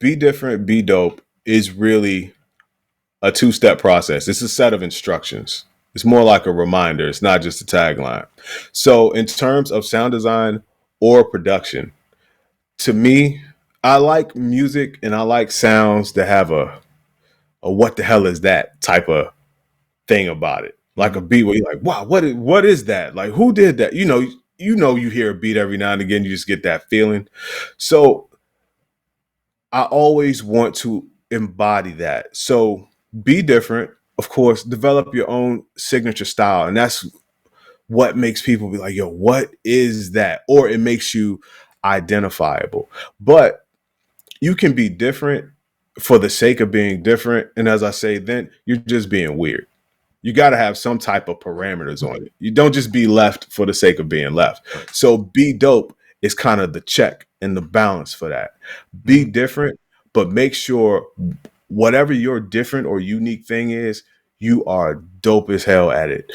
Be different, be dope is really a two-step process. It's a set of instructions. It's more like a reminder. It's not just a tagline. So in terms of sound design or production, to me, I like music and I like sounds that have a what the hell is that type of thing about it. Like a beat where you're like, wow, what is that? Like who did that? You hear a beat every now and again, you just get that feeling. So I always want to embody that. So be different, of course, develop your own signature style. And that's what makes people be like, yo, what is that? Or it makes you identifiable. But you can be different for the sake of being different. And as I say, then you're just being weird. You got to have some type of parameters on it. You don't just be left for the sake of being left. So be dope is kind of the check and the balance for that. Be different, but make sure whatever your different or unique thing is, you are dope as hell at it.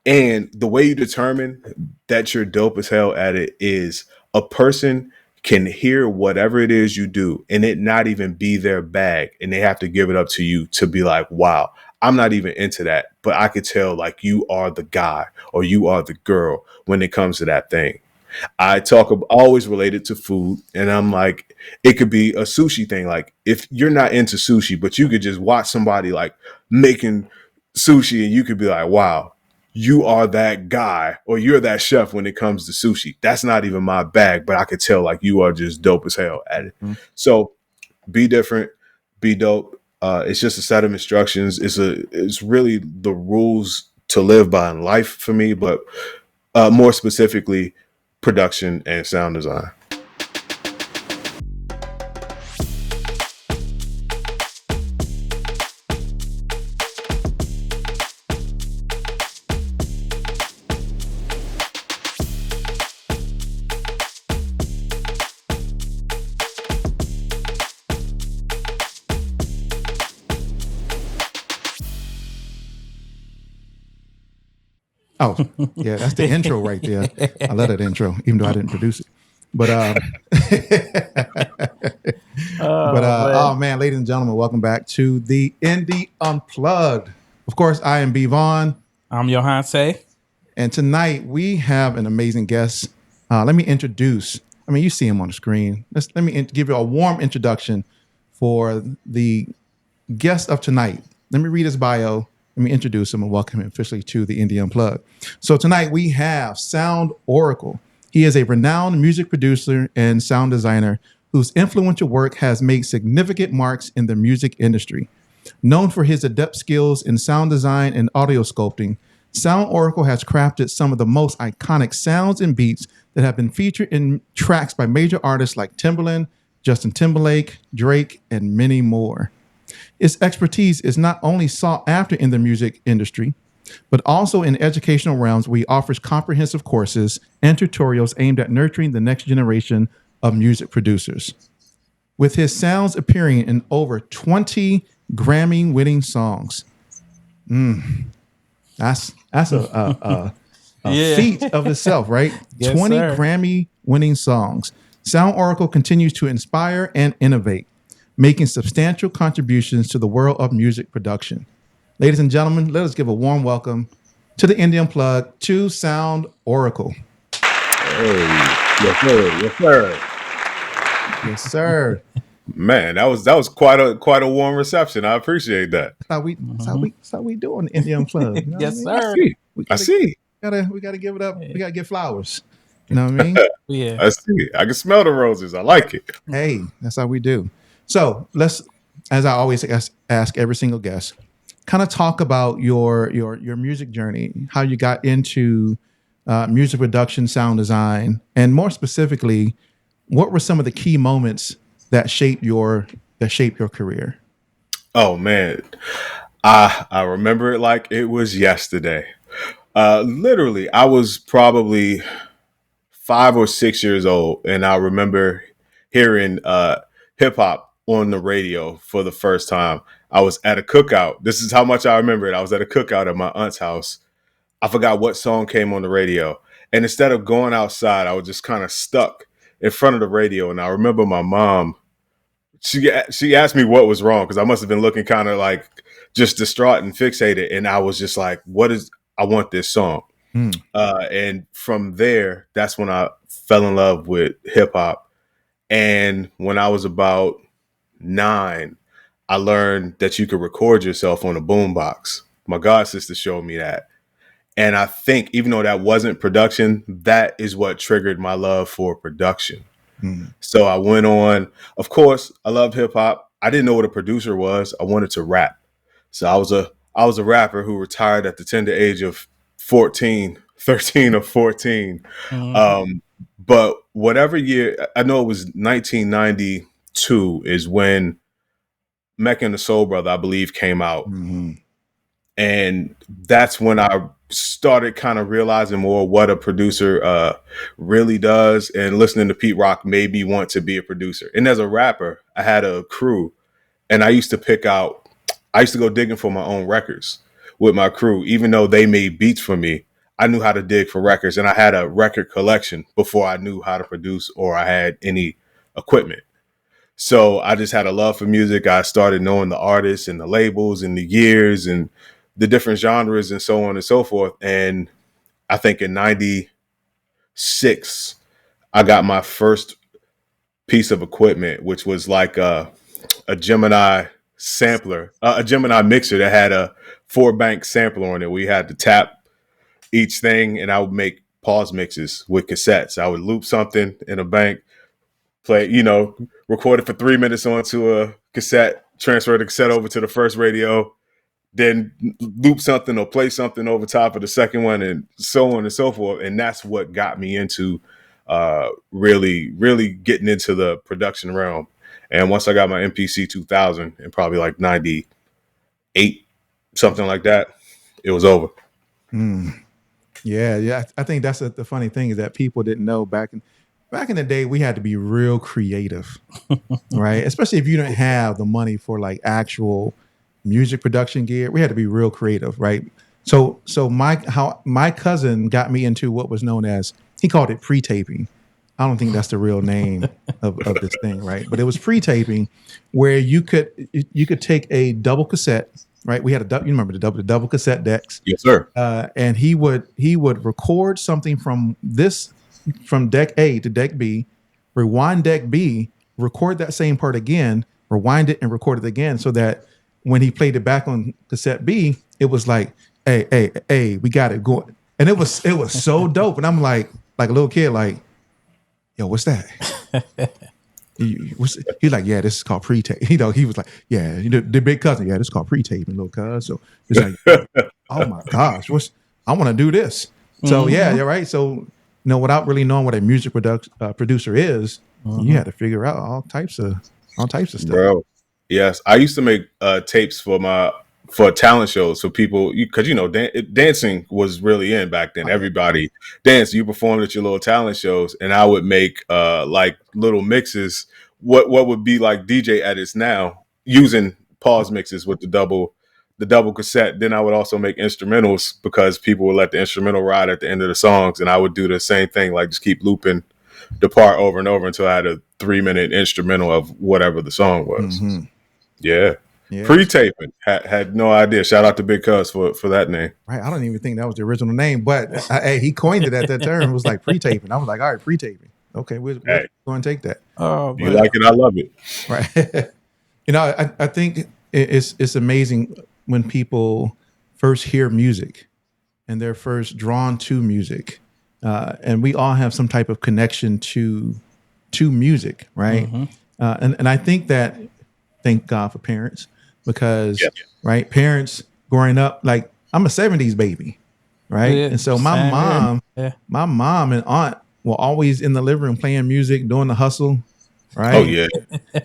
And the way you determine that you're dope as hell at it is a person can hear whatever it is you do and it not even be their bag. And they have to give it up to you to be like, wow, I'm not even into that. But I could tell like you are the guy or you are the girl when it comes to that thing. Always related to food. And I'm like, it could be a sushi thing. Like if you're not into sushi, but you could just watch somebody like making sushi and you could be like, wow, you are that guy or you're that chef when it comes to sushi. That's not even my bag, but I could tell like you are just dope as hell at it. So be different, be dope. It's just a set of instructions. It's really the rules to live by in life for me, but more specifically, production and sound design. Oh, yeah, that's the intro right there. I love that intro, even though I didn't produce it. But oh man, ladies and gentlemen, welcome back to the Indie Unplugged. Of course, I am B Vaughn. I'm Johan Say. And tonight we have an amazing guest. Let me introduce. I mean, you see him on the screen. Let me give you a warm introduction for the guest of tonight. Let me read his bio. Let me introduce him and welcome him officially to the Indie Unplugged. So tonight we have Sound Oracle. He is a renowned music producer and sound designer whose influential work has made significant marks in the music industry. Known for his adept skills in sound design and audio sculpting, Sound Oracle has crafted some of the most iconic sounds and beats that have been featured in tracks by major artists like Timbaland, Justin Timberlake, Drake, and many more. Its expertise is not only sought after in the music industry, but also in educational realms where he offers comprehensive courses and tutorials aimed at nurturing the next generation of music producers. With his sounds appearing in over 20 Grammy-winning songs. That's a feat of itself, right? Yes, 20 sir. Grammy-winning songs. Sound Oracle continues to inspire and innovate, making substantial contributions to the world of music production. Ladies and gentlemen, let us give a warm welcome to the Indie Unplugged to Sound Oracle. Hey, yes, sir. Yes, sir. Yes, sir. Man, that was quite a warm reception. I appreciate that. That's how we doing the Indie Unplugged. You know Yes, what I sir. mean? I see. We gotta give it up. We gotta get flowers. You know what I mean? Yeah. I see. I can smell the roses. I like it. Hey, that's how we do. So let's, as I always ask every single guest, kind of talk about your music journey, how you got into music production, sound design, and more specifically, what were some of the key moments that shaped your career? Oh man, I remember it like it was yesterday. Literally, I was probably 5 or 6 years old, and I remember hearing hip hop on the radio for the first time. I was at a cookout. This is how much I remember it. I was at a cookout at my aunt's house. I forgot what song came on the radio, and instead of going outside, I was just kind of stuck in front of the radio. And I remember my mom she asked me what was wrong because I must have been looking kind of like just distraught and fixated, and I was just like, "What is? I want this song." Mm. And from there, that's when I fell in love with hip hop. And when I was about 9, I learned that you could record yourself on a boombox. My god sister showed me that. And I think even though that wasn't production, that is what triggered my love for production. Mm. So I went on. Of course, I love hip hop. I didn't know what a producer was. I wanted to rap. So I was a rapper who retired at the tender age of 14, 13 or 14. Mm-hmm. But whatever year, I know it was 1992 is when Mecca and the Soul Brother, I believe, came out. Mm-hmm. And that's when I started kind of realizing more what a producer really does, and listening to Pete Rock made me want to be a producer. And as a rapper, I had a crew, and I used to go digging for my own records with my crew. Even though they made beats for me, I knew how to dig for records, and I had a record collection before I knew how to produce or I had any equipment. So I just had a love for music. I started knowing the artists and the labels and the years and the different genres and so on and so forth. And I think in 96, I got my first piece of equipment, which was like a Gemini sampler, a Gemini mixer that had a 4-bank sampler on it. We had to tap each thing, and I would make pause mixes with cassettes. I would loop something in a bank, play, record it for 3 minutes onto a cassette, transfer the cassette over to the first radio, then loop something or play something over top of the second one, and so on and so forth. And that's what got me into really, really getting into the production realm. And once I got my MPC 2000 in probably like 98, something like that, it was over. Mm. Yeah, yeah. I think that's the funny thing is that people didn't know back in the day we had to be real creative, right? Especially if you didn't have the money for like actual music production gear, we had to be real creative, right? So my cousin got me into what was known as, he called it pre-taping. I don't think that's the real name of this thing, right? But it was pre-taping where you could take a double cassette, right? We had you remember the double cassette decks, Yes, sir. and he would record something from deck A to deck B, rewind deck B, record that same part again, rewind it and record it again, so that when he played it back on cassette B, it was like, hey, we got it going, and it was so dope. And I'm like a little kid, like, yo, what's that? He's like, yeah, this is called pre-tape. He was like, yeah, the big cousin, yeah, this is called pre-taping, little cuz. So it's like, oh my gosh, I want to do this. So yeah, you're right. So without really knowing what a music producer is, you had to figure out all types of stuff. Bro. Yes, I used to make tapes for talent shows for people, because dancing was really in back then. Everybody danced. You performed at your little talent shows, and I would make like little mixes. What would be like DJ edits now, using pause mixes with the double cassette. Then I would also make instrumentals because people would let the instrumental ride at the end of the songs, and I would do the same thing, like just keep looping the part over and over until I had a 3-minute instrumental of whatever the song was. Mhm. Yeah. Yeah. Pre-taping. Had no idea. Shout out to Big Cuz for that name. Right. I don't even think that was the original name, but hey, he coined it at that term. It was like pre-taping. I was like, all right, pre-taping. Okay, we're going to take that. Oh, You like it? I love it. Right. I think it's amazing when people first hear music and they're first drawn to music. And we all have some type of connection to music, right? Mm-hmm. And I think that, thank God for parents, because right, parents growing up, like I'm a 70s baby, right? Yeah, and so my mom and aunt were always in the living room playing music, doing the hustle, right? Oh yeah.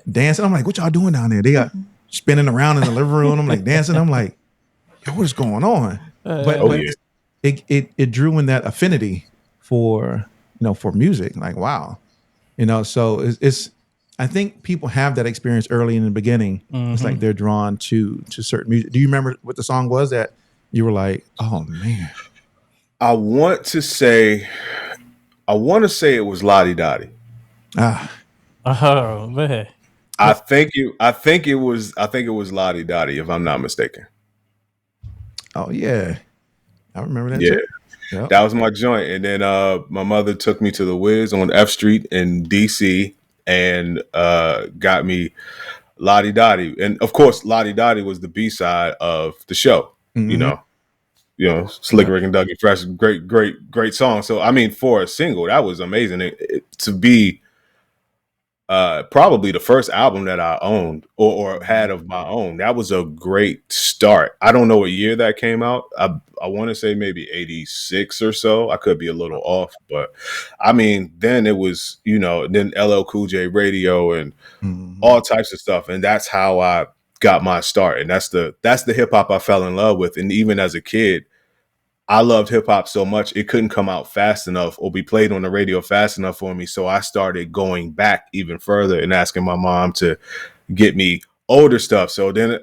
Dancing. I'm like, what y'all doing down there? They got spinning around in the living room. I'm like dancing. I'm like, yo, what is going on? But it drew in that affinity for music. Like, wow. So it's I think people have that experience early in the beginning. Mm-hmm. It's like they're drawn to certain music. Do you remember what the song was that you were like, oh man? I want to say it was Lottie Dottie. Ah. Oh man. I think it was Lottie Dottie, if I'm not mistaken. Oh yeah, I remember that Yeah. too. Yep. That was my joint. And then my mother took me to the Wiz on F Street in DC and got me Lottie Dottie. And of course, Lottie Dottie was the B side of the show. You Mm-hmm. know, Slick Yep. Rick and Dougie Fresh, great song. So I mean, for a single, that was amazing. To be probably the first album that I owned or had of my own. That was a great start. I don't know what year that came out. I want to say maybe 86 or so. I could be a little off, but I mean, then it was, then LL Cool J radio and Mm-hmm. all types of stuff. And that's how I got my start. And that's the hip hop I fell in love with. And even as a kid, I loved hip hop so much it couldn't come out fast enough or be played on the radio fast enough for me. So I started going back even further and asking my mom to get me older stuff. So then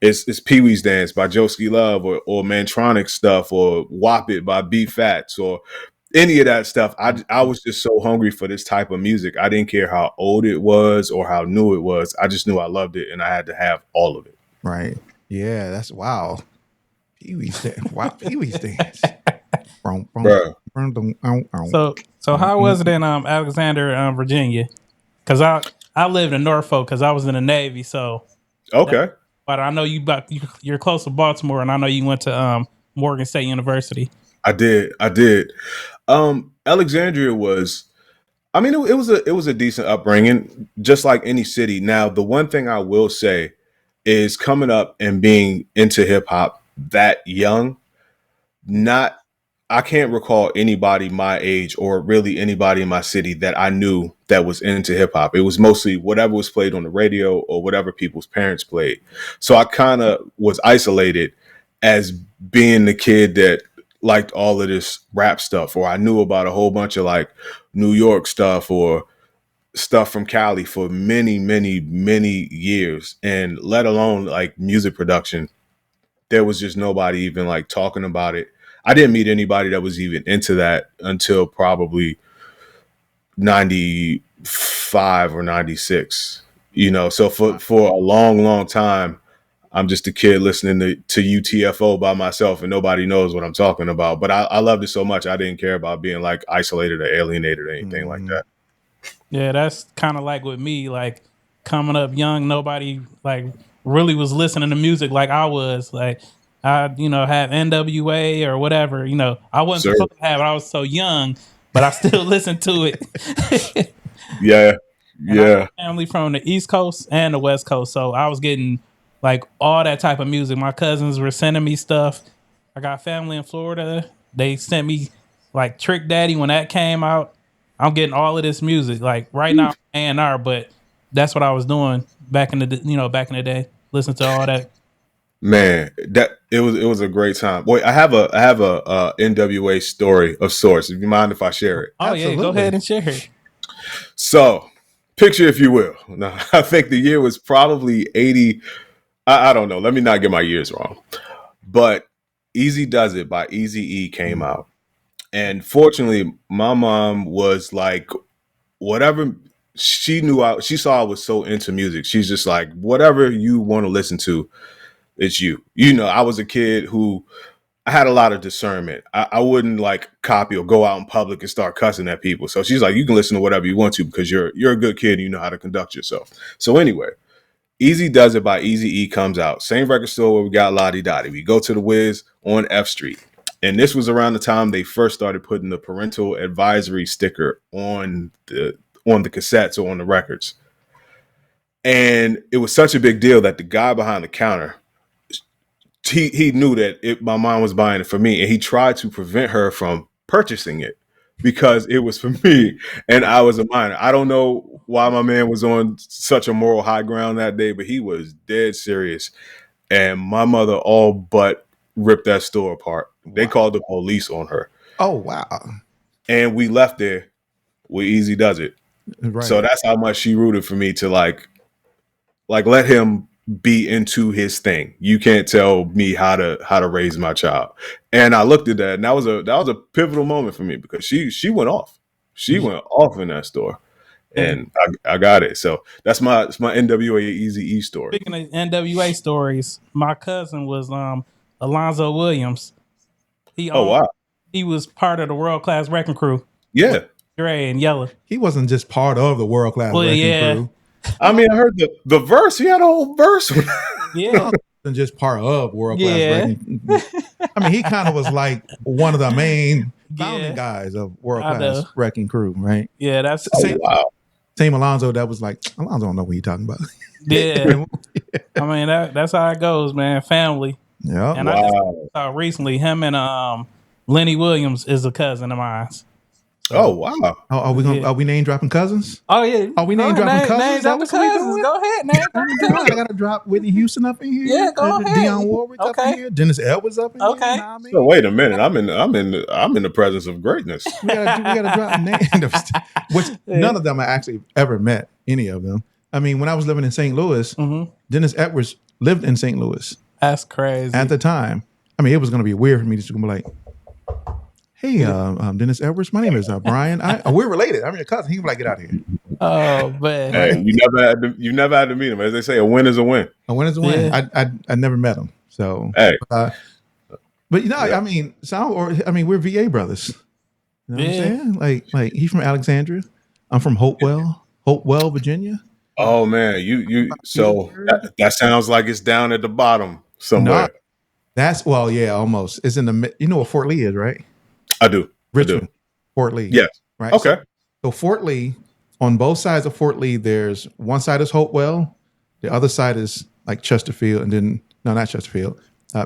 it's Pee Wee's Dance by Joski Love or Mantronic stuff or Whop It by B Fats or any of that stuff. I was just so hungry for this type of music. I didn't care how old it was or how new it was. I just knew I loved it and I had to have all of it. Right. Yeah, that's wow. Pee Wee's dance. Wow, Pee Wee's dance. Bruh. So how was it in Alexander, Virginia? Because I lived in Norfolk because I was in the Navy. So Okay. but I know you're close to Baltimore, and I know you went to Morgan State University. I did. Alexandria was, I mean, it was a decent upbringing, just like any city. Now, the one thing I will say is coming up and being into hip hop that young, not I can't recall anybody my age or really anybody in my city that I knew that was into hip hop. It was mostly whatever was played on the radio or whatever people's parents played. So I kind of was isolated as being the kid that liked all of this rap stuff, or I knew about a whole bunch of like New York stuff or stuff from Cali for many, many, many years, and let alone like music production. There was just nobody even like talking about it. I didn't meet anybody that was even into that until probably 95 or 96. So for a long, long time, I'm just a kid listening to UTFO by myself and nobody knows what I'm talking about. But I loved it so much I didn't care about being like isolated or alienated or anything like that. Yeah, that's kind of like with me. Like coming up young, nobody like really was listening to music like I was. Like I, had NWA or whatever. I wasn't Sir. supposed to have it. I was so young, but I still listened to it. Yeah. And I Yeah. got family from the East Coast and the West Coast, so I was getting like all that type of music. My cousins were sending me stuff. I got family in Florida. They sent me like Trick Daddy when that came out. I'm getting all of this music. Like right now, A&R, but that's what I was doing back in the day. Listen to all that. Man, that it was a great time. Boy, I have a NWA story of sorts. If you mind if I share it? Oh yeah, go Absolutely. ahead and share it. So, picture if you will. Now, I think the year was probably 80. I don't know. Let me not get my years wrong. But Easy Does It by Easy E came out. And fortunately, my mom was like, whatever she saw I was so into music. She's just like, whatever you want to listen to, it's you. I was a kid who I had a lot of discernment. I wouldn't like copy or go out in public and start cussing at people. So she's like, you can listen to whatever you want to because you're a good kid and you know how to conduct yourself. So anyway, Easy Does It by Easy E comes out. Same record store where we got Lottie Dottie. We go to the Wiz on F Street. And this was around the time they first started putting the parental advisory sticker on the cassettes or on the records. And it was such a big deal that the guy behind the counter, he knew that my mom was buying it for me, and he tried to prevent her from purchasing it because it was for me and I was a minor. I don't know why my man was on such a moral high ground that day, but he was dead serious. And my mother all but ripped that store apart. They called the police on her. Oh wow. And we left there with Easy Does It. Right. So that's how much she rooted for me to like let him be into his thing. You can't tell me how to raise my child. And I looked at that, and that was a pivotal moment for me because she went off. She went off in that store. and I got it. So that's my NWA Easy E story. Speaking of NWA stories, my cousin was Alonzo Williams. He Oh wow, he was part of the World Class Wrecking Crew. yeah. Gray and Yellow. He wasn't just part of the world class Well, wrecking yeah. crew. I mean, I heard the verse. He had a whole verse. Yeah. Than just part of world class Yeah. wrecking. I mean, he kind of was like one of the main founding Yeah. guys of world I class know. wrecking crew, right? Yeah, that's Oh, wow. Same Alonzo that was like, Alonzo don't know what you're talking about. yeah. I mean that's how it goes, man. Family. Yeah. And I just Wow. saw recently him and Lenny Williams is a cousin of mine. Oh wow. Are we gonna Yeah. are we name dropping cousins? Oh yeah. Are we Go name ahead, dropping cousins? Name Is that dropping what we cousins. doing? Go ahead, name Oh dropping my God, I cousins. gotta drop Whitney Houston up in here. Yeah, go ahead. Dionne Warwick up in Okay. here. Dennis Edwards up in Okay. here. Know what I mean? So wait a minute. I'm in the presence of greatness. We gotta drop names. Which none of them I actually ever met. Any of them. I mean, when I was living in St. Louis, Dennis Edwards lived in St. Louis That's crazy. at the time. I mean, it was gonna be weird for me to be like, "Hey, Dennis Edwards, my name is Brian. We're related. I'm your cousin." He was like, "Get out of here." Oh man. Hey, you never had to meet him. As they say, a win is a win. A win is a win. Yeah. I never met him. So, Hey. but you know, I mean, we're VA brothers. You know what I'm saying? Like he's from Alexandria. I'm from Hopewell, Virginia. Oh man, you so that sounds like it's down at the bottom somewhere. No, almost. It's in the you know what Fort Lee is, right? I do. Richmond, Fort Lee. Yes. Right. Okay. So Fort Lee, on both sides of Fort Lee, there's one side is Hopewell, the other side is like Chesterfield, and then no, not Chesterfield,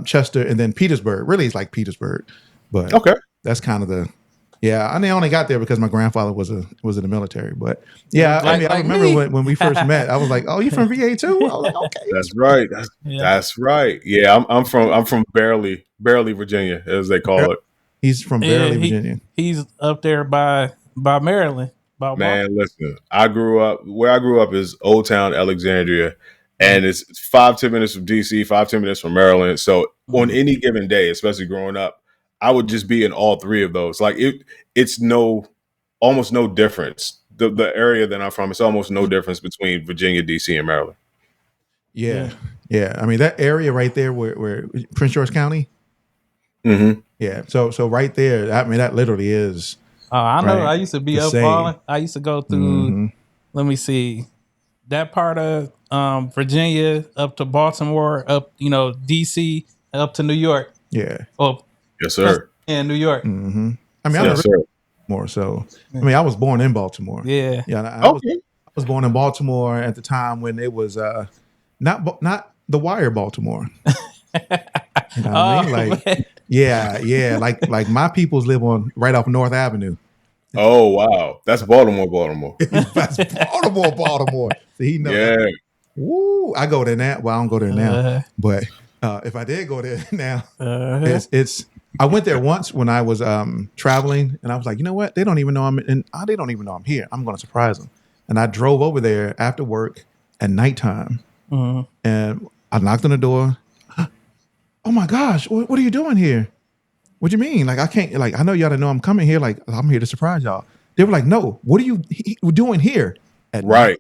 Chester, and then Petersburg. Really, it's like Petersburg, but Okay. that's kind of the. Yeah, I only got there because my grandfather was in the military. But yeah, I remember when we first met. I was like, "Oh, you from VA too?" I was like, "Okay." That's right. That's right. Yeah, I'm from barely Virginia, as they call it. He's from Barely, Virginia. He's up there by Maryland. Man, listen, where I grew up is Old Town Alexandria, and it's 5-10 minutes from DC, 5-10 minutes from Maryland. So on any given day, especially growing up, I would just be in all three of those. Like it's almost no difference. The area that I'm from, it's almost no difference between Virginia, DC, and Maryland. Yeah. I mean that area right there, where Prince George County. Mm-hmm. Yeah. So right there, I mean that literally is. I know. Right. I used to be up same. all. I used to go through. Let me see, that part of Virginia up to Baltimore, up DC, up to New York. Yeah. Oh, Yes, sir. in New York. Mm-hmm. I mean, Yes, sir. Baltimore. So I mean, I was born in Baltimore. Yeah. Yeah. I was born in Baltimore at the time when it was not the Wire Baltimore. You know what I mean? Like, man. yeah. Like my peoples live on right off North Avenue. Oh wow, that's Baltimore. That's Baltimore. So he knows. Yeah. Woo! I go there now. Well, I don't go there now, but if I did go there now, it's. I went there once when I was traveling, and I was like, you know what? They don't even know they don't even know I'm here. I'm going to surprise them. And I drove over there after work at nighttime, and I knocked on the door. Oh my gosh, what are you doing here? What do you mean? Like I can't. Like I know y'all didn't know I'm coming here. Like I'm here to surprise y'all. They were like, no. What are you doing here? At Right.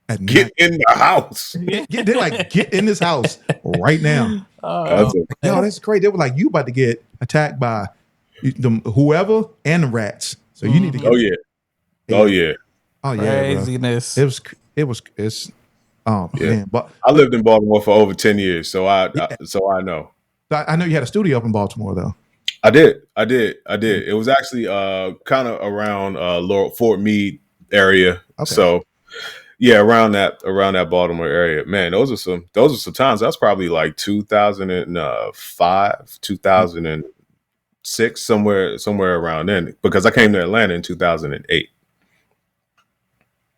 At Get night. in the house. They're like, get in this house right now. That's great. They were like, you about to get attacked by whoever and the rats. So you need to get. Oh yeah. Craziness. Bro. It's man. But I lived in Baltimore for over 10 years, so I know. I know you had a studio up in Baltimore though. I did. It was actually kind of around Fort Meade area. Okay. So yeah, around that Baltimore area. Man, those are some times. That's probably like 2005, 2006, somewhere around then. Because I came to Atlanta in 2008.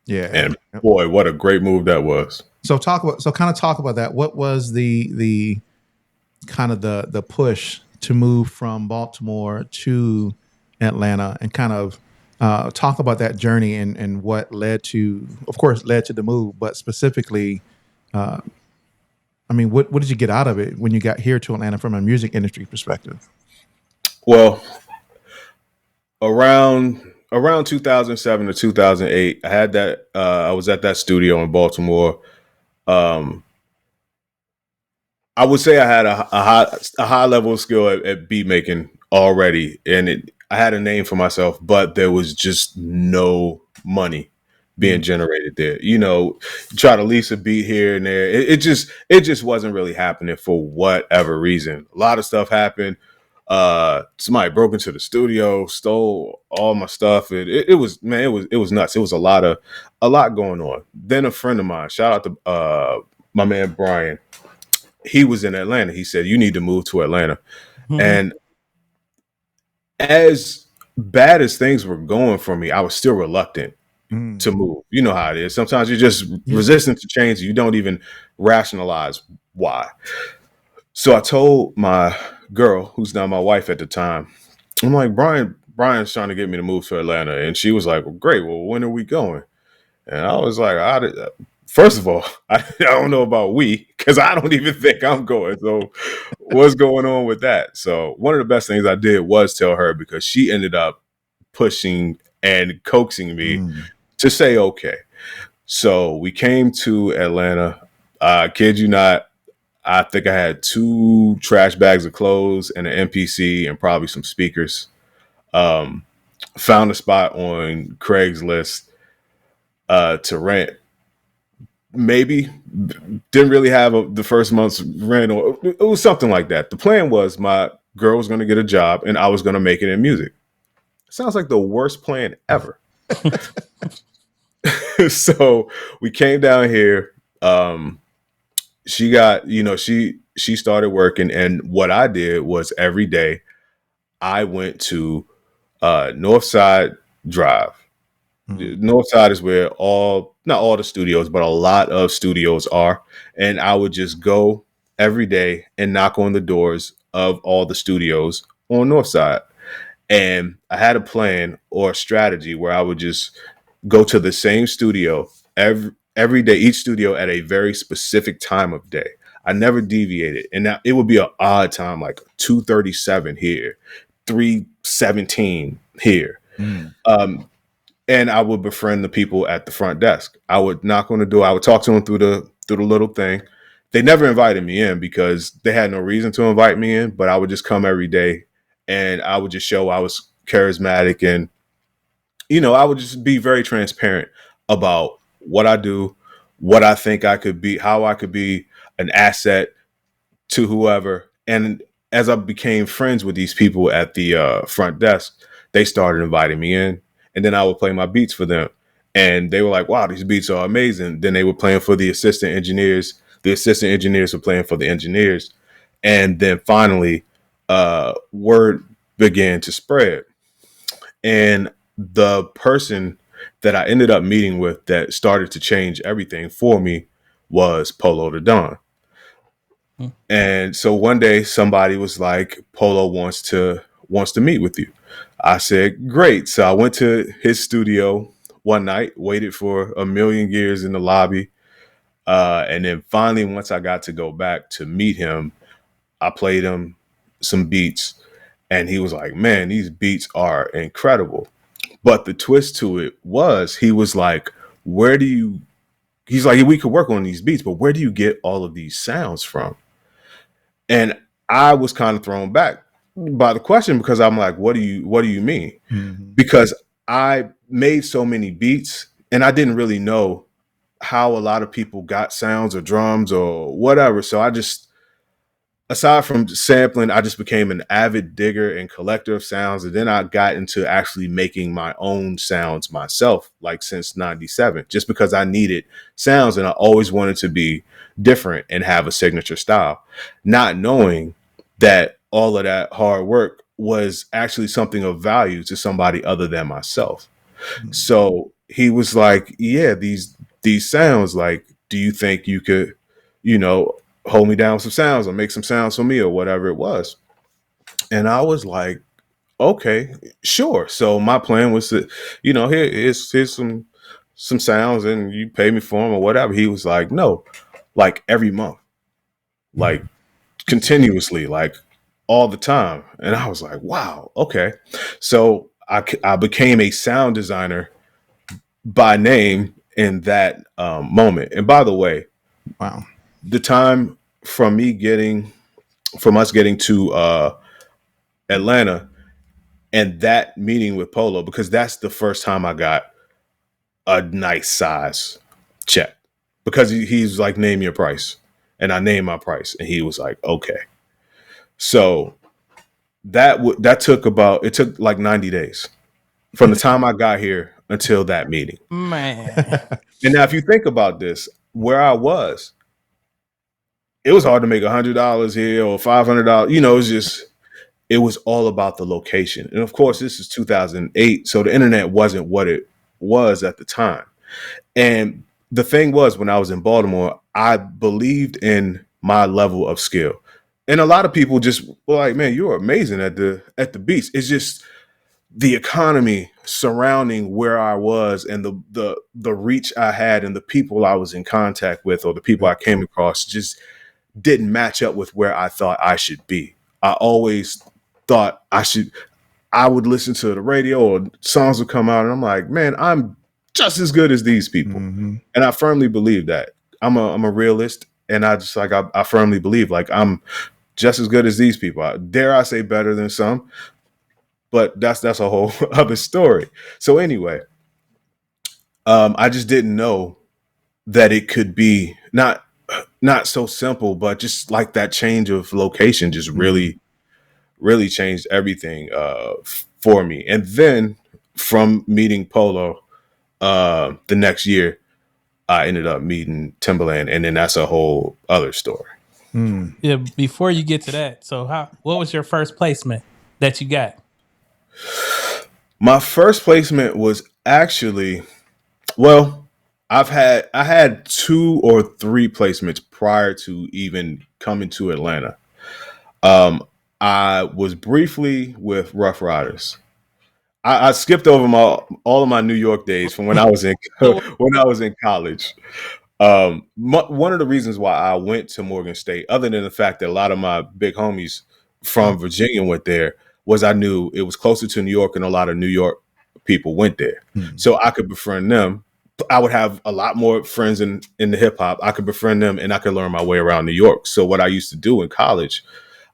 Yeah. And boy, what a great move that was. So talk about that. What was the kind of the push to move from Baltimore to Atlanta, and kind of talk about that journey and what led to the move, but specifically, I mean, what did you get out of it when you got here to Atlanta from a music industry perspective? Well, around around 2007 to 2008, I had that. I was at that studio in Baltimore. Um, I would say I had a high level of skill at beat making already, and I had a name for myself, but there was just no money being Mm. generated there. You know, try to lease a beat here and there. It just wasn't really happening for whatever reason. A lot of stuff happened. Somebody broke into the studio, stole all my stuff. It was, man, it was nuts. It was a lot going on. Then a friend of mine, shout out to my man Brian, he was in Atlanta. He said, "You need to move to Atlanta." Mhm. And as bad as things were going for me, I was still reluctant to Mm. move. You know how it is. Sometimes you're just Yeah. resistant to change. You don't even rationalize why. So I told my girl, who's now my wife at the time, I'm like, Brian's trying to get me to move to Atlanta. And she was like, well, great. Well, when are we going? And I was like, first of all, I don't know about we, because I don't even think I'm going. So what's going on with that? So one of the best things I did was tell her, because she ended up pushing and coaxing me Mm. to say okay. So we came to Atlanta. Kid you not, I think I had 2 trash bags of clothes and an MPC and probably some speakers. Um, Found a spot on Craigslist to rent. Maybe didn't really have the first month's rent, or it was something like that. The plan was my girl was going to get a job and I was going to make it in music. Sounds like the worst plan ever. So we came down here. She got, she started working, and what I did was every day I went to North Side Drive. Mm. North Side is where not all the studios, but a lot of studios are. And I would just go every day and knock on the doors of all the studios on North Side. And I had a plan or a strategy where I would just go to the same studio every day, each studio at a very specific time of day. I never deviated. And now it would be an odd time, like 2:37 here, 3:17 here. Mm. Um, and I would befriend the people at the front desk. I would knock on the door. I would talk to them through the little thing. They never invited me in because they had no reason to invite me in, but I would just come every day and I would just show I was charismatic, and I would just be very transparent about what I do, what I think I could be, how I could be an asset to whoever. And as I became friends with these people at the front desk, they started inviting me in, and then I would play my beats for them. And they were like, wow, these beats are amazing. Then they were playing for the assistant engineers. The assistant engineers were playing for the engineers. And then finally, word began to spread. And the person that I ended up meeting with that started to change everything for me was Polo da Don. Mm. And so one day somebody was like, Polo wants to meet with you. I said, great. So I went to his studio one night, waited for a million years in the lobby. And then finally, once I got to go back to meet him, I played him some beats, and he was like, man, these beats are incredible. But the twist to it was, he was like, where do you, he's like, we could work on these beats, but where do you get all of these sounds from? And I was kind of thrown back by the question, because I'm like, what do you mean? Mhm. Because I made so many beats and I didn't really know how a lot of people got sounds or drums or whatever. So I just, aside from sampling, I just became an avid digger and collector of sounds. And then I got into actually making my own sounds myself, like since 97, just because I needed sounds and I always wanted to be different and have a signature style, not knowing that all of that hard work was actually something of value to somebody other than myself. Mm. So he was like, yeah, these sounds, like, do you think you could, you know, hold me down with some sounds or make some sounds for me or whatever it was? And I was like, okay, sure. So my plan was to, here's some sounds and you pay me for them or whatever. He was like, no, like every month, like continuously, like all the time. And I was like, wow, okay. So I became a sound designer by name in that moment. And by the way, Wow. the time from from us getting to Atlanta and that meeting with Polo, because that's the first time I got a nice size check, because he's like, name your price. And I named my price and he was like, okay. So that took like 90 days from the time I got here until that meeting. Man. And now if you think about this, where I was, it was hard to make $100 here or $500. It was all about the location. And of course, this is 2008, so the internet wasn't what it was at the time. And the thing was, when I was in Baltimore, I believed in my level of skill. And a lot of people just were like, "Man, you're amazing at the beats." It's just the economy surrounding where I was and the reach I had and the people I was in contact with or the people I came across just didn't match up with where I thought I should be. I always thought I would listen to the radio or songs would come out and I'm like, man, I'm just as good as these people. Mm-hmm. And I firmly believe that. I'm a realist and I firmly believe like I'm just as good as these people. Dare I say better than some, but that's a whole other story. So anyway, I just didn't know that it could be not so simple, but just like that change of location just really changed everything for me. And then from meeting Polo, the next year, I ended up meeting Timbaland, and then that's a whole other story. Mm. Yeah, before you get to that, so what was your first placement that you got? My first placement was actually, well, I had 2 or 3 placements prior to even coming to Atlanta. Um, I was briefly with Rough Riders. I skipped over all of my New York days from when I was in when I was in college. One of the reasons why I went to Morgan State, other than the fact that a lot of my big homies from Virginia went there, was I knew it was closer to New York and a lot of New York people went there. Mm. So I could befriend them. I would have a lot more friends in the hip hop. I could befriend them and I could learn my way around New York. So what I used to do in college,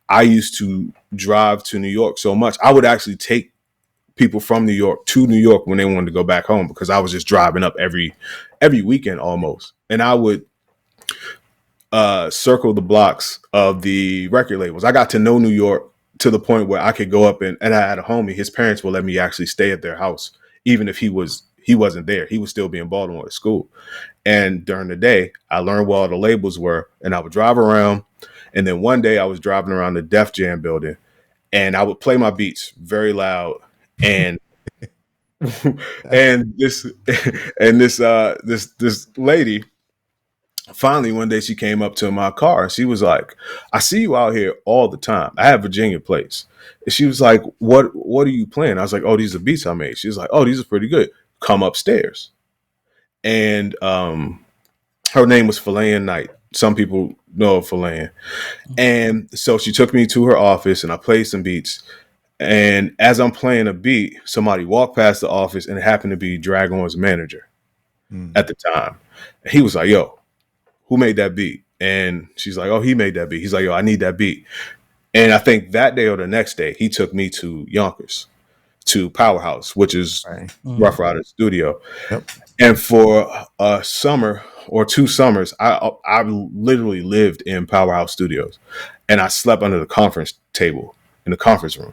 I used to drive to New York so much. I would actually take people from New York to New York when they wanted to go back home because I was just driving up every weekend almost. And I would circle the blocks of the record labels. I got to know New York to the point where I could go up and I had a homie. His parents would let me actually stay at their house, even if he wasn't there. He would still be in Baltimore at school. And during the day, I learned where all the labels were, and I would drive around. And then one day, I was driving around the Def Jam building, and I would play my beats very loud, and and this lady, finally one day she came up to my car and she was like, I see you out here all the time. I have Virginia plates. And she was like, what are you playing? I was like, oh, these are beats I made. She was like, oh, these are pretty good. Come upstairs. And her name was Falayan Knight. Some people know of Falayan. And so she took me to her office and I played some beats. And as I'm playing a beat, somebody walked past the office and it happened to be Dragon's manager Mm. at the time. He was like, yo, who made that beat? And she's like, oh, he made that beat. He's like, yo, I need that beat. And I think that day or the next day, he took me to Yonkers, to Powerhouse, which is Right. Rough Rider Studio. Yep. And for a summer or 2 summers, I literally lived in Powerhouse Studios, and I slept under the conference table in the conference room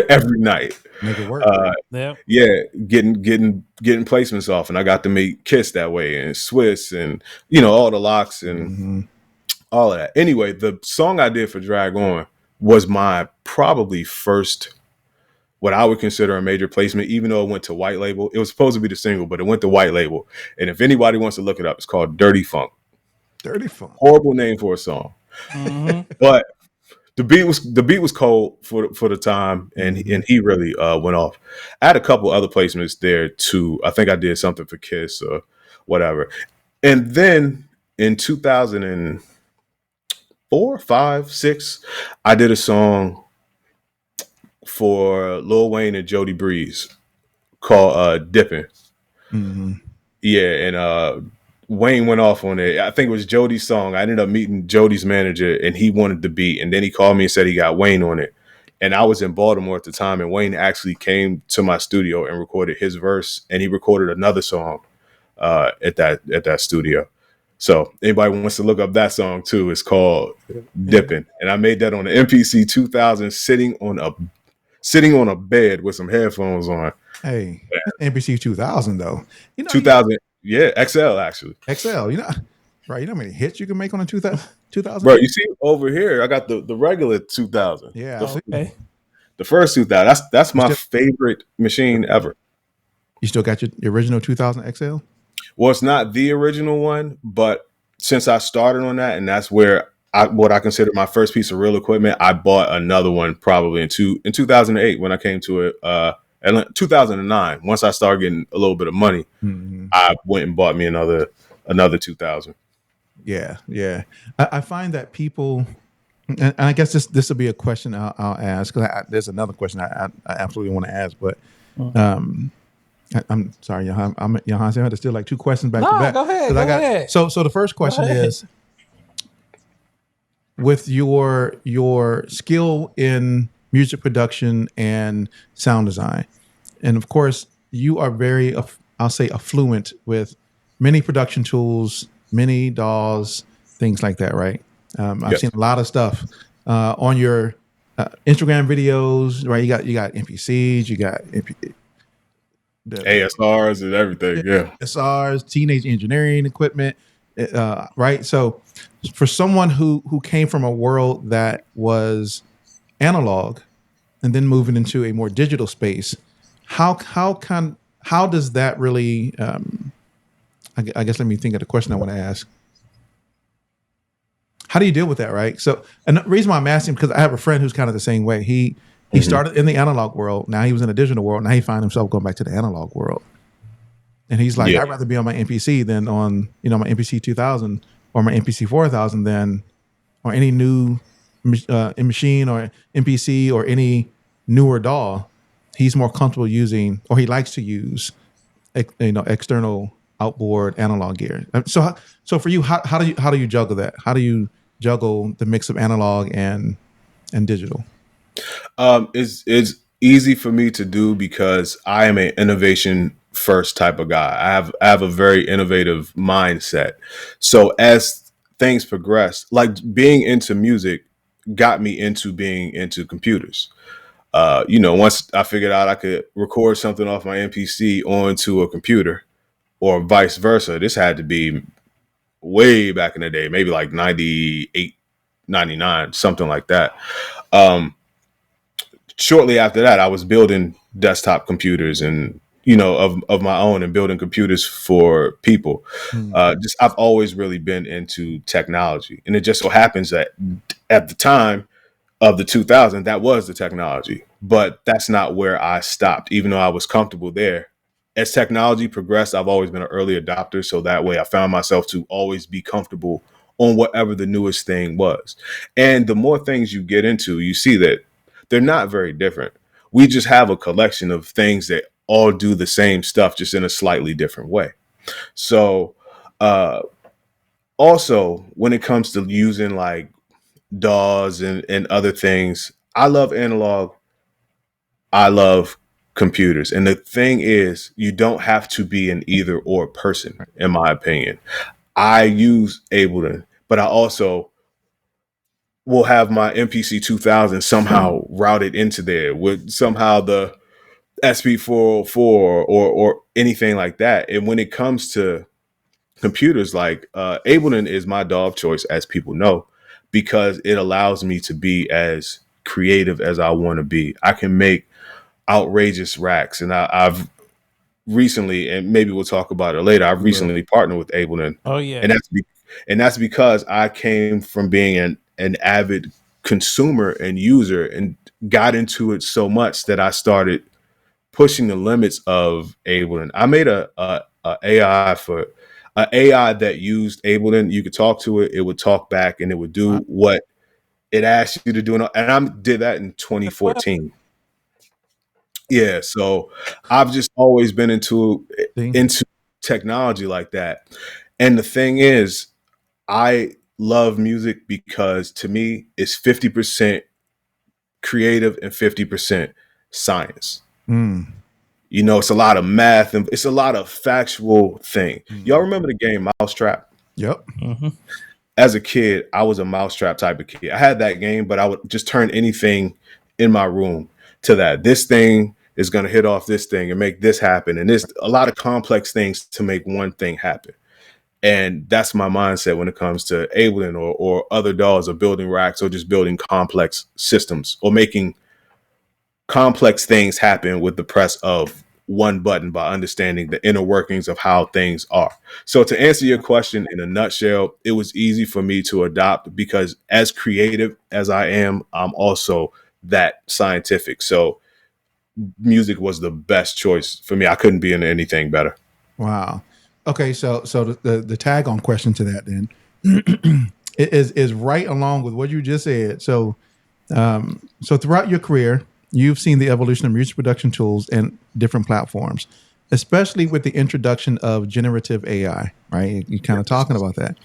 every night. Make it work. Yep. Yeah, getting placements off, and I got to meet Kiss that way, and Swiss, and all the locks and Mm-hmm. all of that. Anyway, the song I did for Drag On was my probably first what I would consider a major placement, even though it went to white label. It was supposed to be the single, but it went to white label. And if anybody wants to look it up, it's called Dirty Funk. Dirty Funk. Horrible name for a song, Mm-hmm. but the beat was cold for the time, and he really went off. I had a couple other placements there too. I think I did something for Kiss or whatever, and then in 2004, 5, 6, I did a song for Lil Wayne and Jody Breeze called Dippin'. Mhm. Yeah, and Wayne went off on it. I think it was Jody's song. I ended up meeting Jody's manager, and he wanted the beat. And then he called me and said he got Wayne on it. And I was in Baltimore at the time, and Wayne actually came to my studio and recorded his verse, and he recorded another song at that studio. So anybody wants to look up that song too, it's called Yeah. Dippin'. And I made that on the MPC 2000, sitting on a bed with some headphones on. Hey, that's NBC 2000 though. You know, 2000, yeah, XL actually. XL. You know, right? You know how many hits you can make on a 2000? Bro, you see over here, I got the regular 2000. Yeah, I The, see. Okay. the first 2000. That's You my still, favorite machine ever. you still got your original 2000 XL? Well, it's not the original one, but since I started on that, and that's where what I consider my first piece of real equipment, I bought another one probably in 2008 when I came to it. And 2009, once I started getting a little bit of money, Mhm. I went and bought me another 2000. Yeah, yeah. I find that people, and I guess this will be a question I'll ask because there's another question I absolutely want to ask, but um, I'm sorry, Johan. Johan, I had to steal like two questions back to Nah, back. go ahead. 'Cause Go I got ahead. so the first question Go ahead. is with your skill in music production and sound design, and of course you are very I'll say affluent with many production tools, many DAWs, things like that, right? I've Yes. seen a lot of stuff on your Instagram videos, right? You got NPCs, you got the ASRs and everything. Yeah. SRs, teenage engineering equipment, right? So, for someone who came from a world that was analog and then moving into a more digital space, how does that really? I guess let me think of the question I want to ask. How do you deal with that, right? So, and the reason why I'm asking because I have a friend who's kind of the same way. He Mhm. started in the analog world. Now he was in a digital world. Now he found himself going back to the analog world. And he's like, Yeah. I'd rather be on my MPC than on my MPC 2000 or my MPC 4000 than or any new machine or MPC or any newer DAW. He's more comfortable using, or he likes to use, external outboard analog gear. So for you, how do you juggle that? How do you juggle the mix of analog and digital? It's easy for me to do because I am an innovation first type of guy. I have a very innovative mindset. So as things progress, like being into music got me into being into computers. Once I figured out I could record something off my MPC onto a computer or vice versa, this had to be way back in the day, maybe like 98, 99, something like that. Um, Shortly after that, I was building desktop computers and of my own and building computers for people. Mm. Just I've always really been into technology, and it just so happens that at the time of the 2000, that was the technology. But that's not where I stopped, even though I was comfortable there. As technology progressed, I've always been an early adopter, so that way I found myself to always be comfortable on whatever the newest thing was. And the more things you get into, you see that they're not very different. We just have a collection of things that all do the same stuff, just in a slightly different way. So, uh, also, when it comes to using like DAWs and other things, I love analog. I love computers. And the thing is, you don't have to be an either or person, in my opinion. I use Ableton, but I also will have my MPC 2000 somehow routed into there with somehow the SP404 or anything like that. And when it comes to computers, like Ableton is my DAW of choice, as people know, because it allows me to be as creative as I want to be. I can make outrageous racks, and I've recently, and maybe we'll talk about it later, I've We will. recently partnered with Ableton, Oh and yeah. that's because I came from being an avid consumer and user and got into it so much that I started pushing the limits of Ableton. I made a AI for an AI that used Ableton. You could talk to it, it would talk back, and it would do Wow. what it asked you to do. And I did that in Well, 2014. Yeah, so I've just always been See? into technology like that. And the thing is, I love music because to me it's 50% creative and 50% science. Mm. You know, it's a lot of math and it's a lot of factual thing. Y'all Mm. remember the game Mousetrap? Yep. Hmm. As a kid, I was a Mousetrap type of kid. I had that game, but I would just turn anything in my room to that. This thing is going to hit off this thing and make this happen. And there's a lot of complex things to make one thing happen. And that's my mindset when it comes to Ableton or other dolls or building racks or just building complex systems or making complex things happen with the press of one button by understanding the inner workings of how things are. So to answer your question in a nutshell, it was easy for me to adopt because as creative as I am, I'm also that scientific. So music was the best choice for me. I couldn't be in anything better. Wow. Okay, so the tag on question to that then is right along with what you just said. So throughout your career, you've seen the evolution of music production tools and different platforms, especially with the introduction of generative AI. Right, you kind of talking about that.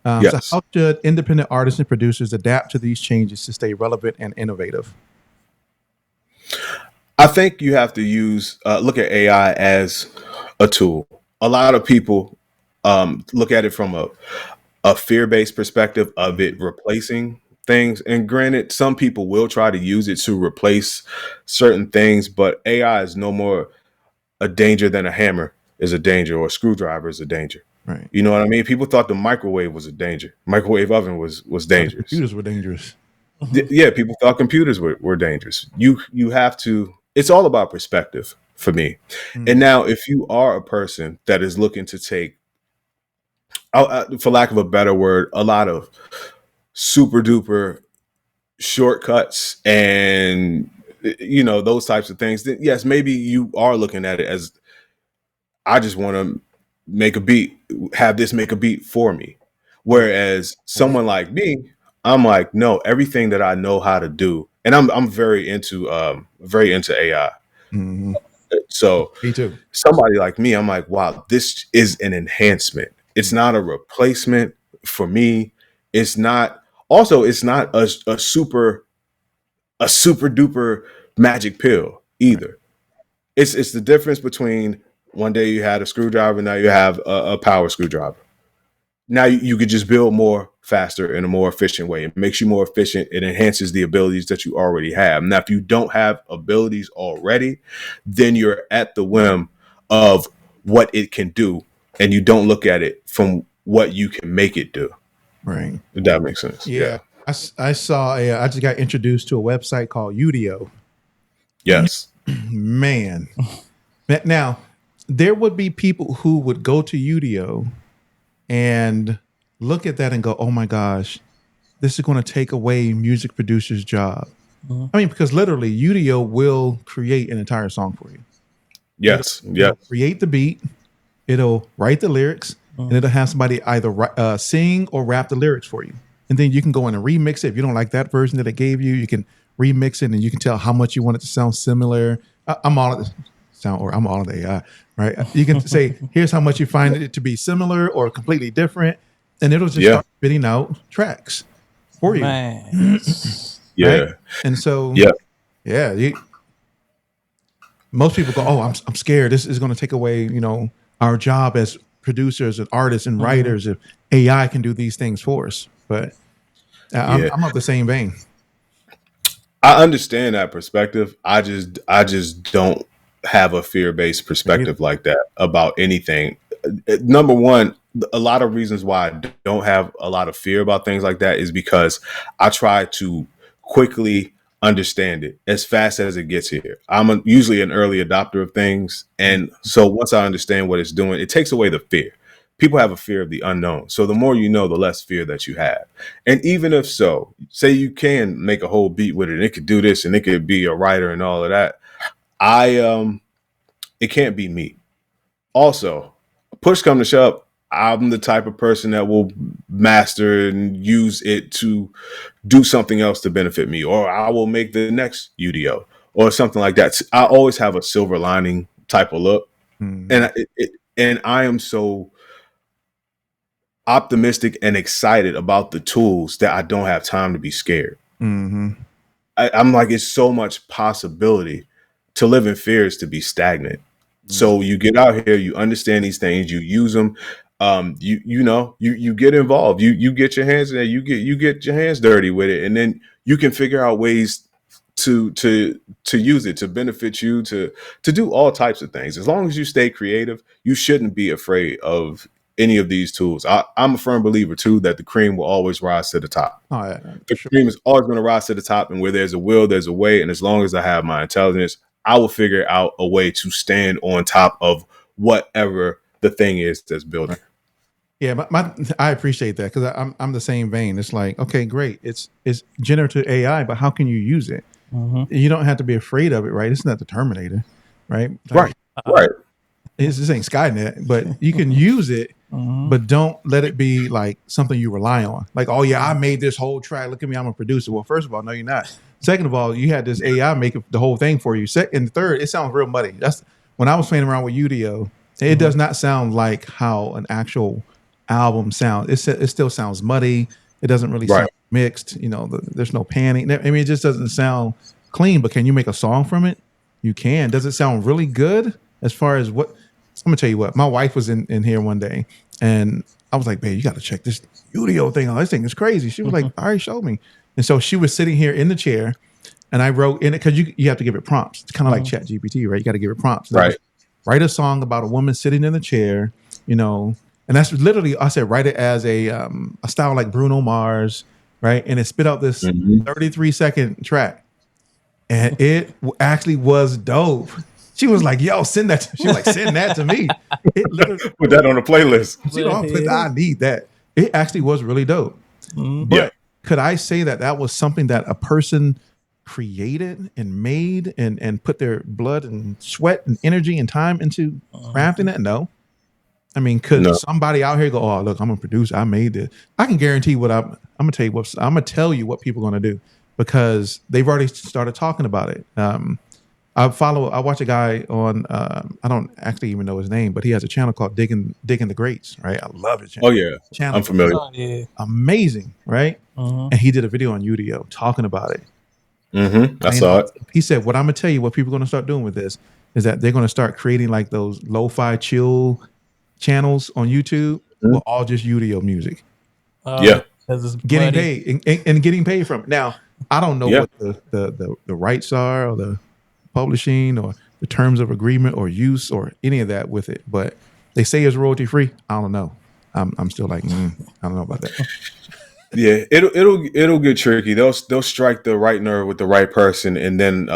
So Yes. how should independent artists and producers adapt to these changes to stay relevant and innovative? I think you have to look at AI as a tool. A lot of people look at it from a fear-based perspective of it replacing things. And granted, some people will try to use it to replace certain things, but AI is no more a danger than a hammer is a danger or a screwdriver is a danger. Right. You know what I mean? People thought the microwave was a danger. Microwave oven was So the dangerous. computers were dangerous. Hmm. Yeah, people thought computers were dangerous. You have to. It's all about perspective for me. And Mm. now, if you are a person that is looking to take, for lack of a better word, a lot of super duper shortcuts and those types of things, then yes, maybe you are looking at it as I just want to make a beat, have this make a beat for me. Right. Whereas Right. someone like me, I'm like, no, everything that I know how to do, and I'm very into AI. Hmm. So Me too. somebody like me, I'm like, wow, this is an enhancement. It's not a replacement for me. It's not. Also, it's not a super duper magic pill Right. either. It's the difference between one day you had a screwdriver, now you have a power screwdriver. Now you could just build more faster in a more efficient way. It makes you more efficient. It enhances the abilities that you already have. Now, if you don't have abilities already, then you're at the whim of what it can do, and you don't look at it from what you can make it do. Right. If that makes sense. Yeah. Yeah. I saw I just got introduced to a website called Udio. Yes. Man. Now, there would be people who would go to Udio and look at that and go, "Oh my gosh, this is going to take away music producers' job." I mean, because literally, Udio will create an entire song for you. It'll, Yes. Yes. it'll create the beat, it'll write the lyrics, and it'll have somebody either sing or rap the lyrics for you. And then you can go in and remix it. If you don't like that version that it gave you, you can remix it, and you can tell how much you want it to sound similar. I'm all of the sound, or I'm all of the AI, right? You can say, here's how much you find it to be similar or completely different, and it'll just Yeah. start spitting out tracks for you, Man. right? Yeah. And so, Yeah. yeah, most people go, "Oh, I'm scared. This is going to take away, our job as producers and artists and Hmm. writers if AI can do these things for us." But Yeah. I'm of the same vein. I understand that perspective. I just don't have a fear-based Me neither. perspective like that about anything. Number one, a lot of reasons why I don't have a lot of fear about things like that is because I try to quickly understand it as fast as it gets here. Usually an early adopter of things, and so once I understand what it's doing, it takes away the fear. People have a fear of the unknown. So the more you know, the less fear that you have. And even if so, say you can make a whole beat with it, and it could do this and it could be a writer and all of that. It can't be me. Also, push come to shove, I'm the type of person that will master and use it to do something else to benefit me, or I will make the next UDO, or something like that. I always have a silver lining type of look, Mhm. and and I am so optimistic and excited about the tools that I don't have time to be scared. Mhm. I'm like, it's so much possibility. To live in fear is to be stagnant. Mhm. So you get out here, you understand these things, you use them. You get involved. You get your hands in there. You get your hands dirty with it, and then you can figure out ways to use it to benefit you, to do all types of things. As long as you stay creative, you shouldn't be afraid of any of these tools. I'm a firm believer too that the cream will always rise to the top. Oh, yeah, for The sure. cream is always going to rise to the top, and where there's a will, there's a way. And as long as I have my intelligence, I will figure out a way to stand on top of whatever the thing is that's building. Right. Yeah, I appreciate that because I'm the same vein. It's like, okay, great. It's generative AI, but how can you use it? You don't have to be afraid of it, right? It's not the Terminator, right? Like, Right. Right. this ain't Skynet, but you can use it, but don't let it be like something you rely on. Like, oh yeah, I made this whole track. Look at me, I'm a producer. Well, first of all, no, you're not. Second of all, you had this AI make the whole thing for you. And third, it sounds real muddy. That's when I was playing around with Udio. It does not sound like how an actual album sounds. It still sounds muddy. It doesn't really Right. sound mixed. There's no panning. I mean, it just doesn't sound clean. But can you make a song from it? You can. Does it sound really good? As far as what, I'm gonna tell you what. My wife was in here one day, and I was like, "Babe, you got to check this Udio thing out. This thing is crazy." She was like, "All right, show me." And so she was sitting here in the chair, and I wrote in it because you have to give it prompts. It's kind of like Chat GPT, right? You got to give it prompts. Right. Write a song about a woman sitting in the chair, and that's literally, I said, write it as a style like Bruno Mars, right? And it spit out this 33-second track, and it actually was dope. She was like, "Yo, send that." She was like, "Send that to me." It literally Put that on the playlist. she don't put that. I need that. It actually was really dope. But could I say that was something that a person created and made and put their blood and sweat and energy and time into crafting that? No. I mean, could No. somebody out here go, "Oh, look, I'm a producer. I made this." I can guarantee I'm gonna tell you what people are gonna do because they've already started talking about it. I watch a guy on I don't actually even know his name, but he has a channel called Digging the Greats, right? I love his Oh yeah. channel. I'm familiar. Oh, yeah. Amazing, right? And he did a video on Udio talking about it. I saw it. He said, "What I'm gonna tell you, what people are gonna start doing with this is that they're gonna start creating like those lo-fi chill channels on YouTube with all just Udio music, Yeah. 'Cause it's getting bloody. paid and getting paid from it." Now, I don't know Yeah. what the rights are or the publishing or the terms of agreement or use or any of that with it, but they say it's royalty free. I don't know. I'm still like, I don't know about that. Yeah, it'll get tricky. They'll strike the right nerve with the right person, and then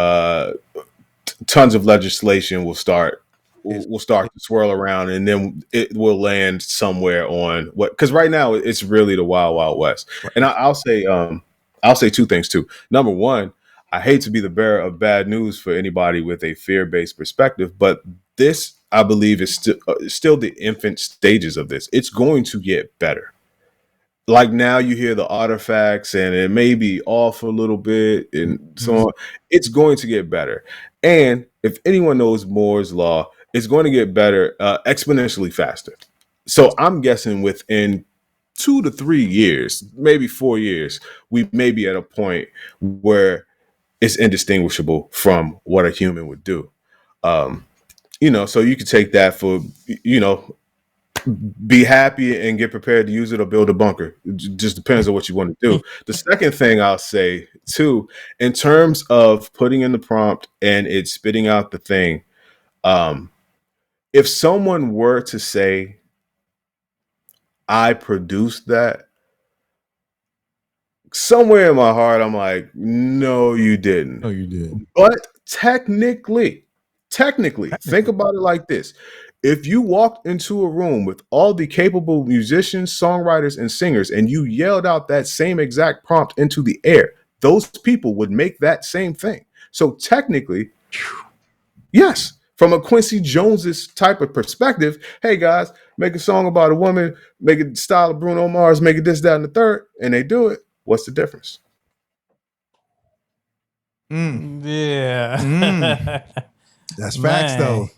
tons of legislation will start to swirl around, and then it will land somewhere on what, because right now it's really the wild wild west. Right. And I'll say two things too. Number one, I hate to be the bearer of bad news for anybody with a fear-based perspective, but this, I believe, is still the infant stages of this. It's going to get better. Like now you hear the artifacts and it may be off a little bit and so on. It's going to get better. And if anyone knows Moore's law, it's going to get better exponentially faster. So I'm guessing within 2 to 3 years, maybe 4 years, we may be at a point where it's indistinguishable from what a human would do. Um, so you could take that for, you know, be happy and get prepared to use it or build a bunker. It just depends on what you want to do. The second thing I'll say too, in terms of putting in the prompt and it spitting out the thing, if someone were to say, I produced that, somewhere in my heart, I'm like, no, you didn't. Oh, you did. But technically, think about it like this. If you walked into a room with all the capable musicians, songwriters, and singers, and you yelled out that same exact prompt into the air, those people would make that same thing. So technically, yes, from a Quincy Jones's type of perspective, hey guys, make a song about a woman, make it style of Bruno Mars, make it this, that, and the third, and they do it. What's the difference? Yeah. That's facts, though.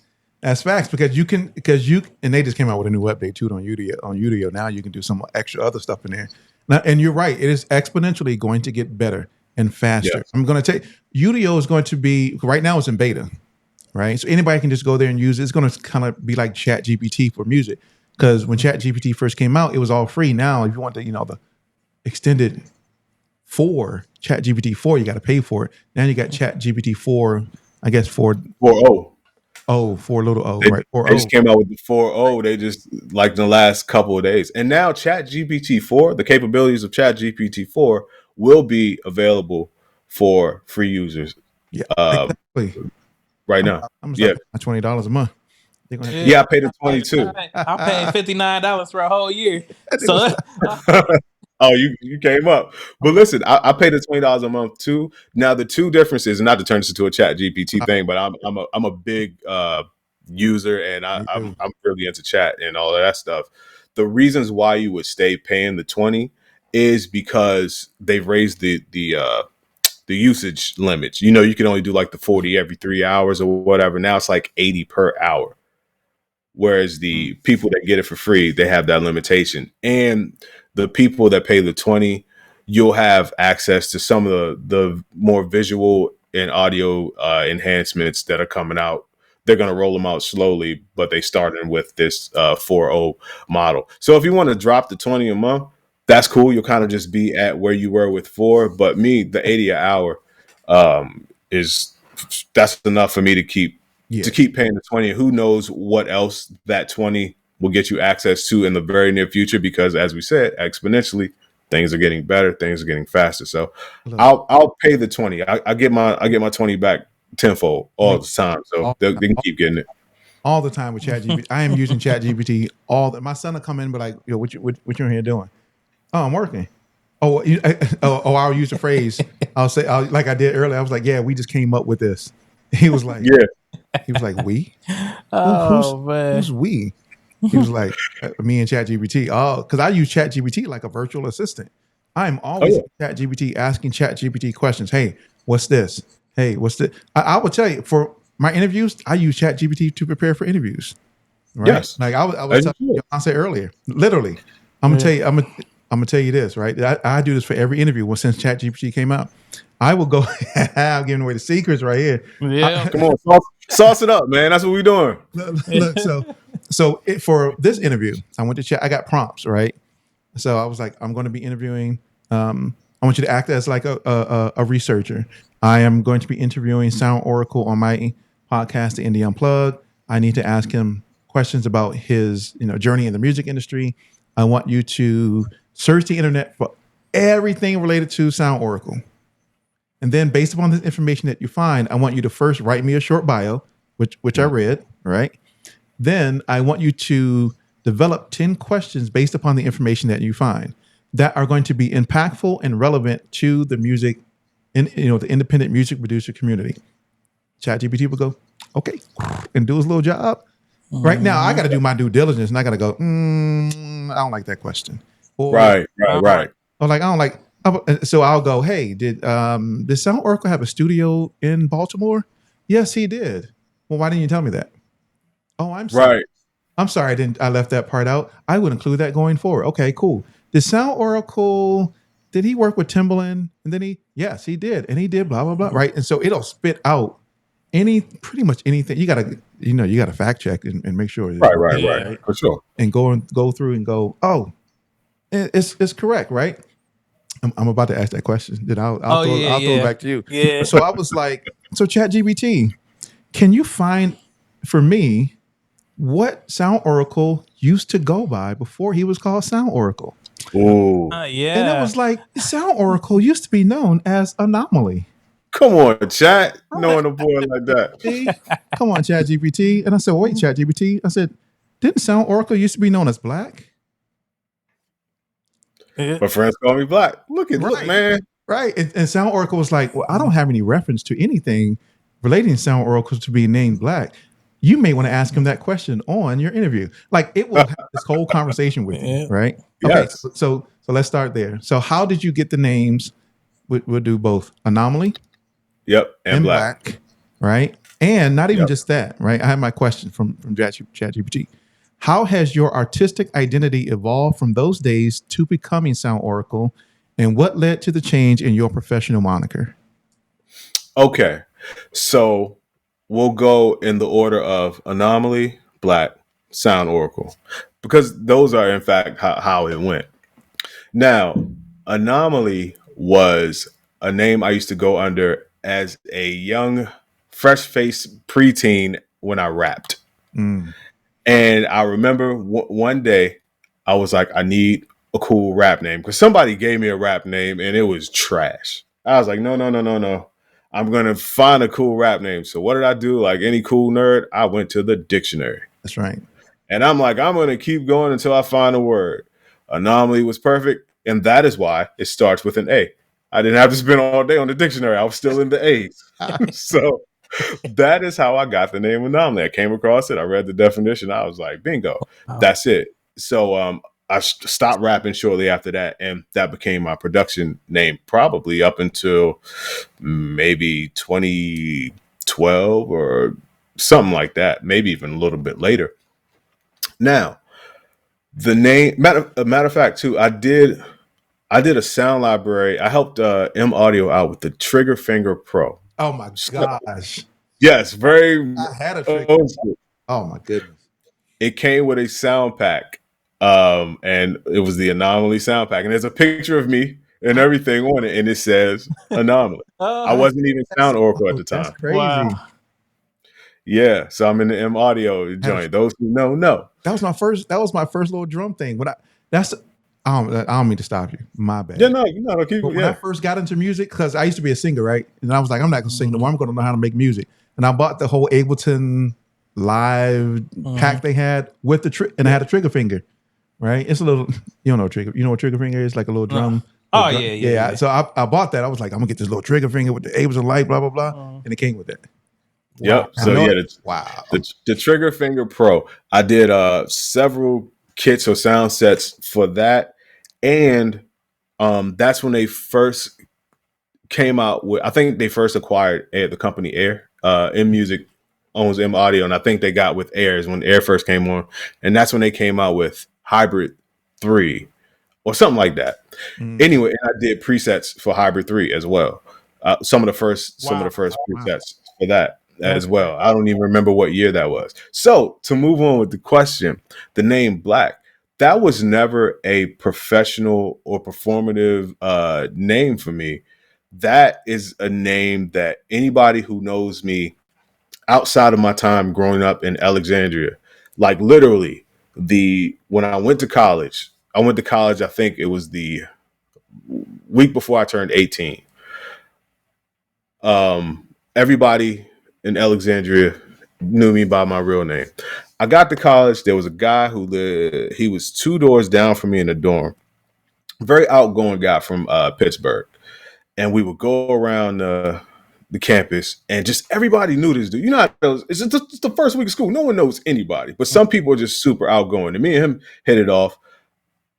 That's facts because you and they just came out with a new update too on Udio. On Udio now you can do some extra other stuff in there. Now, and you're right, it is exponentially going to get better and faster. Yes. I'm going to tell you, Udio is going to be right now. It's in beta, right? So anybody can just go there and use it. It's going to kind of be like Chat GPT for music because when Chat GPT first came out, it was all free. Now, if you want the extended Chat GPT 4, you got to pay for it. Now you got Chat GPT 4, I guess 4.0. For little O, They, right? 4.0. they just came out with the 4.0. They just like in the last couple of days, and now Chat GPT 4, the capabilities of Chat GPT 4 will be available for free users. Yeah, Uh, exactly. right now. I'm gonna start paying $20 a month. Yeah, I paid the 22. I paid $59 for a whole year. So Oh, you came up. But listen, I paid the $20 a month too. Now the two differences, and not to turn this into a Chat GPT thing, but I'm a big user, and I'm really into chat and all of that stuff. The reasons why you would stay paying the 20 is because they've raised the usage limits. You can only do like the 40 every 3 hours or whatever. Now it's like 80 per hour. Whereas the people that get it for free, they have that limitation. And the people that pay the 20, you'll have access to some of the more visual and audio enhancements that are coming out. They're going to roll them out slowly, but they started with this 4.0 model. So if you want to drop the 20 a month, that's cool. You'll kind of just be at where you were with 4. But me, the 80 an hour that's enough for me to keep paying the 20. Who knows what else that 20 will get you access to in the very near future, because as we said, exponentially things are getting better, things are getting faster. So I'll pay the 20. I get my 20 back tenfold all the time. So they can keep getting it. All the time with ChatGPT. I am using ChatGPT my son will come in and be like, yo, what you in here doing? Oh, I'm working. I'll use the phrase. I'll say, like I did earlier, I was like, yeah, we just came up with this. He was like, yeah. He was like, we? man. Who's we? He was like, me and ChatGPT. Oh, because I use ChatGPT like a virtual assistant. I'm always in ChatGPT asking ChatGPT questions. Hey, what's this? Hey, what's this? I will tell you, for my interviews, I use ChatGPT to prepare for interviews. Right? Yes. Like I was telling Beyonce earlier. Literally, I'm gonna tell you this, right? I do this for every interview. Well, since ChatGPT came out, I will go. I'm giving away the secrets right here. Yeah, come on, sauce it up, man. That's what we're doing. Look, for this interview, I went to chat. I got prompts, right? So I was like, I'm going to be interviewing. I want you to act as like a researcher. I am going to be interviewing Sound Oracle on my podcast, The Indie Unplugged. I need to ask him questions about his journey in the music industry. I want you to search the internet for everything related to Sound Oracle. And then based upon the information that you find, I want you to first write me a short bio, which I read, right? Then I want you to develop 10 questions based upon the information that you find that are going to be impactful and relevant to the music, the independent music producer community. ChatGPT will go, okay, and do his little job. Right now, I got to do my due diligence, and I got to go, I don't like that question. Or, Right. Or like, I don't like. So I'll go, hey, did Sound Oracle have a studio in Baltimore? Yes, he did. Well, why didn't you tell me that? Oh, I'm sorry. Right. I'm sorry I left that part out. I would include that going forward. Okay, cool. Did Sound Oracle, did he work with Timbaland? And then yes, he did. And he did blah, blah, blah. Right. And so it'll spit out pretty much anything. You gotta fact check and make sure. Right. For sure. And go through and go, oh, it's correct, right? I'm about to ask that question. Then I'll throw it back to you. Yeah. So I was like, so ChatGPT, can you find for me what Sound Oracle used to go by before he was called Sound Oracle? Ooh. Yeah. And it was like, Sound Oracle used to be known as Anomaly. Come on, chat. Knowing a boy like that. Come on, ChatGPT. And I said, well, wait, ChatGPT. I said, didn't Sound Oracle used to be known as Black? My friends call me Black. Look, man. Right. And Sound Oracle was like, well, I don't have any reference to anything relating to Sound Oracle to be named Black. You may want to ask him that question on your interview. Like it will have this whole conversation with you, right? Yes. Okay, so let's start there. So how did you get the names? We'll do both. Anomaly? Yep, and and black. black, right? And not even Yep. just that, right? I have my question from ChatGPT. How has your artistic identity evolved from those days to becoming Sound Oracle, and what led to the change in your professional moniker? Okay. So we'll go in the order of Anomaly, Black, Sound Oracle, because those are, in fact, how it went. Now, Anomaly was a name I used to go under as a young, fresh faced preteen when I rapped. Mm, And I remember one day I was like, I need a cool rap name because somebody gave me a rap name and it was trash. I was like, no, no, no, no, no. I'm going to find a cool rap name. So what did I do? Like any cool nerd, I went to the dictionary. that's right. And I'm like, I'm going to keep going until I find a word. Anomaly was perfect. And that is why it starts with an A. I didn't have to spend all day on the dictionary. I was still in the A's. So that is how I got the name Anomaly. I came across it. I read the definition. I was like, bingo, Wow. that's it. So I stopped rapping shortly after that. And that became my production name probably up until maybe 2012 or something like that, maybe even a little bit later. Now, the name, matter of fact, too, I did a sound library. I helped M Audio out with the Trigger Finger Pro. Oh my So, gosh. yes, very I had a trick. old school. Oh my goodness. It came with a sound pack, and it was the Anomaly sound pack. And there's a picture of me and everything on it, and it says Anomaly. I Uh, wasn't even Sound Oracle at the That's time. crazy. wow. Yeah, so I'm in the M Audio Had a joint. Those who know. That was my first. That was my first little drum thing. When I don't mean to stop you. My Yeah, bad. no, no, keep But when I yeah. first got into music, because I used to be a singer, right? And I was like, I'm not gonna sing no more. I'm gonna know how to make music. And I bought the whole Ableton live pack they had with the and I had a trigger finger, right? It's a little, you don't know trigger. You know what trigger finger is? Like a little drum. Oh drum. yeah, yeah, yeah. So I bought that. I was like, I'm gonna get this little trigger finger with the Ableton light, blah blah blah, Uh, and it came with that. wow. Yep. I have So no. yeah, Wow. the Trigger Finger Pro. I did several kits or sound sets for that, and that's when they first came out with. I think they first acquired the company Air. M Music owns M Audio, and I think they got with Air's when Air first came on, and that's when they came out with Hybrid 3 or something like that. Mm. Anyway, and I did presets for Hybrid 3 as well. Some of Wow. the first Wow. presets for that That's as well. I don't even remember what year that was. So to move on with the question, the name Black, that was never a professional or performative name for me. That is a name that anybody who knows me outside of my time growing up in Alexandria, like literally the when I went to college, I think it was the week before I turned 18. Everybody in Alexandria knew me by my real name. I got to college. There was a guy who lived, he was two doors down from me in the dorm. Very outgoing guy from Pittsburgh. And we would go around the campus and just everybody knew this dude. You know, how it's the first week of school. No one knows anybody, but some people are just super outgoing. And me and him hit it off.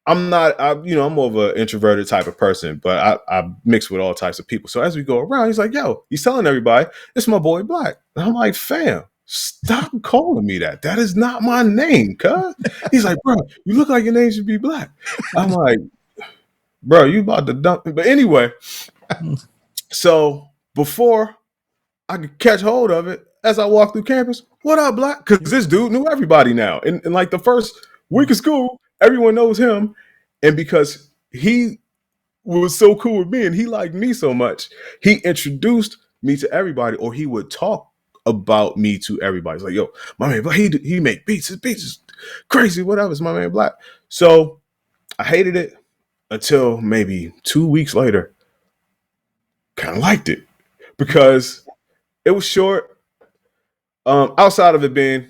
I'm not, I'm more of an introverted type of person, but I mix with all types of people. So as we go around, he's like, yo, he's telling everybody, it's my boy Black. And I'm like, fam, stop calling me that. That is not my name, cuz. He's like, bro, you look like your name should be Black. I'm like, bro, you about to dump me. But anyway, so before I could catch hold of it, as I walk through campus, what up, Black? Because this dude knew everybody now. In like the first week of school, everyone knows him. And because he was so cool with me and he liked me so much, he introduced me to everybody, or he would talk about me to everybody. It's like, yo, my man Black, he make beats. His beats is crazy. Whatever, it's my man Black. So I hated it until maybe 2 weeks later. Kind of liked it because it was short. Outside of it being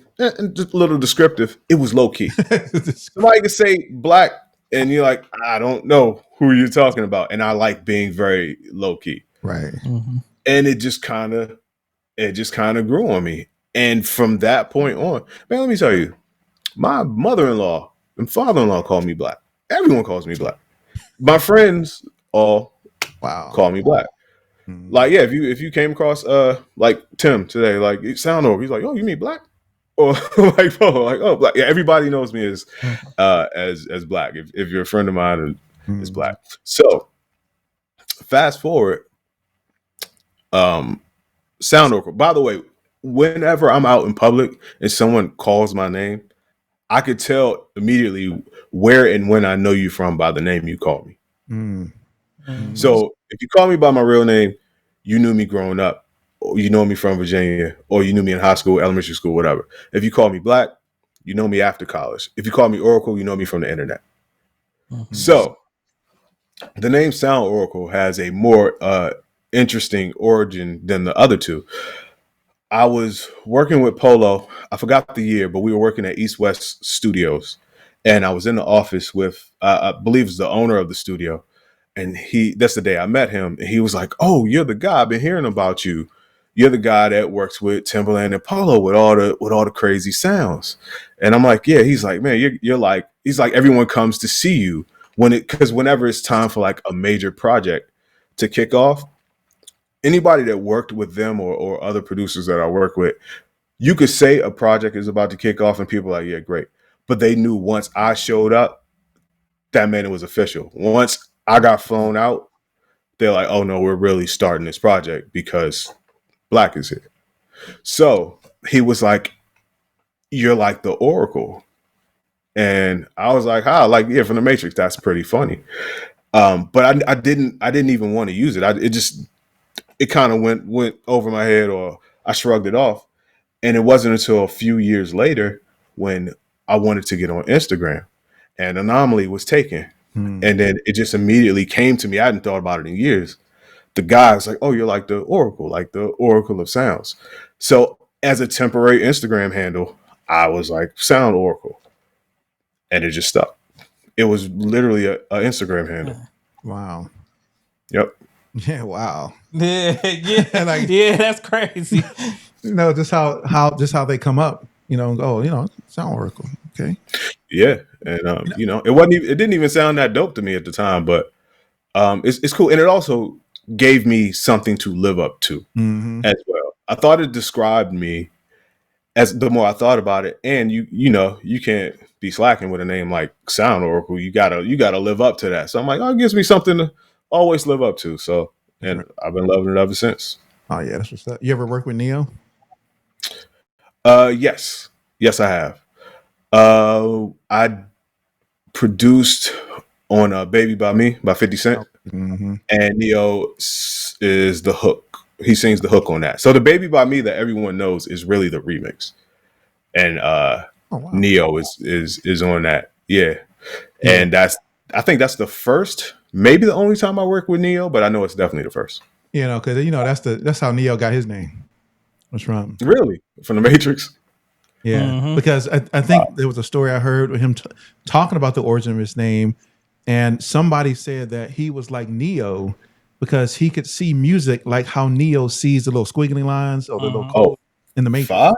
just a little descriptive, it was low key. Somebody could say Black, and you're like, I don't know who you're talking about, and I like being very low key. Right. Mhm. And it just kind of grew on me. And from that point on, man, let me tell you, my mother-in-law and father-in-law call me Black. Everyone calls me Black. My friends all Wow. call me Black. Like, yeah, if you came across like Tim today, like sound over, he's like, oh, you mean black? Or like, oh, like, oh, black. Yeah, everybody knows me as black. If you're a friend of mine and is black. So fast forward, sound oracle. By the way, whenever I'm out in public and someone calls my name, I could tell immediately where and when I know you from by the name you call me. So if you call me by my real name, you knew me growing up, or you know me from Virginia, or you knew me in high school, elementary school, whatever. If you call me black, you know me after college. If you call me Oracle, you know me from the internet. So the name Sound Oracle has a more interesting origin than the other two. I was working with Polo. I forgot the year, but we were working at East West Studios, and I was in the office with, I believe, it's the owner of the studio. And that's the day I met him. And he was like, oh, you're the guy. I've been hearing about you. You're the guy that works with Timbaland and Polo with all the crazy sounds. And I'm like, yeah. He's like, man, you're like, he's like, everyone comes to see you because whenever it's time for like a major project to kick off, anybody that worked with them or other producers that I work with, you could say a project is about to kick off and people are like, yeah, great. But they knew once I showed up, that meant it was official. Once I got flown out, they're like, oh no, we're really starting this project because Black is here. So he was like, you're like the Oracle. And I was like, like, yeah, from the Matrix, that's pretty funny. But I didn't even want to use it. It kind of went over my head, or I shrugged it off. And it wasn't until a few years later when I wanted to get on Instagram and Anomaly was taken. And then it just immediately came to me. I hadn't thought about it in years. The guy was like, oh, you're like the Oracle of Sounds. So as a temporary Instagram handle, I was like Sound Oracle. And it just stuck. It was literally a Instagram handle. Wow. Yep. Yeah, wow. Yeah, Like, yeah, that's crazy. Just how they come up, Sound Oracle. Okay. Yeah. And it didn't even sound that dope to me at the time, but it's cool. And it also gave me something to live up to as well. I thought it described me as the more I thought about it. And you can't be slacking with a name like Sound Oracle. You gotta live up to that. So I'm like, oh, it gives me something to always live up to. So, and I've been loving it ever since. Oh yeah, that's what's up. You ever work with Neo? Yes, I have. I produced on Baby by Me by 50 Cent. And Neo is the hook. He sings the hook on that. So the Baby by Me that everyone knows is really the remix. And Neo is on that. Yeah. And I think that's the first, maybe the only time I work with Neo, but I know it's definitely the first. Because that's how Neo got his name. What's from? Really? From the Matrix? Yeah, because I think there was a story I heard with him talking about the origin of his name, and somebody said that he was like Neo because he could see music like how Neo sees the little squiggly lines or the little code in the Matrix. Fire.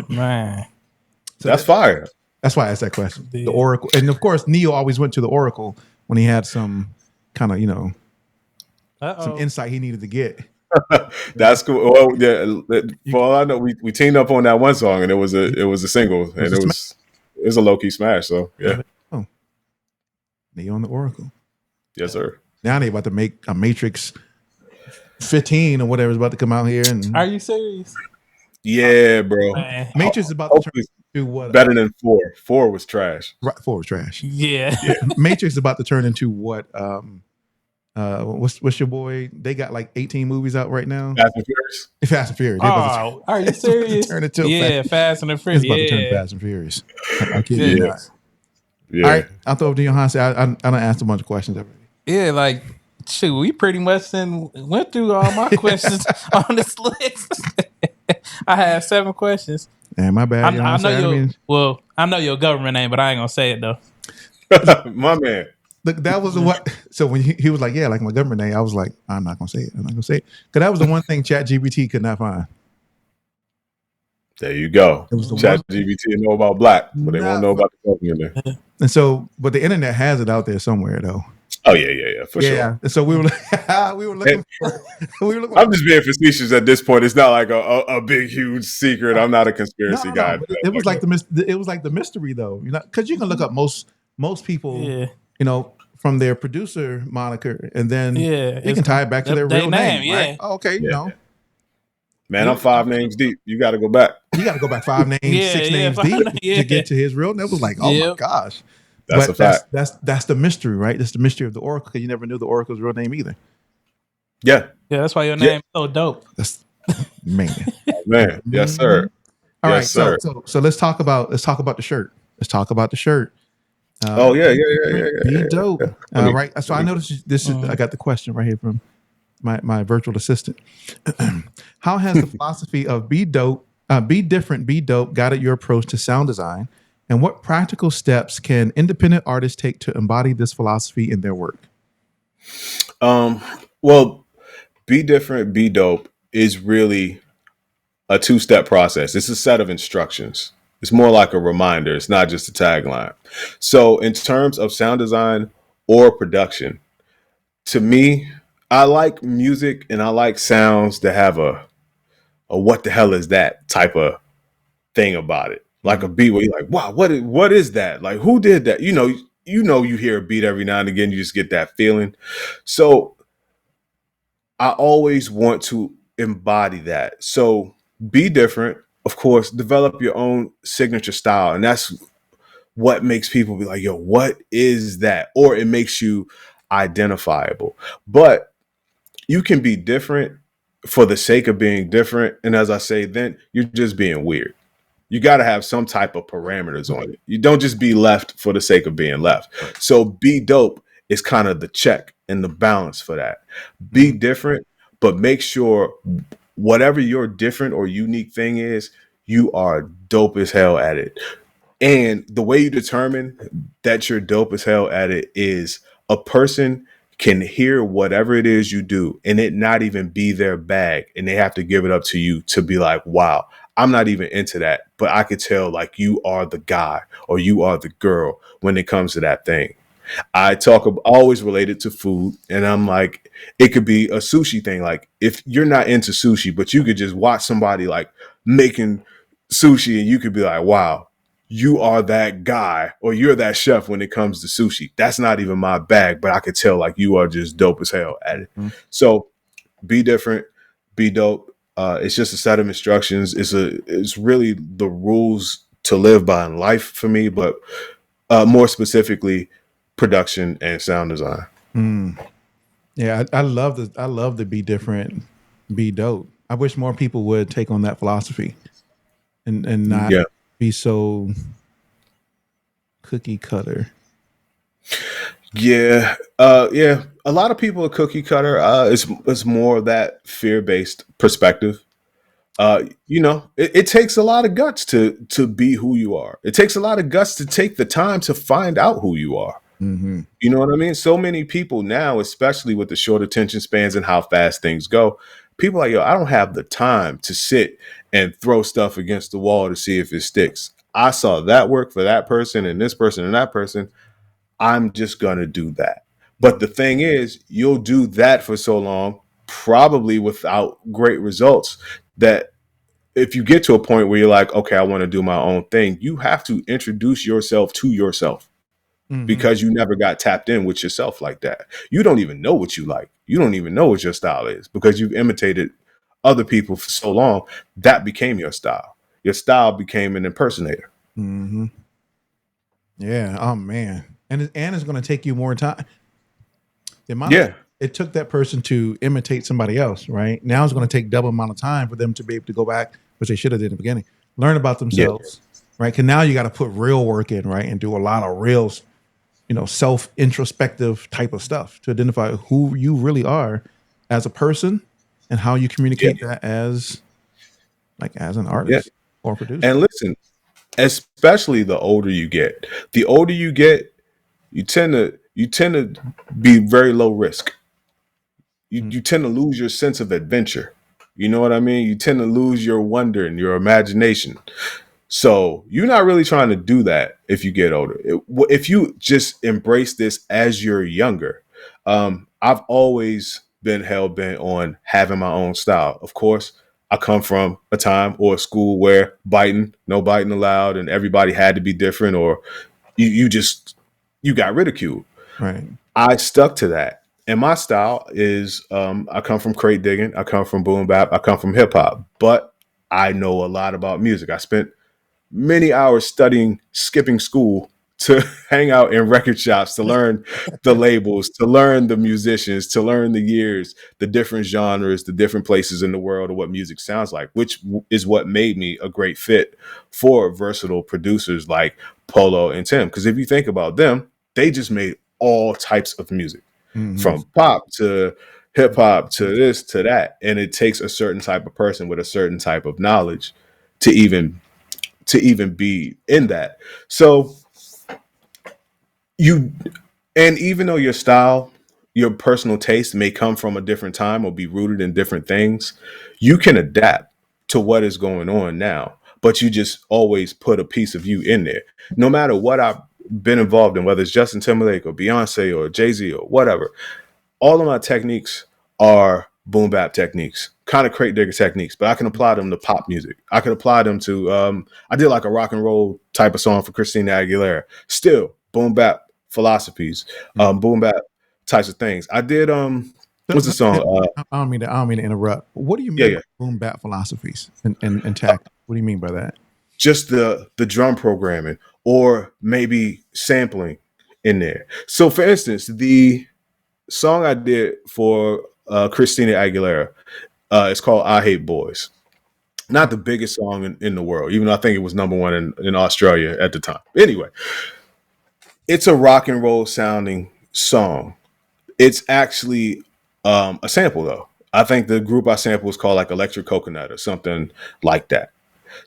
Man, so that's fire. That's why I asked that question. The Oracle, and of course, Neo always went to the Oracle when he had some kind of some insight he needed to get. That's cool. Well, yeah. For all I know, we teamed up on that one song, and it was a single, and it was a low key smash. So yeah. Oh, Neo on the Oracle. Yes, sir. Now they about to make a Matrix 15 or whatever is about to come out here. And are you serious? Yeah, bro. Matrix is about to turn into what? Better than 4. 4 was trash. Right, 4 was trash. Yeah. Matrix is about to turn into what? What's your boy? They got like 18 movies out right now. Fast and Furious. Fast and Furious. Oh, are you serious? Turn it to Fast and the Furious. It's about to turn Fast and Furious. I kid you not. Yeah. All right, I'll throw it to you, Hans. I done asked a bunch of questions already. Yeah, like shoot, we pretty much went through all my questions on this list. I had 7 questions. And my bad. I know your government name, but I ain't gonna say it though. My man. Look, that was what. So when he was like, "Yeah, like my government name," I was like, "I'm not gonna say it. I'm not gonna say it," because that was the one thing ChatGPT could not find. There you go. ChatGPT know about Black, but they won't know about the government there. And so, but the internet has it out there somewhere, though. Oh yeah, yeah, yeah, for sure. Yeah. And so we were we were And looking for we were looking I'm just being facetious at this point. It's not like a big, huge secret. I'm not a no, conspiracy no, no. guy. But it was like it was like the mystery though, you know, because you can look up most people, Yeah. you know, from their producer moniker, and then Yeah. you can tie it back to their they real name. name, right? Yeah. Oh, okay, you Yeah, know, man, I'm 5 names deep. You got to go back. you got to go back 5 names, Yeah. 6 names Yeah. deep Yeah. to get to his real name. It was like, oh my Yep. gosh. That's a But that's fact. that's the mystery, right? That's the mystery of the Oracle, because you never knew the Oracle's real name either. Yeah, Yeah. That's why your yeah, name is so dope. That's man. man. Yes, sir. Mhm. All Yes, right, sir. so let's talk about the shirt. Let's talk about the shirt. Oh yeah, Be yeah, yeah, yeah, different, yeah, be yeah. dope. Yeah. Let me, Right. So let I me. noticed this is I Mhm. got the question right here from my virtual assistant. How has the philosophy of be different, be dope guided your approach to sound design? And what practical steps can independent artists take to embody this philosophy in their work? Um, well, be different, be dope is really a two-step process. It's a set of instructions. It's more like a reminder. It's not just a tagline. So, in terms of sound design or production, to me, I like music and I like sounds that have a what the hell is that type of thing about it. Like Mhm. a beat where you're like, wow, what is that? Like who did that? You hear a beat every now and again, you just get that feeling. So I always want to embody that. So be different, of course, develop your own signature style. And that's what makes people be like, yo, what is that? Or it makes you identifiable. But you can be different for the sake of being different. And as I say, then you're just being weird. You got to have some type of parameters on it. You don't just be left for the sake of being left. Right. So be dope is kind of the check and the balance for that. Be Mhm. different, but make sure whatever your different or unique thing is, you are dope as hell at it. And the way you determine that you're dope as hell at it is a person can hear whatever it is you do and it not even be their bag. And they have to give it up to you to be like, wow, I'm not even into that. But I could tell like you are the guy or you are the girl when it comes to that thing. Always related to food, and I'm like, it could be a sushi thing. Like, if you're not into sushi, but you could just watch somebody like making sushi, and you could be like, wow, you are that guy or you're that chef when it comes to sushi. That's not even my bag, but I could tell like you are just dope as hell at it. Mhm. So be different, be dope. It's just a set of instructions. It's really the rules to live by in life for me, but more specifically, production and sound design. Mm. Yeah, I love the be different, be dope. I wish more people would take on that philosophy and not Yeah, be so cookie cutter. yeah, yeah. A lot of people are cookie cutter. It's more of that fear based perspective. It takes a lot of guts to be who you are. It takes a lot of guts to take the time to find out who you are. Hmm. You know what I mean? So many people now, especially with the short attention spans and how fast things go, people are like, yo, I don't have the time to sit and throw stuff against the wall to see if it sticks. I saw that work for that person and this person and that person. I'm just going to do that. But the thing is, you'll do that for so long, probably without great results, that if you get to a point where you're like, okay, I want to do my own thing, you have to introduce yourself to yourself Hmm. because you never got tapped in with yourself like that. You don't even know what you like. You don't even know what your style is because you've imitated other people for so long. That became your style. Your style became an impersonator. Hmm. Yeah. Oh man. And it's going to take you more time. The amount of Yeah. it took that person to imitate somebody else, right? Now it's going to take double amount of time for them to be able to go back, which they should have did in the beginning, learn about Yeah. themselves, right? Because now you got to put real work in, right, and do a lot of real, self introspective type of stuff to identify who you really are as a person and how you Yeah. communicate that as an Yeah. artist or producer. And listen, especially the older you get, you tend to be very low risk. You Mm. you tend to lose your sense of adventure. You know what I mean? You tend to lose your wonder and your imagination. So you're not really trying to do that if you get older. If you just embrace this as you're younger, I've always been hell bent on having my own style. Of course, I come from a time or a school where no biting allowed, and everybody had to be different, or you just you got ridiculed. Right. I stuck to that. And my style is I come from crate digging, I come from boom bap, I come from hip hop, but I know a lot about music. I spent many hours studying, skipping school to hang out in record shops to learn the labels, to learn the musicians, to learn the years, the different genres, the different places in the world of what music sounds like, which is what made me a great fit for versatile producers like Polo and Tim. Because if you think about them, they just made all types of music, Mm-hmm. from pop to hip hop to this to that. And it takes a certain type of person with a certain type of knowledge to even be in that. So you and even though your style, your personal taste may come from a different time or be rooted in different things, you can adapt to what is going on now. But you just always put a piece of you in there. No matter what I've been involved in, whether it's Justin Timberlake or Beyonce or Jay-Z or whatever, all of my techniques are boom bap techniques, kind of crate digger techniques, but I can apply them to pop music. I can apply them to I did like a rock and roll type of song for Christina Aguilera. Still boom bap philosophies, boom bap types of things. I did what's the song? I don't mean to interrupt. What do you Yeah, mean by yeah. boom bap philosophies and tactics? What do you mean by that? Just the drum programming or maybe sampling in there. So for instance, the song I did for Christina Aguilera, it's called "I Hate Boys." Not the biggest song in the world, even though I think it was number one in Australia at the time. Anyway, it's a rock and roll sounding song. It's actually a sample though. I think the group I sampled was called like Electric Coconut or something like that.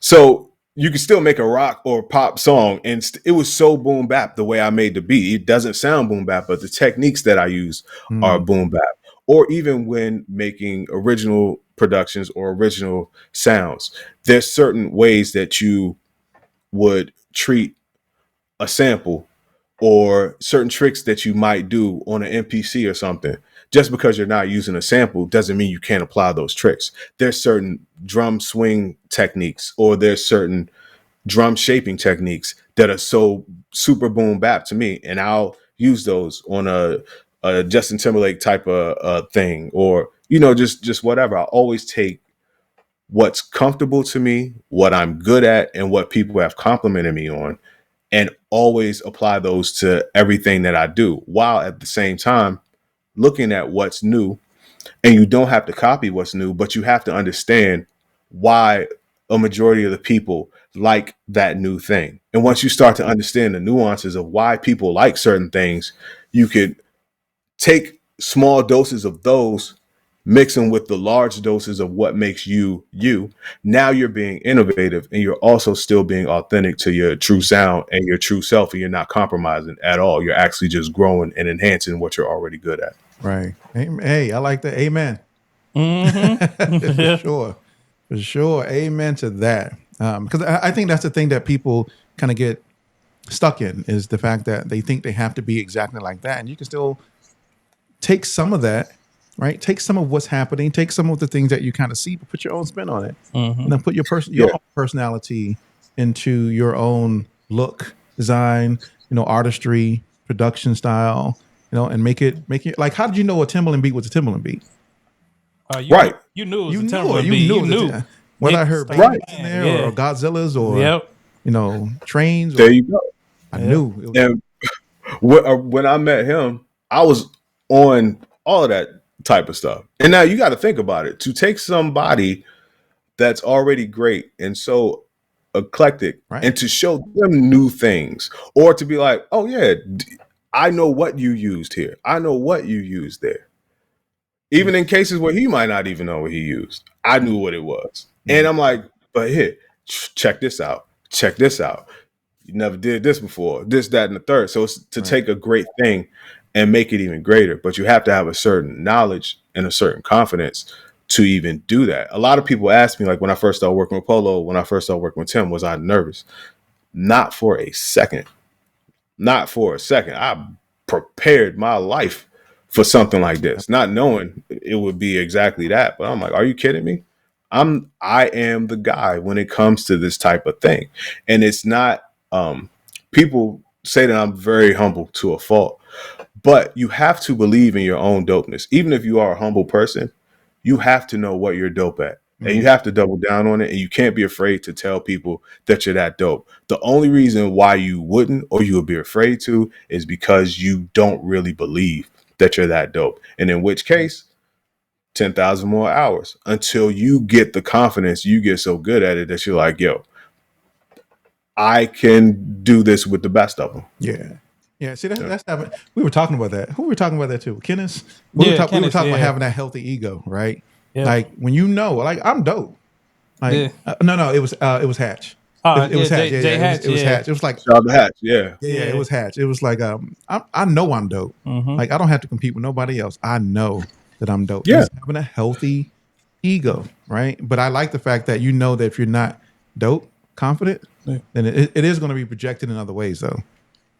So you can still make a rock or pop song, and it was so boom bap the way I made the beat. It doesn't sound boom bap, but the techniques that I use are Mm, boom bap. Or even when making original productions or original sounds, there's certain ways that you would treat a sample or certain tricks that you might do on an MPC or something. Just because you're not using a sample doesn't mean you can't apply those tricks. There's certain drum swing techniques or there's certain drum shaping techniques that are so super boom bap to me, and I'll use those on a Justin Timberlake type of thing, or just whatever. I always take what's comfortable to me, what I'm good at, and what people have complimented me on, and always apply those to everything that I do, while at the same time looking at what's new. And you don't have to copy what's new, but you have to understand why a majority of the people like that new thing. And once you start to understand the nuances of why people like certain things, you could take small doses of those, mix them with the large doses of what makes you you. Now you're being innovative and you're also still being authentic to your true sound and your true self, and you're not compromising at all. You're actually just growing and enhancing what you're already good at. right. Hey, I like that. Amen. For Mm-hmm. sure. For sure. Amen to that. Because I think that's the thing that people kind of get stuck in, is the fact that they think they have to be exactly like that. And you can still take some of that, right? Take some of what's happening, take some of the things that you kind of see, but put your own spin on it. Mm-hmm. And then put your Yeah. own personality into your own look, design, artistry, production style, and make it like, how did you know a Timbaland beat was a Timbaland beat? Right. You knew it was You a knew Timberland it. You beat. knew You it. knew. Whether I Niggas heard started Right. babies in playing, there or yeah. Godzillas or Yep. trains, There you go. I Yep. knew it was. And when I met him, I was on all of that type of stuff. And now you got to think about it. To take somebody that's already great and so eclectic Right. and to show them new things, or to be like, oh yeah, I know what you used here. I know what you used there. Even in cases where he might not even know what he used, I knew what it was. And Mhm. I'm like, but here, check this out. Check this out. You never did this before, this, that, and the third. So it's to Right. take a great thing and make it even greater. But you have to have a certain knowledge and a certain confidence to even do that. A lot of people ask me, like when I first started working with Polo, when I first started working with Tim, was I nervous? Not for a second. Not for a second. I prepared my life for something like this, not knowing it would be exactly that. But I'm like, are you kidding me? I am the guy when it comes to this type of thing. And it's not people say that I'm very humble to a fault, but you have to believe in your own dopeness. Even if you are a humble person, you have to know what you're dope at. And you have to double down on it. And you can't be afraid to tell people that you're that dope. The only reason why you wouldn't or you would be afraid to is because you don't really believe that you're that dope. And in which case, 10,000 more hours until you get the confidence, you get so good at it that you're like, yo, I can do this with the best of them. Yeah. Yeah. See, that's happening. We were talking about that. Who were we talking about that too? Kenneth? We were talking about having that healthy ego, right? Yeah. Like when you know, like I'm dope. Like no, it was Hatch. It was Hatch. Hatch. It was Hatch. It was like Hatch. Yeah. It was Hatch. It was like I know I'm dope. Like I don't have to compete with nobody else. I know that I'm dope. Yeah. It's having a healthy ego, right? But I like the fact that you know that if you're not dope, confident, then it is going to be projected in other ways, though.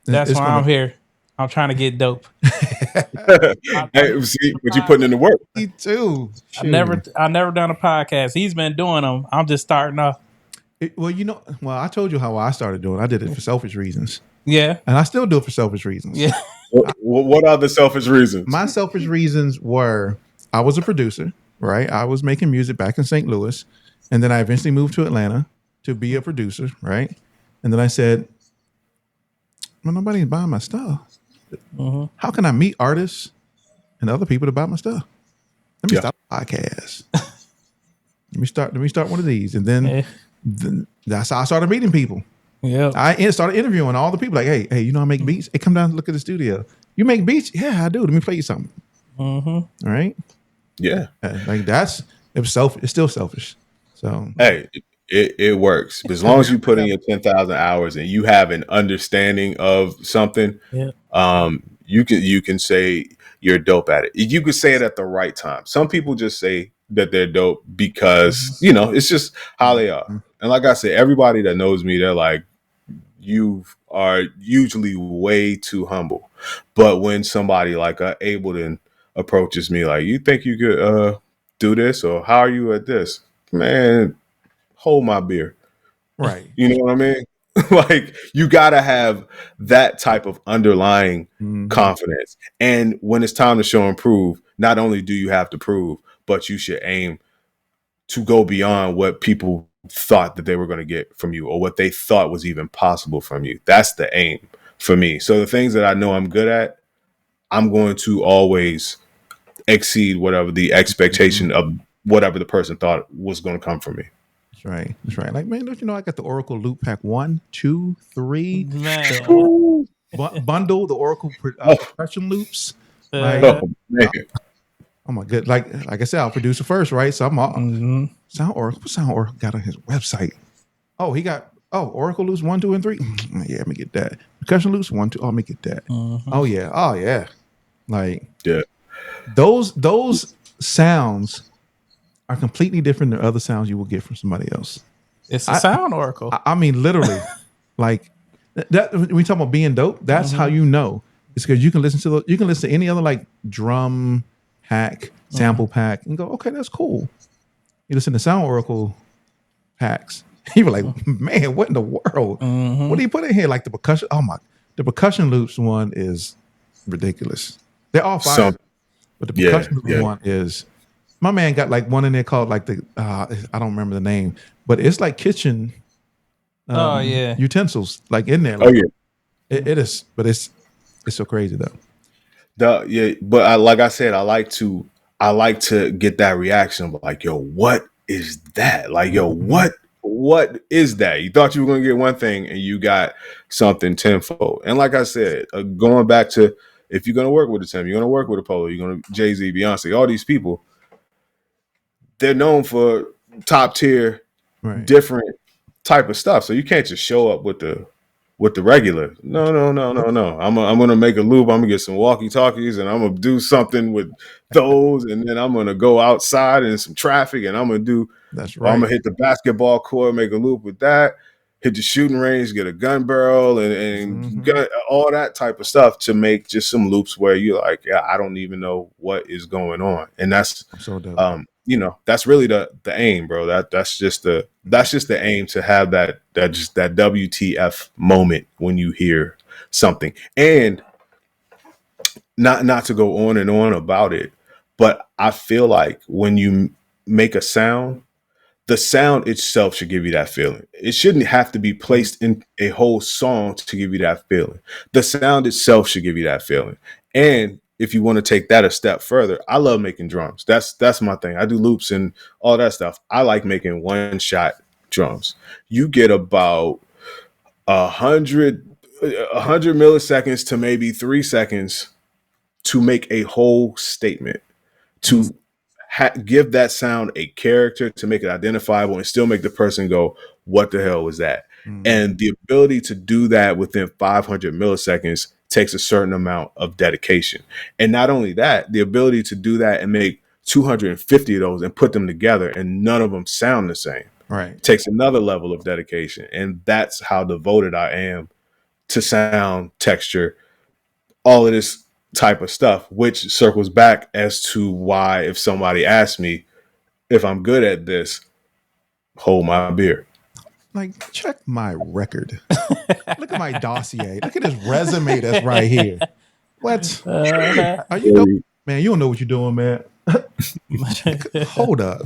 That's why I'm here. I'm trying to get dope. Hey, see, but you putting in the work. Me too. I never done a podcast. He's been doing them. I'm just starting off. I told you how I started doing it. I did it for selfish reasons. Yeah. And I still do it for selfish reasons. Yeah. What are the selfish reasons? My selfish reasons were I was a producer, right? I was making music back in St. Louis. And then I eventually moved to Atlanta to be a producer, right? And then I said, well, nobody's buying my stuff. How can I meet artists and other people to buy my stuff? Let me start a podcast. Let me start one of these. And then that's how I started meeting people. Yeah. I started interviewing all the people like, hey, I make beats. Hey, come down and look at the studio. You make beats? Yeah, I do. Let me play you something. All right. Yeah. Like it's still selfish. So hey, it works. As long as you put in your 10,000 hours and you have an understanding of something, you can say you're dope at it. You could say it at the right time. Some people just say that they're dope because, it's just how they are. And like I said, everybody that knows me, they're like, you are usually way too humble. But when somebody like Ableton approaches me like, you think you could do this, or how are you at this? Man, hold my beer. Right. You know what I mean? Like you gotta have that type of underlying confidence. And when it's time to show and prove, not only do you have to prove, but you should aim to go beyond what people thought that they were going to get from you or what they thought was even possible from you. That's the aim for me. So the things that I know I'm good at, I'm going to always exceed whatever the expectation of whatever the person thought was going to come from me. That's right. That's right. Like, man, don't you know I got the Oracle Loop Pack 1, 2, 3 bundle, the Oracle percussion loops. Oh my god! Like I said, I'll produce it first, right? So I'm Sound Oracle. What Sound Oracle got on his website? Oh, he got Oracle loops 1, 2, and 3. Yeah, let me get that. Percussion loops 1, 2. Oh, let me get that. Oh yeah. Like those sounds are completely different than other sounds you will get from somebody else. It's a Sound Oracle. I mean, literally, like that. When we talk about being dope, that's how you know. It's because you can listen to any other like drum pack, sample pack, and go, okay, that's cool. You listen to Sound Oracle packs, you were like, man, what in the world? What do you put in here? Like the percussion? The percussion loops one is ridiculous. They're all fire, but the percussion loop one is. My man got like one in there called like the I don't remember the name, but it's like kitchen utensils like in there. Like, it is, but it's so crazy though. But like I said, I like to get that reaction of like, yo, what is that? Like, yo, what is that? You thought you were gonna get one thing and you got something tenfold. And like I said, going back to if you're gonna work with a Tim, you're gonna work with a Polo, you're gonna Jay-Z, Beyonce, all these people. They're known for top tier, different type of stuff. So you can't just show up with the regular. No. I'm gonna make a loop. I'm gonna get some walkie talkies, and I'm gonna do something with those, and then I'm gonna go outside in some traffic, and I'm gonna do. That's right. I'm gonna hit the basketball court, make a loop with that. hit the shooting range, get a gun barrel, and Mhm. all that type of stuff to make just some loops where you're like, yeah, I don't even know what is going on, and that's, So dope. that's really the aim, bro. That's just the aim, to have that WTF moment when you hear something, and not to go on and on about it, but I feel like when you make a sound, the sound itself should give you that feeling. It shouldn't have to be placed in a whole song to give you that feeling. The sound itself should give you that feeling. And if you want to take that a step further, I love making drums. That's my thing. I do loops and all that stuff. I like making one shot drums. You get about 100 milliseconds to maybe 3 seconds to make a whole statement, to give that sound a character, to make it identifiable and still make the person go, what the hell was that? Mhm. And the ability to do that within 500 milliseconds takes a certain amount of dedication. And not only that, the ability to do that and make 250 of those and put them together and none of them sound the same Right. takes another level of dedication. And that's how devoted I am to sound, texture, all of this type of stuff, which circles back as to why, if somebody asks me if I'm good at this, hold my beer. Like, check my record. Look at my dossier. Look at this resume that's right here. What? Are you dope? Man, you don't know what you're doing, man. Hold up.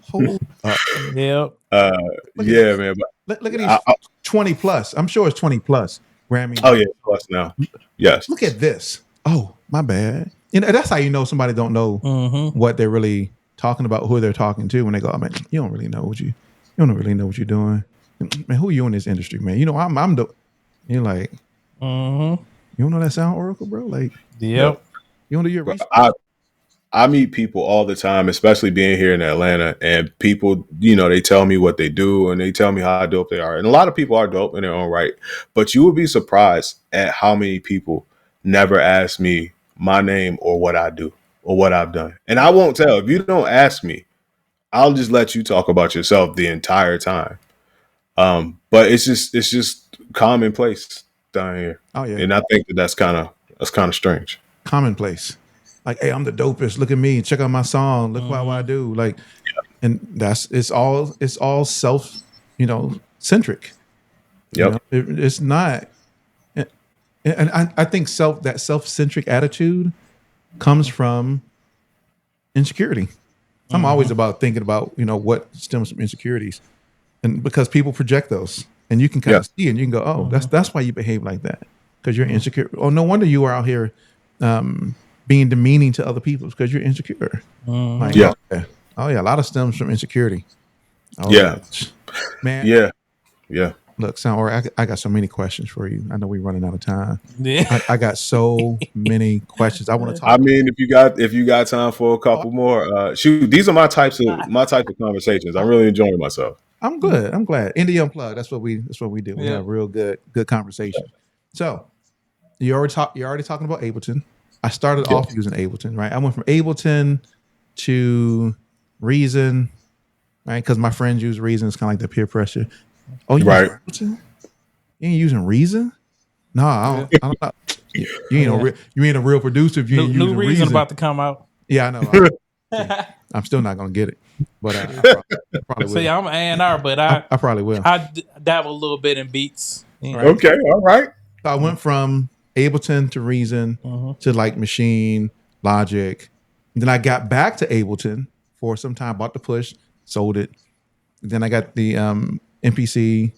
Hold up. Yep. Look at Yeah, this. man. Look at I, these 20 plus. I'm sure it's 20 plus Grammy. oh yeah, plus now. Yes. Look at this. Oh, my bad. That's how you know somebody don't know what they're really talking about, who they're talking to when they go, oh, man, you don't really know you don't really know what you're doing. Man, who are you in this industry, man? I'm the. You're like, you don't know that sound, Oracle, bro? Like, Yep. you don't do your But research. I meet people all the time, especially being here in Atlanta, and people, they tell me what they do and they tell me how dope they are. And a lot of people are dope in their own right, but you would be surprised at how many people never ask me my name or what I do or what I've done. And I won't tell. If you don't ask me, I'll just let you talk about yourself the entire time. But it's just commonplace down here. Oh yeah, And I think that's kind of strange. commonplace. Like, hey, I'm the dopest. Look at me. Check out my song. Look what I do. Like, and it's all self, centric. Yep. It's not. And I think that self-centric attitude comes from insecurity. I'm always about thinking about what stems from insecurities, and because people project those, and you can kind of see, and you can go, oh, that's why you behave like that, because you're insecure. Oh, no wonder you are out here being demeaning to other people, because you're insecure. Like, Yeah. oh yeah, a lot of stems from insecurity. Oh, Yeah. man. Yeah. Yeah. Look, I got so many questions for you. I know we're running out of time. Yeah. I got so many questions. I want to talk. I mean, if you got time for a couple more, shoot, these are my type of conversations. I'm really enjoying myself. I'm good. I'm glad. Indie Unplugged. That's what we do. We Yeah. have real good conversation. So you're already talking about Ableton. I started Yeah. off using Ableton, right? I went from Ableton to Reason, right? Because my friends use Reason. It's kind of like the peer pressure. Oh, you Right. use Ableton? You ain't using Reason? No, I don't know. You ain't a real producer if you ain't New using reason Reason. about to come out. Yeah, I know. I'm still not gonna get it, but I probably will. See, I'm an A&R, but I probably will. I dabble a little bit in beats. Right. Okay. All right. So I went from Ableton to Reason to like Machine, Logic. And then I got back to Ableton for some time, bought the push, sold it. Then I got the MPC.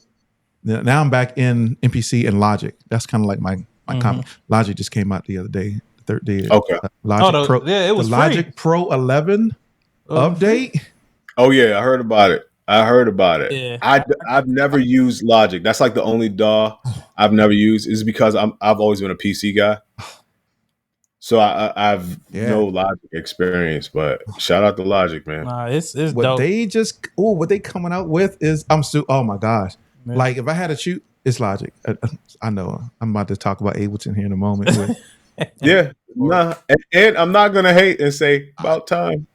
Now I'm back in MPC and Logic. That's kind of like my Logic just came out the other day, the third day. Okay. Logic Pro. it was the Logic Pro 11 update. Oh yeah, I heard about it. Yeah. I've never used Logic. That's like the only DAW I've never used. Is because I've always been a PC guy. So I've no Logic experience, but shout out to Logic, man. Nah, it's What dope. what they coming out with is oh my gosh. Man. Like if I had to shoot, it's Logic. I know I'm about to talk about Ableton here in a moment. Yeah, nah, and I'm not gonna hate and say about time.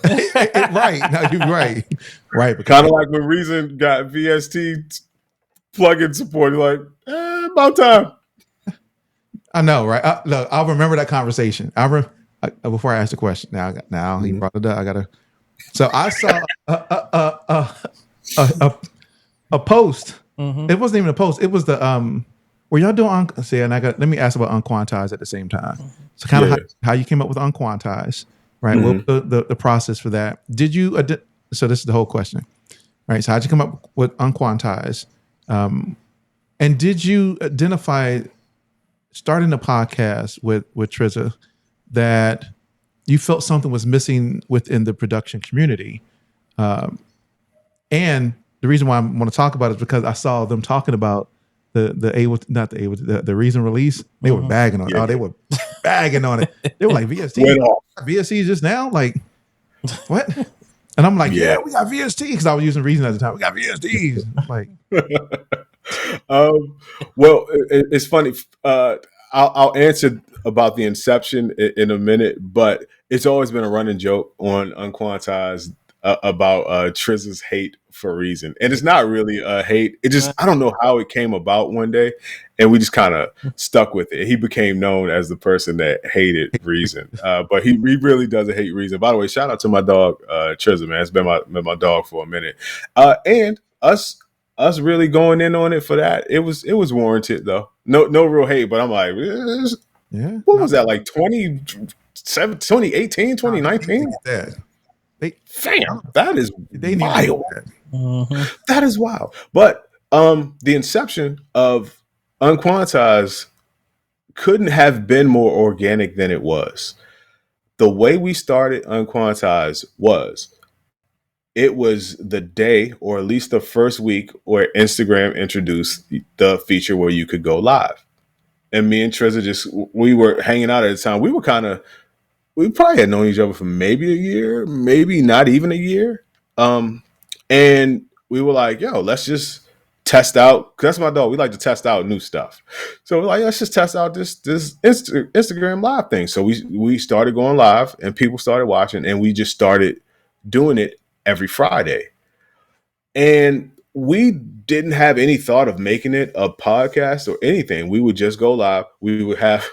Right. No, you're right. Right. Kind of like when Reason got VST plug-in support. You're like, about time. I know, right? Look, I'll remember that conversation. Before I ask the question. Now he brought it up. I gotta. So I saw a post. Mhm. It wasn't even a post. It was the were y'all doing see, and let me ask about unquantized at the same time. So kind of Yeah. how you came up with unquantized, right? What was the process for that? Did you so this is the whole question. Right. So how'd you come up with unquantized? And did you identify starting a podcast with Trizza that you felt something was missing within the production community? And the reason why I want to talk about it is because I saw them talking about the recent release. They were bagging on it. Yeah. Oh, they were bagging on it. They were like Went VST, off. VST just now, like what? And I'm like, Yeah. yeah, we got VST because I was using Reason at the time. We got VSTs. Like, Well, it's funny. I'll answer about the inception in a minute, but it's always been a running joke on Unquantized about Triz's hate for Reason, and it's not really a hate. It just I don't know how it came about one day, and we just kind of stuck with it. He became known as the person that hated Reason, but he really doesn't hate Reason. By the way, shout out to my dog Trizza, man. It's been my dog for a minute, and us really going in on it for that. It was warranted though. No real hate, but I'm like, yeah, what was that, like 2018, 2019? Fam, that is They need wild. Mhm. That is wild. But the inception of Unquantized couldn't have been more organic than it was. The way we started Unquantized was it was the day, or at least the first week, where Instagram introduced the feature where you could go live. And me and Trezor we were hanging out at the time. We probably had known each other for maybe a year, maybe not even a year. And we were like, yo, let's just test out, because that's my dog. We like to test out new stuff. So we're like, let's just test out this Instagram live thing. So we started going live and people started watching, and we just started doing it every Friday. And we didn't have any thought of making it a podcast or anything. We would just go live. We would have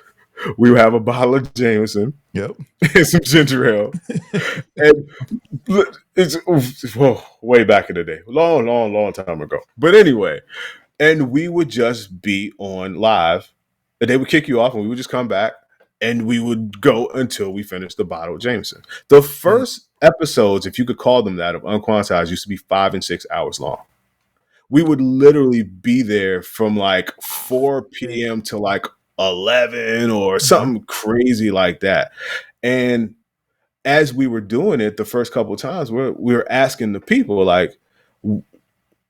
a bottle of Jameson, Yep. and some ginger ale. And it's way back in the day, long time ago. But anyway, and we would just be on live, and they would kick you off, and we would just come back, and we would go until we finished the bottle of Jameson. The first episodes, if you could call them that, of Unquantized used to be 5 and 6 hours long. We would literally be there from like 4 p.m. to like 11 or something crazy like that. And as we were doing it, the first couple of times, we were asking the people, like,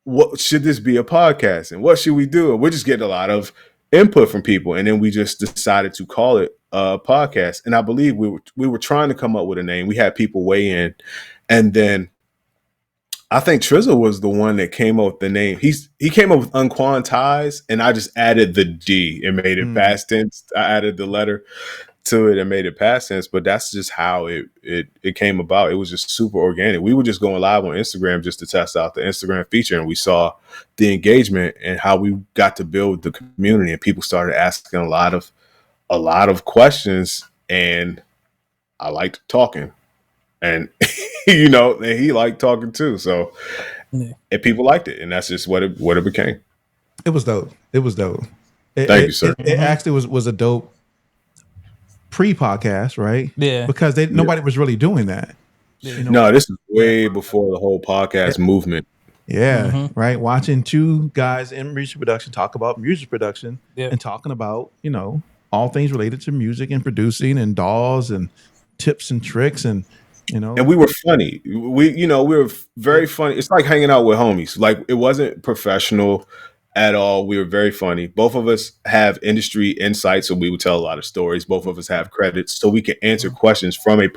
what should this be a podcast, and what should we do? And we're just getting a lot of input from people, and then we just decided to call it a podcast. And I believe we were trying to come up with a name. We had people weigh in, and then I think Trizza was the one that came up with the name. He came up with Unquantized, and I just added the D and made it past tense. I added the letter to it and made it past tense, but that's just how it came about. It was just super organic. We were just going live on Instagram just to test out the Instagram feature, and we saw the engagement and how we got to build the community, and people started asking a lot of questions, and I liked talking, and and he liked talking too. So and people liked it, and that's just what it became. It was dope. Thank you, sir. It actually was a dope pre-podcast, right? Yeah. Because nobody was really doing that. No, this is way before the whole podcast movement. Yeah, right. Watching two guys in music production talk about music production Yep. and talking about, all things related to music and producing and DAWs and tips and tricks and And we were funny. We were very funny. It's like hanging out with homies. Like, it wasn't professional at all. We were very funny. Both of us have industry insight, so we would tell a lot of stories. Both of us have credits, so we can answer questions from a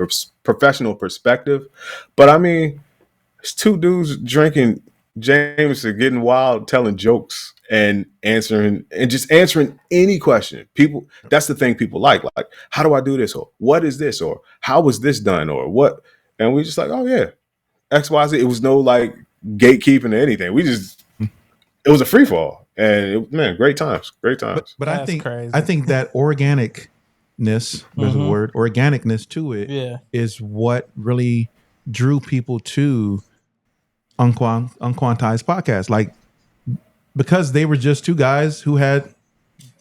professional perspective. But I mean, it's two dudes drinking Jameson, getting wild, telling jokes, and answering any question. People, that's the thing people like. Like, how do I do this? Or what is this? Or how was this done? Or what? And we just like, oh yeah, XYZ. It was no like gatekeeping or anything. It was a free fall. And man, great times, great times. But That's crazy. I think that organicness, there's a word, organicness to it is what really drew people to Unquantized podcast. Like, because they were just two guys who had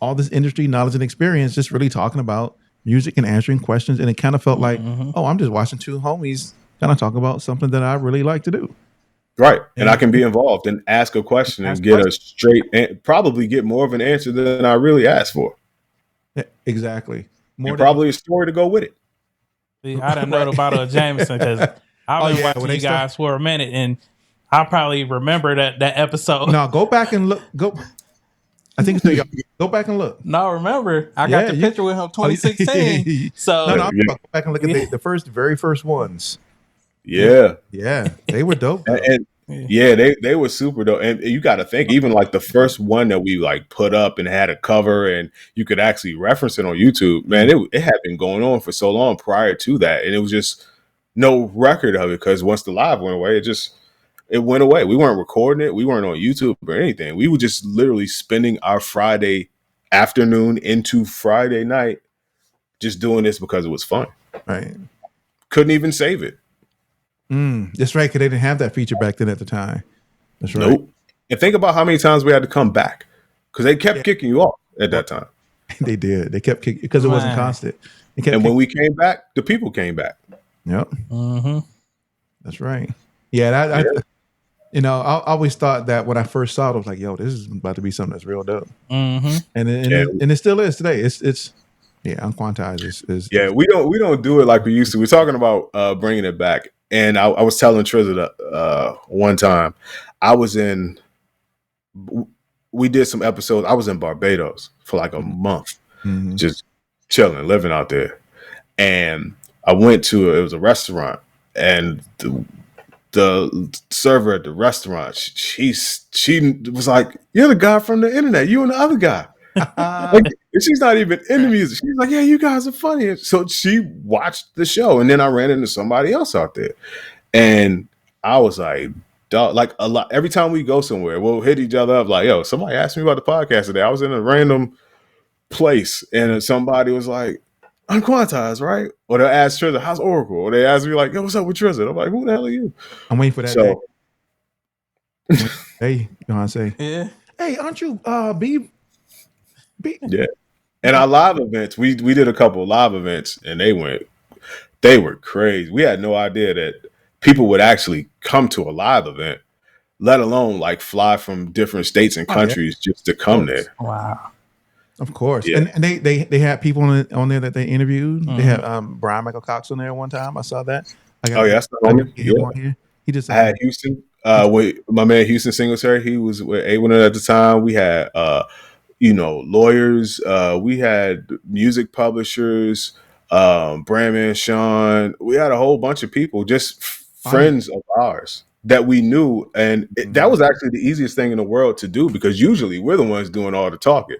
all this industry knowledge and experience, just really talking about music and answering questions. And it kind of felt like, oh, I'm just watching two homies kind of talk about something that I really like to do. Right. And I can be involved and ask a question and get a straight, and probably get more of an answer than I really asked for. Yeah, exactly. And probably a story to go with it. See, I didn't know the bottle of Jameson because I've been watching you guys for a minute, and I probably remember that episode. No, go back and look. I think so. Go back and look. No, remember, I got the picture with him 2016. So no, go back and look at the very first ones. Yeah, they were dope. And they were super dope. And you got to think, even like the first one that we like put up and had a cover, and you could actually reference it on YouTube. Man, it had been going on for so long prior to that, and it was just no record of it because once the live went away, it went away. We weren't recording it. We weren't on YouTube or anything. We were just literally spending our Friday afternoon into Friday night just doing this because it was fun. Right. Couldn't even save it. That's right, because they didn't have that feature back then at the time. That's right. Nope. And think about how many times we had to come back because they kept kicking you off at that time. They did. They kept kicking because it wasn't constant. And when we came back, the people came back. Yep. That's right. Yeah. I always thought that when I first saw it, I was like, "Yo, this is about to be something that's real dope." And it still is today. It's Unquantized is we don't do it like we used to. We're talking about bringing it back. And I was telling Trizza one time, we did some episodes. I was in Barbados for like a month, just chilling, living out there. And I went to it was a restaurant, and the server at the restaurant, she was like, "You're the guy from the internet. You and the other guy." Like, she's not even into music. She's like, "Yeah, you guys are funny." So she watched the show, and then I ran into somebody else out there, and I was like, "Dog!" Like a lot. Every time we go somewhere, we'll hit each other up. Like, "Yo, somebody asked me about the podcast today. I was in a random place, and somebody was like, Unquantized, right?" Or they'll ask Trizza, "How's Oracle?" Or they ask me like, "Yo, what's up with Trizza?" I'm like, "Who the hell are you?" I'm waiting for that day. Hey, you know what I say? Yeah. Hey, aren't you B? Yeah. And our live events, we did a couple of live events, and they were crazy. We had no idea that people would actually come to a live event, let alone like fly from different states and countries just to come there. Wow. Of course. Yeah. And they had people on there that they interviewed. They had Brian Michael Cox on there one time. I saw that. That's the on here. He just I had Houston. With my man Houston Singletary, he was with A1 at the time. We had lawyers. We had music publishers, Brandman Sean. We had a whole bunch of people, just friends of ours that we knew. And that was actually the easiest thing in the world to do because usually we're the ones doing all the talking.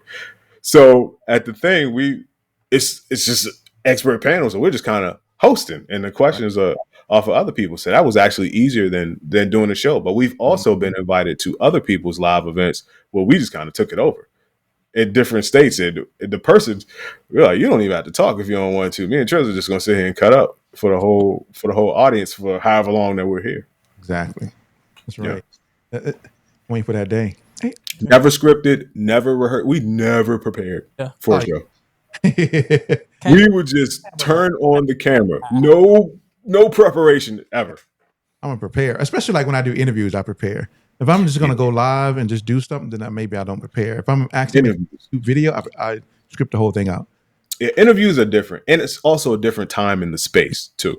So at the thing, it's just expert panels, and we're just kind of hosting, and the questions are off of other people. So that was actually easier than doing the show. But we've also been invited to other people's live events where we just kind of took it over in different states. And the person, we're like, you don't even have to talk if you don't want to. Me and Trez are just going to sit here and cut up for the whole audience for however long that we're here. Exactly. That's right. Yeah. Waiting for that day. Never scripted, never rehearsed. We never prepared for a show. We would just turn on the camera. No preparation ever. I'm gonna prepare, especially like when I do interviews. I prepare. If I'm just gonna go live and just do something, then maybe I don't prepare. If I'm actually to do video, I script the whole thing out. Yeah, interviews are different, and it's also a different time in the space too.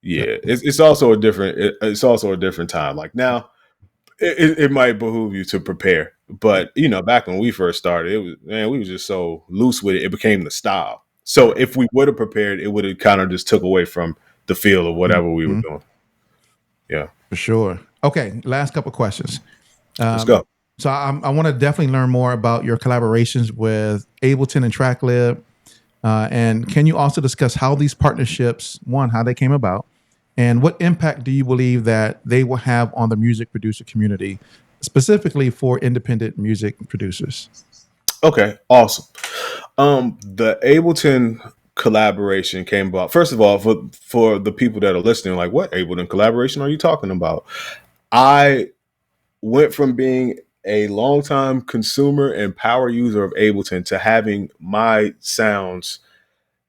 Yeah, it's also a different time. Like now. It might behoove you to prepare, but back when we first started, we were just so loose with it. It became the style. So if we would have prepared, it would have kind of just took away from the feel of whatever we were doing. Yeah, for sure. Okay, last couple of questions. Let's go. So I want to definitely learn more about your collaborations with Ableton and TrackLib, and can you also discuss how these partnerships, how they came about? And what impact do you believe that they will have on the music producer community, specifically for independent music producers. Okay, awesome. The Ableton collaboration came about. First of all, for the people that are listening, like, what Ableton collaboration are you talking about? I went from being a longtime consumer and power user of Ableton to having my sounds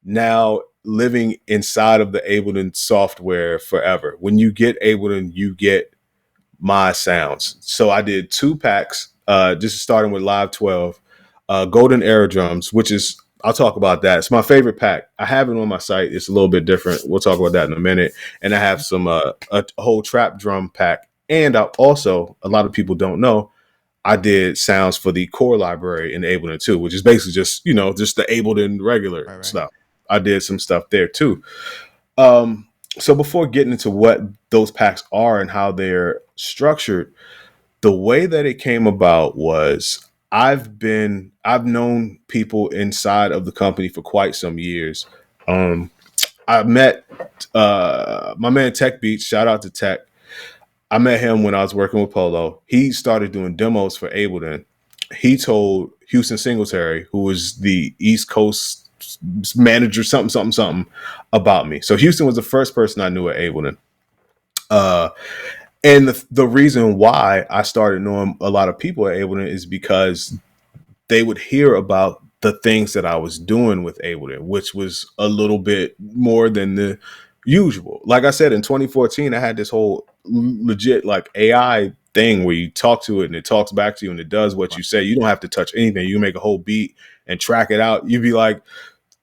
now living inside of the Ableton software forever. When you get Ableton, you get my sounds. So I did 2 packs, just starting with Live 12, Golden Era Drums, which is, I'll talk about that. It's my favorite pack. I have it on my site. It's a little bit different. We'll talk about that in a minute. And I have some a whole trap drum pack. And I also, a lot of people don't know, I did sounds for the core library in Ableton too, which is basically just, just the Ableton regular Right, right. stuff. I did some stuff there too. Um, so before getting into what those packs are and how they're structured, the way that it came about was I've known people inside of the company for quite some years. I met my man Tech Beats. Shout out to Tech. I met him when I was working with Polo. He started doing demos for Ableton. He told Houston Singletary, who was the East Coast manager, something, about me. So Houston was the first person I knew at Ableton. Uh, and the reason why I started knowing a lot of people at Ableton is because they would hear about the things that I was doing with Ableton, which was a little bit more than the usual. Like I said, in 2014, I had this whole legit like AI thing where you talk to it and it talks back to you and it does what you say. You don't have to touch anything. You make a whole beat and track it out. You'd be like,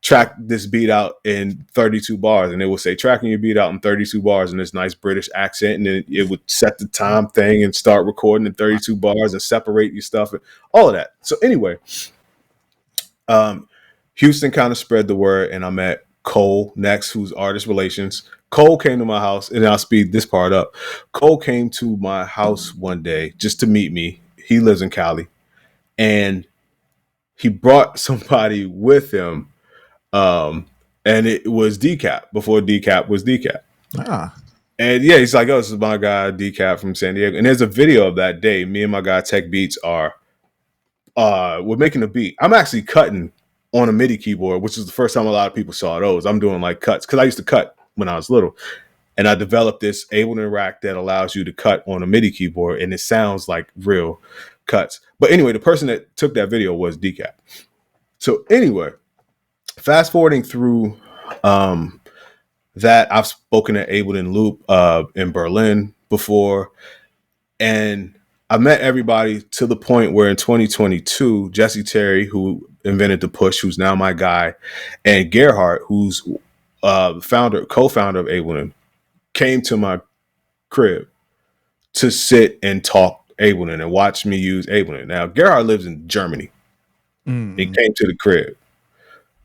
track this beat out in 32 bars, and it will say tracking your beat out in 32 bars in this nice British accent, and then it would set the time thing and start recording in 32 bars and separate your stuff and all of that. So anyway, Houston kind of spread the word, and I met Cole next, who's artist relations. Cole came to my house, and I'll speed this part up. Cole came to my house one day just to meet me. He lives in Cali, and he brought somebody with him. And it was Decap before Decap was Decap. Ah, And yeah, he's like, oh, this is my guy, Decap from San Diego. And there's a video of that day. Me and my guy Tech Beats we're making a beat. I'm actually cutting on a MIDI keyboard, which is the first time a lot of people saw those. I'm doing like cuts because I used to cut when I was little. And I developed this Ableton rack that allows you to cut on a MIDI keyboard, and it sounds like real cuts. But anyway, the person that took that video was Decap. So anyway, fast forwarding through that, I've spoken at Ableton Loop in Berlin before, and I met everybody to the point where in 2022, Jesse Terry, who invented the push, who's now my guy, and Gerhardt, who's co-founder of Ableton, came to my crib to sit and talk Ableton and watch me use Ableton. Now, Gerhardt lives in Germany. He came to the crib.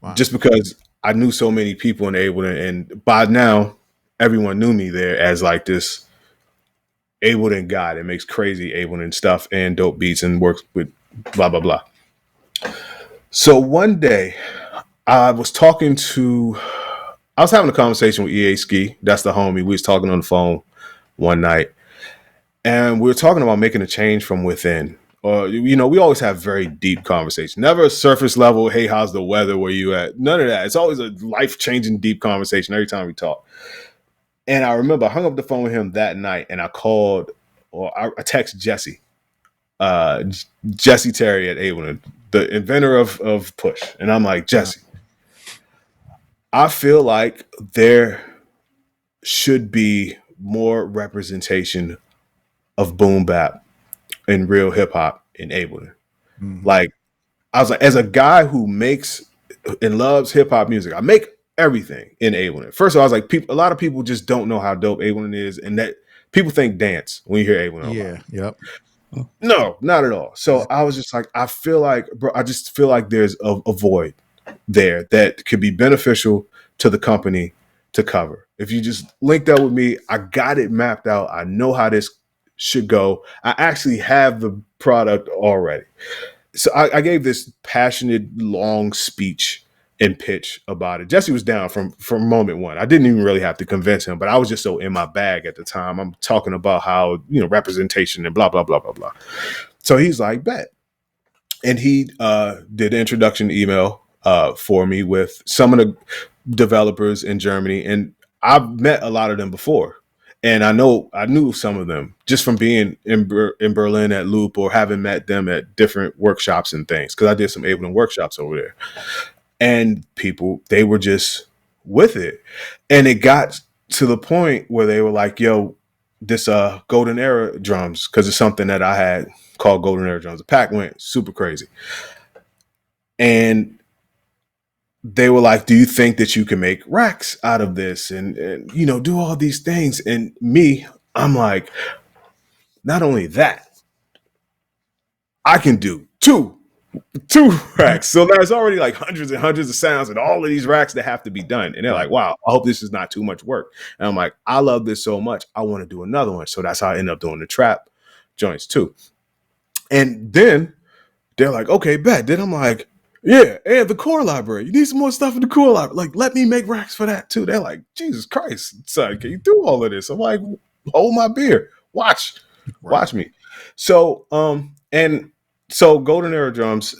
Wow. Just because I knew so many people in Ableton, and by now everyone knew me there as like this Ableton guy that makes crazy Ableton stuff and dope beats and works with blah blah blah. So one day I was having a conversation with EA Ski. That's the homie. We was talking on the phone one night, and we were talking about making a change from within. We always have very deep conversations. Never a surface level, hey, how's the weather? Where you at? None of that. It's always a life-changing, deep conversation every time we talk. And I remember I hung up the phone with him that night, and I called, or I texted Jesse, Jesse Terry at Ableton, the inventor of Push. And I'm like, Jesse, I feel like there should be more representation of boom bap and real hip hop in Ableton. Like, I was like, as a guy who makes and loves hip hop music, I make everything in Ableton. First of all, I was like, a lot of people just don't know how dope Ableton is, and that people think dance when you hear Ableton. Yeah, yep. No, not at all. So I was just like, I just feel like there's a void there that could be beneficial to the company to cover. If you just link up with me, I got it mapped out. I know how this should go. I actually have the product already. So I gave this passionate, long speech and pitch about it. Jesse was down from moment one. I didn't even really have to convince him, but I was just so in my bag at the time. I'm talking about how, representation and blah blah blah blah blah. So he's like, bet. And he did an introduction email for me with some of the developers in Germany, and I've met a lot of them before, and I knew some of them just from being in Berlin at Loop or having met them at different workshops and things, because I did some Ableton workshops over there, and people, they were just with it, and it got to the point where they were like, "Yo, this Golden Era drums," because it's something that I had called Golden Era drums. The pack went super crazy, and they were like, "Do you think that you can make racks out of this and do all these things?" And me, I'm like, not only that, I can do two racks. So there's already like hundreds and hundreds of sounds and all of these racks that have to be done. And they're like, wow, I hope this is not too much work. And I'm like, I love this so much, I want to do another one. So that's how I end up doing the trap joints too. And then they're like, okay, bet. Then I'm like, yeah, and the core library. You need some more stuff in the core library. Like, let me make racks for that too. They're like, Jesus Christ, son, can you do all of this? I'm like, hold my beer. Watch me. So, and so Golden Era drums,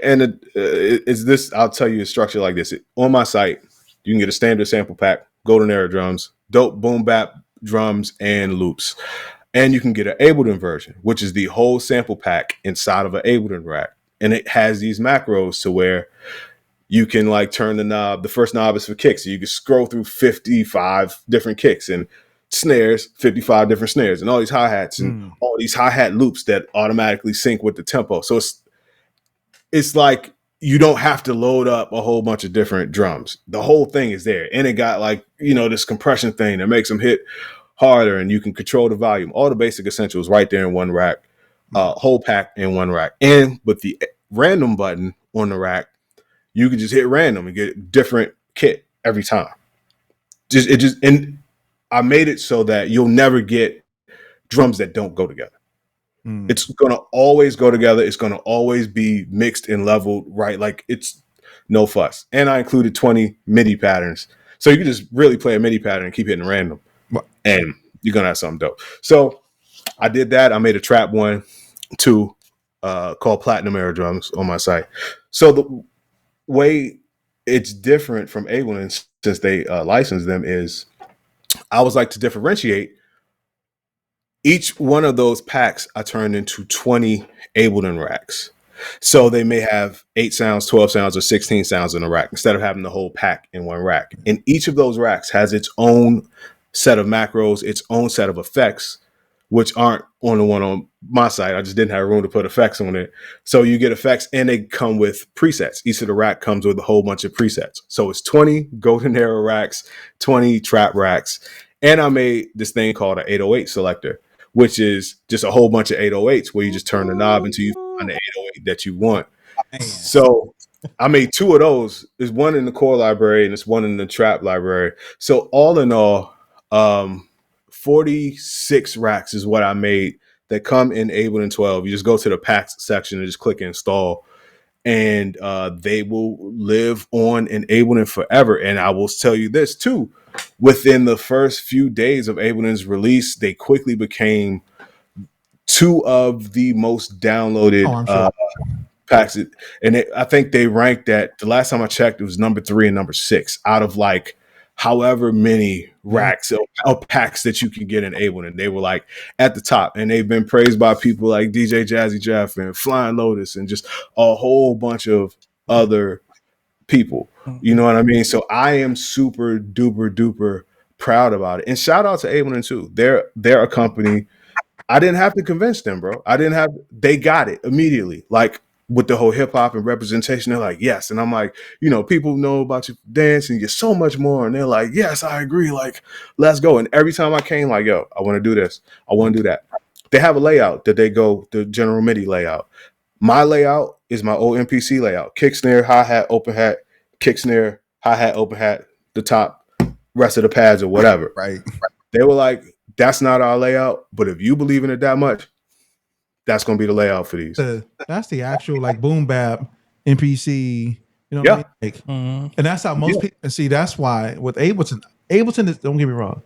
and it's this, I'll tell you a structure like this. On my site, you can get a standard sample pack, Golden Era drums, dope boom bap drums and loops. And you can get an Ableton version, which is the whole sample pack inside of an Ableton rack. And it has these macros to where you can like turn the knob. The first knob is for kicks. So you can scroll through 55 different kicks and snares, 55 different snares, and all these hi-hats and all these hi-hat loops that automatically sync with the tempo. So it's like you don't have to load up a whole bunch of different drums. The whole thing is there. And it got like, this compression thing that makes them hit harder, and you can control the volume. All the basic essentials right there in one rack, whole pack in one rack. And with the random button on the rack, you can just hit random and get a different kit every time. And I made it so that you'll never get drums that don't go together. It's going to always go together. It's going to always be mixed and leveled right. Like, it's no fuss. And I included 20 MIDI patterns. So you can just really play a MIDI pattern and keep hitting random. And you're going to have something dope. So I did that. I made a trap one, too, called Platinum Era drums on my site. So the way it's different from Ableton, since they licensed them, is I always like to differentiate. Each one of those packs I turned into 20 Ableton racks. So they may have 8 sounds, 12 sounds, or 16 sounds in a rack instead of having the whole pack in one rack. And each of those racks has its own set of macros, its own set of effects, which aren't on the one on my site. I just didn't have room to put effects on it. So you get effects, and they come with presets. Each of the rack comes with a whole bunch of presets. So it's 20 Golden Era racks, 20 trap racks. And I made this thing called an 808 selector, which is just a whole bunch of 808s where you just turn the knob until you find the 808 that you want. So I made 2 of those. There's one in the core library and there's one in the trap library. So all in all, 46 racks is what I made that come in Ableton 12. You just go to the packs section and just click install, and they will live on in Ableton forever. And I will tell you this too, within the first few days of Ableton's release, they quickly became 2 of the most downloaded packs. And I think they ranked at, the last time I checked, it was number 3 and number 6 out of like however many racks or packs that you can get in Ableton. They were like at the top, and they've been praised by people like DJ Jazzy Jeff and Flying Lotus and just a whole bunch of other people. You know what I mean? So I am super duper duper proud about it. And shout out to Ableton too. They're a company. I didn't have to convince them, bro. They got it immediately. Like, with the whole hip hop and representation, they're like, yes. And I'm like, people know about you dance and you're so much more. And they're like, yes, I agree. Like, let's go. And every time I came, like, yo, I want to do this. I want to do that. They have a layout that they go, the general MIDI layout. My layout is my old MPC layout. Kick, snare, hi-hat, open hat, kick, snare, hi-hat, open hat, the top, rest of the pads or whatever. Right. They were like, that's not our layout, but if you believe in it that much, that's going to be the layout for these. That's the actual like boom bap MPC You know what I Yeah. mean? Like, Mhm. and that's how most Yeah. people. And see, that's why with Ableton is. Don't get me wrong.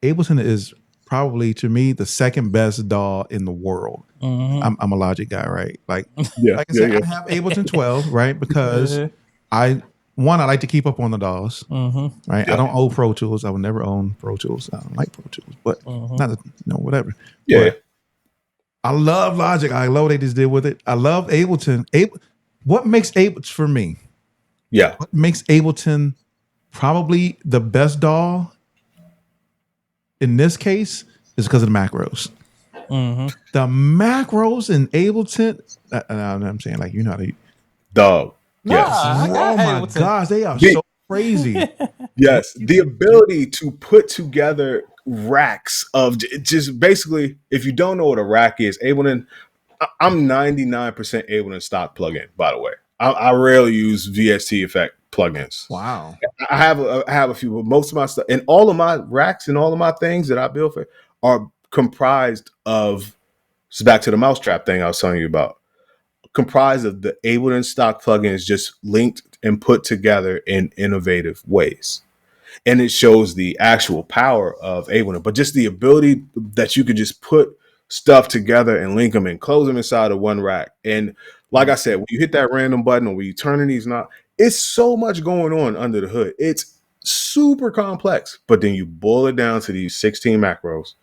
Ableton is probably to me the second best DAW in the world. Mhm. I'm a Logic guy, right? Yeah. Like I Yeah. said, Yeah. I have Ableton 12, right? Because Yeah. I like to keep up on the DAWs, Mhm. right? I Yeah. don't own Pro Tools. I would never own Pro Tools. I don't like Pro Tools, but Mhm. not whatever. Yeah. But I love Logic. I love what they just did with it. I love Ableton. What makes Ableton for me? Yeah. What makes Ableton probably the best DAW in this case is because of the macros. Mhm. The macros in Ableton. I'm saying like how to. Dog. Nah, Yes. I Oh got my Ableton. gosh, they are The, so crazy. yes. The ability to put together racks of just basically, if you don't know what a rack is, Ableton, I'm 99% Ableton stock plugin, by the way. I rarely use VST effect plugins. Wow. I have a few, but most of my stuff and all of my racks and all of my things that I build for are comprised of. So back to the mousetrap thing I was telling you about. Comprised of the Ableton stock plugins just linked and put together in innovative ways. And it shows the actual power of Ableton, but just the ability that you could just put stuff together and link them and close them inside of one rack. And like I said, when you hit that random button or when you turn in these knobs, it's so much going on under the hood. It's super complex, but then you boil it down to these 16 macros.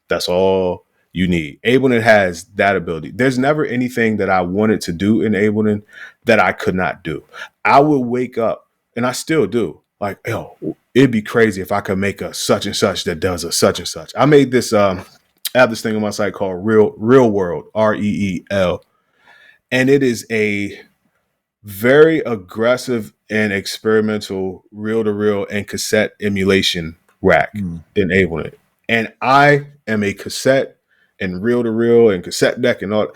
That's all you need. Ableton has that ability. There's never anything that I wanted to do in Ableton that I could not do. I would wake up, and I still do. Like, yo, it'd be crazy if I could make a such and such that does a such and such. I made this. I have this thing on my site called Real World, REEL, and it is a very aggressive and experimental reel to reel and cassette emulation rack in Ableton. And I am a cassette and reel to reel and cassette deck and all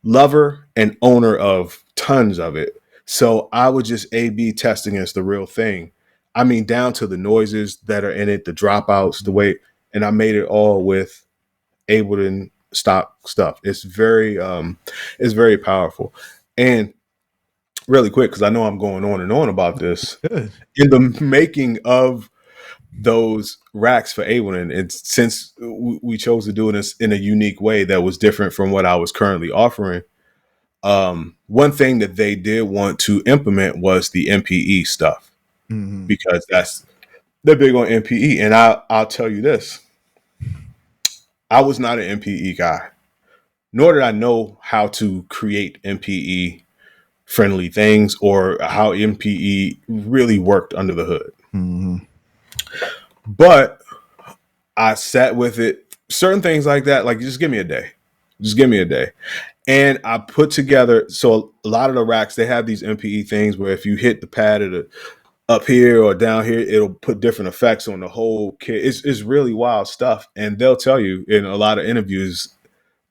lover and owner of tons of it. So I would just A/B test against the real thing. I mean, down to the noises that are in it, the dropouts, the way, and I made it all with Ableton stock stuff. It's very powerful. And really quick, because I know I'm going on and on about this. Good. In the making of those racks for Ableton, and since we chose to do this in a unique way that was different from what I was currently offering, one thing that they did want to implement was the MPE stuff because they're big on MPE. And I'll tell you this, I was not an MPE guy, nor did I know how to create MPE friendly things or how MPE really worked under the hood. But I sat with it, certain things like that, like just give me a day. Just give me a day. And I put together, so a lot of the racks, they have these MPE things where if you hit the pad of the up here or down here, it'll put different effects on the whole kit. It's really wild stuff. And they'll tell you in a lot of interviews,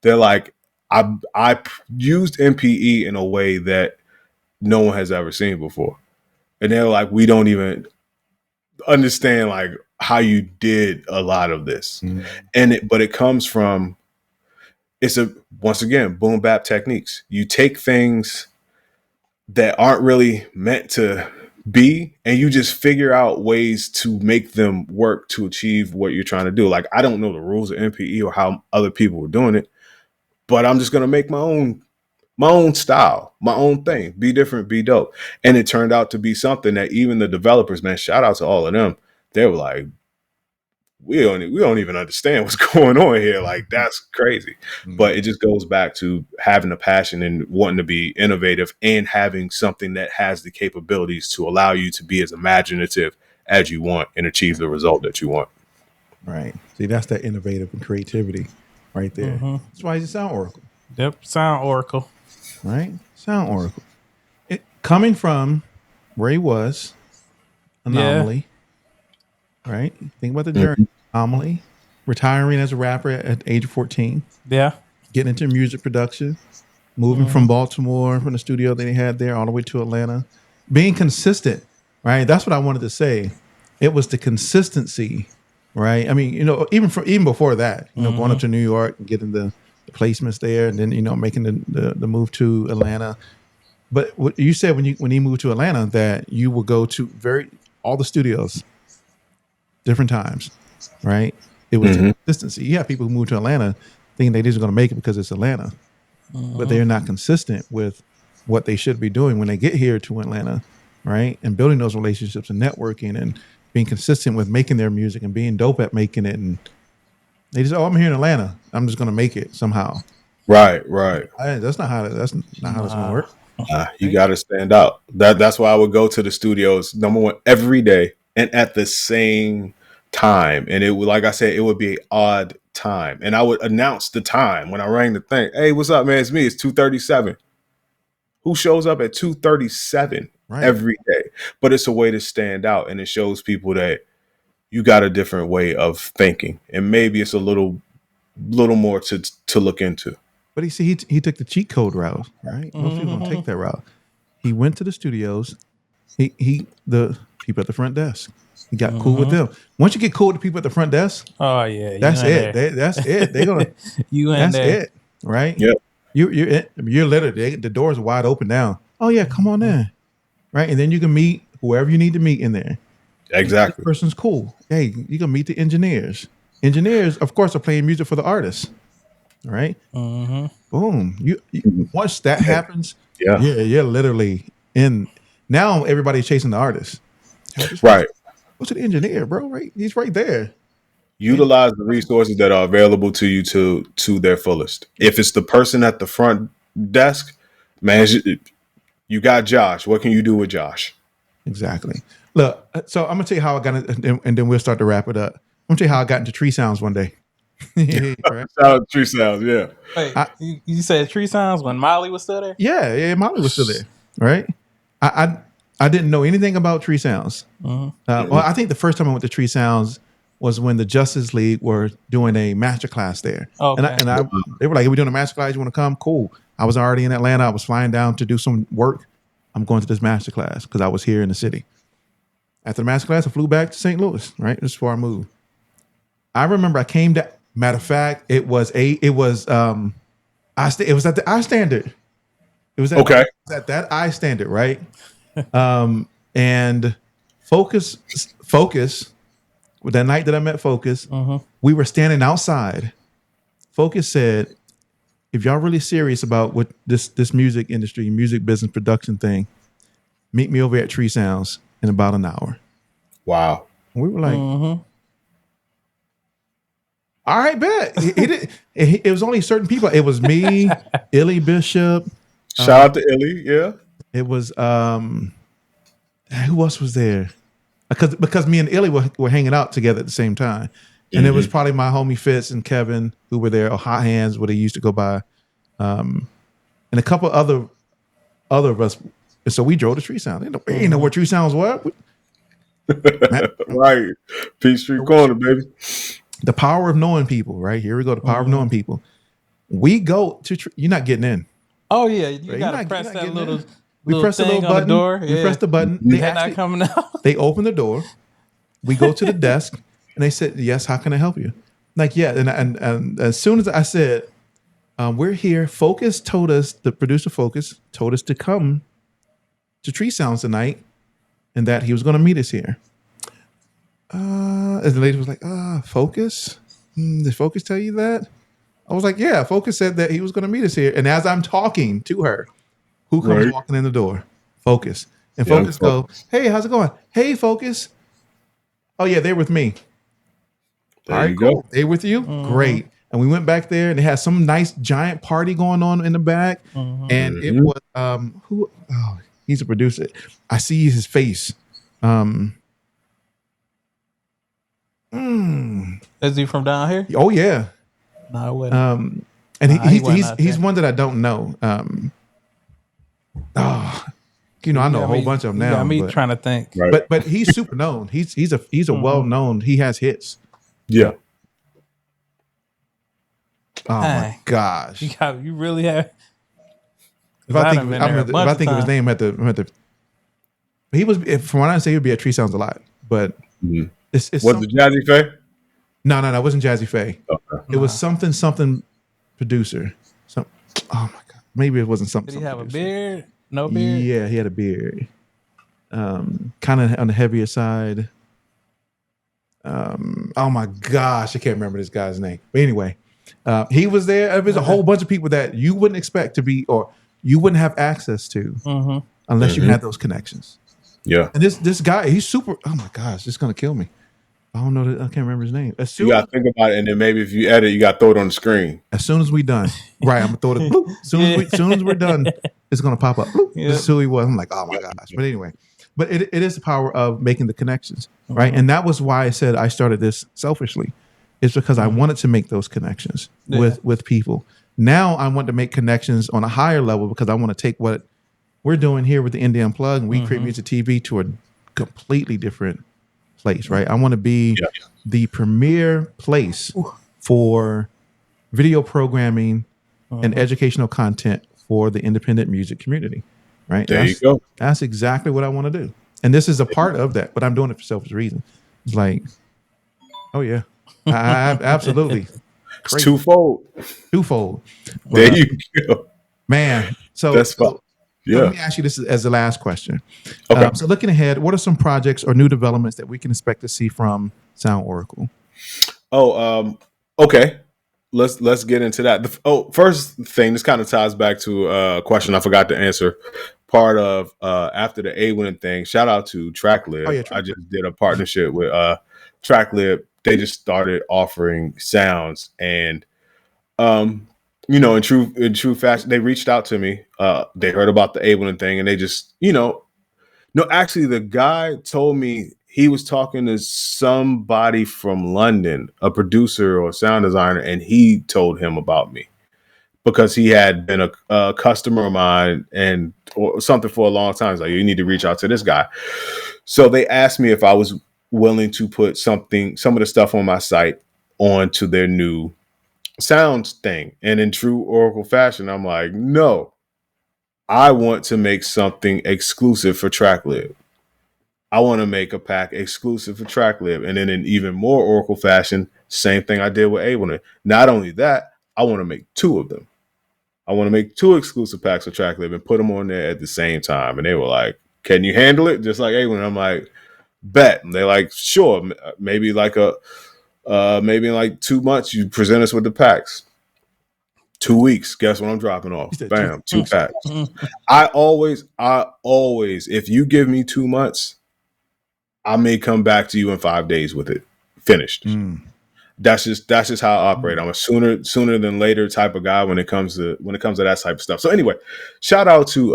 they're like, I used MPE in a way that no one has ever seen before. And they're like, we don't even understand like how you did a lot of this. But it comes from, it's a, once again, boom bap techniques. You take things that aren't really meant to be and you just figure out ways to make them work to achieve what you're trying to do. Like, I don't know the rules of MPE or how other people were doing it, but I'm just going to make my own style, my own thing, be different, be dope. And it turned out to be something that even the developers, man, shout out to all of them. They were like, we don't even understand what's going on here. Like, that's crazy. But it just goes back to having a passion and wanting to be innovative and having something that has the capabilities to allow you to be as imaginative as you want and achieve the result that you want. Right. See, that's that innovative and creativity right there. That's why he's a sound oracle. Yep. Sound Oracle. Right? Sound oracle. Coming from where he was, Anomaly. Right? Think about the journey. Anomaly. Retiring as a rapper at the age of 14. Yeah. Getting into music production. Moving from Baltimore, from the studio that he had there, all the way to Atlanta. Being consistent. Right? That's what I wanted to say. It was the consistency. Right? I mean, even before that, going up to New York and getting the placements there, and then making the move to Atlanta. But what you said when you moved to Atlanta that you would go to all the studios different times, right? It was Mm-hmm. consistency. You have people who move to Atlanta thinking they just going to make it because it's Atlanta, but they're not consistent with what they should be doing when they get here to Atlanta, right? And building those relationships and networking and being consistent with making their music and being dope at making it. And they just, I'm here in Atlanta. I'm just going to make it somehow. Right. That's not how that's not how that's going to work. You got to stand out. That's why I would go to the studios, number one, every day and at the same time. And it would, like I said, it would be an odd time. And I would announce the time when I rang the thing. Hey, what's up, man? It's me. It's 2:37. Who shows up at 2:37 every day? But it's a way to stand out, and it shows people that you got a different way of thinking, and maybe it's a little more to look into. But he took the cheat code route, right? Most people don't take that route. He went to the studios. The people at the front desk. He got cool with them. Once you get cool with the people at the front desk, oh yeah, that's it. That's it. They're gonna. You in that's there. it, right? Yep. You're literally the doors are wide open now. Oh yeah, come on in, right? And then you can meet whoever you need to meet in there. Exactly. This person's cool. Hey, you can meet the engineers. Engineers, of course, are playing music for the artists. Right? Boom. You once that happens, you're literally in. Now everybody's chasing the artist. Right. What's an engineer, bro? Right? He's right there. Utilize the resources that are available to you to their fullest. If it's the person at the front desk, man, you got Josh. What can you do with Josh? Exactly. Look, so I'm gonna tell you how I got it, and then we'll start to wrap it up. I'm gonna tell you how I got into Tree Sounds one day. Right? Shout out to Tree Sounds, yeah. Wait, you said Tree Sounds when Molly was still there? Yeah, Molly was still there, right? I didn't know anything about Tree Sounds. Well, I think the first time I went to Tree Sounds was when the Justice League were doing a master class there. Okay. And they were like, hey, we're doing a master class. You want to come? Cool. I was already in Atlanta. I was flying down to do some work. I'm going to this master class because I was here in the city. After the master class, I flew back to St. Louis, right? This is before I moved. I remember I came to, matter of fact, it was at the I Standard. It was at that I Standard, right? And Focus, with that night that I met Focus, we were standing outside. Focus said, if y'all really serious about what this music industry, music business production thing, meet me over at Tree Sounds in about an hour. Wow. And we were like, all right, bet. It was only certain people. It was me, Illy Bishop. Shout out to Illy, yeah. It was who else was there? Because me and Illy were hanging out together at the same time. And it was probably my homie Fitz and Kevin who were there, or Hot Hands, what they used to go by. And a couple other of us. And so we drove to Tree Sounds. We didn't know where Tree Sounds were. Right. Peachtree Corner, baby. The power of knowing people, right? Here we go. The power of knowing people. We go to, you're not getting in. Oh, yeah. You Right? got to You're press not that getting little, in. We press the thing little on button. the door. We press the button. They're not coming out. They open the door. We go to the desk and they said, yes, how can I help you? Like, yeah. And as soon as I said, we're here, Focus told us, the producer Focus told us to come to Tree Sounds tonight and that he was going to meet us here. And the lady was like, Focus? Did Focus tell you that? I was like, yeah, Focus said that he was going to meet us here. And as I'm talking to her, who comes walking in the door? Focus. And Focus goes, hey, how's it going? Hey, Focus. Oh, yeah, they're with me. There you go. They with you? Great. And we went back there and they had some nice giant party going on in the back. And it was, he's a producer. I see his face. Is he from down here? Oh yeah. No, I wouldn't. And he's one that I don't know. I know a whole bunch of them now. Got me trying to think. Right. But he's super known. He's a well known. He has hits. Yeah. Oh my gosh. You really have. If I think of his name, at the he was, from what I say, he would be at Tree Sounds a lot. But it's was it Jazzy Faye? No, it wasn't Jazzy Faye. Okay. It was something producer. Oh my god, maybe it wasn't something. Did he have producer. a beard? No beard. Yeah, he had a beard. Kind of on the heavier side. Oh my gosh, I can't remember this guy's name. But anyway, he was there. There was a whole bunch of people that you wouldn't expect to be, or you wouldn't have access to unless you had those connections. Yeah. And this guy, he's super. Oh my gosh, it's gonna kill me. I don't know. I can't remember his name. You got to think about it, and then maybe if you edit, you got to throw it on the screen. As soon as we done, right? I'm gonna throw it. Bloop. Soon as we're done, it's gonna pop up. Bloop. This is who he was. I'm like, oh my gosh. But anyway, but it is the power of making the connections, right? And that was why I said I started this selfishly. It's because I wanted to make those connections with people. Now I want to make connections on a higher level because I want to take what we're doing here with the Indie Unplugged and we create music TV to a completely different place, right? I want to be the premier place for video programming and educational content for the independent music community, right? There you go. That's exactly what I want to do. And this is a part of that, but I'm doing it for selfish reasons. It's like, oh yeah, I absolutely. It's twofold. But, There you go. Man, so that's fun. Yeah. Let me ask you this as the last question. Okay. So looking ahead, what are some projects or new developments that we can expect to see from Sound Oracle? Okay. Let's get into that. First thing, this kind of ties back to a question I forgot to answer. Part of after the A-Win thing, shout out to TrackLib. I just did a partnership with TrackLib. They just started offering sounds, and in true fashion, they reached out to me. They heard about the A-Win thing, and they just, actually, the guy told me he was talking to somebody from London, a producer or a sound designer, and he told him about me because he had been a customer of mine or something for a long time. He's like, you need to reach out to this guy. So they asked me if I was willing to put some of the stuff on my site onto their new sounds thing. And in true Oracle fashion, I'm like, no, I want to make something exclusive for TrackLib. I want to make a pack exclusive for TrackLib. And then in even more Oracle fashion, same thing I did with A1. Not only that, I want to make two of them. I want to make two exclusive packs for TrackLib and put them on there at the same time. And they were like, can you handle it? Just like A1. I'm like, bet. And they're like, sure. Maybe maybe in like 2 months, you present us with the packs. 2 weeks. Guess what I'm dropping off? Bam, 2 packs. I always, if you give me 2 months, I may come back to you in 5 days with it finished. That's just how I operate. I'm a sooner than later type of guy when it comes to that type of stuff. So anyway, shout out to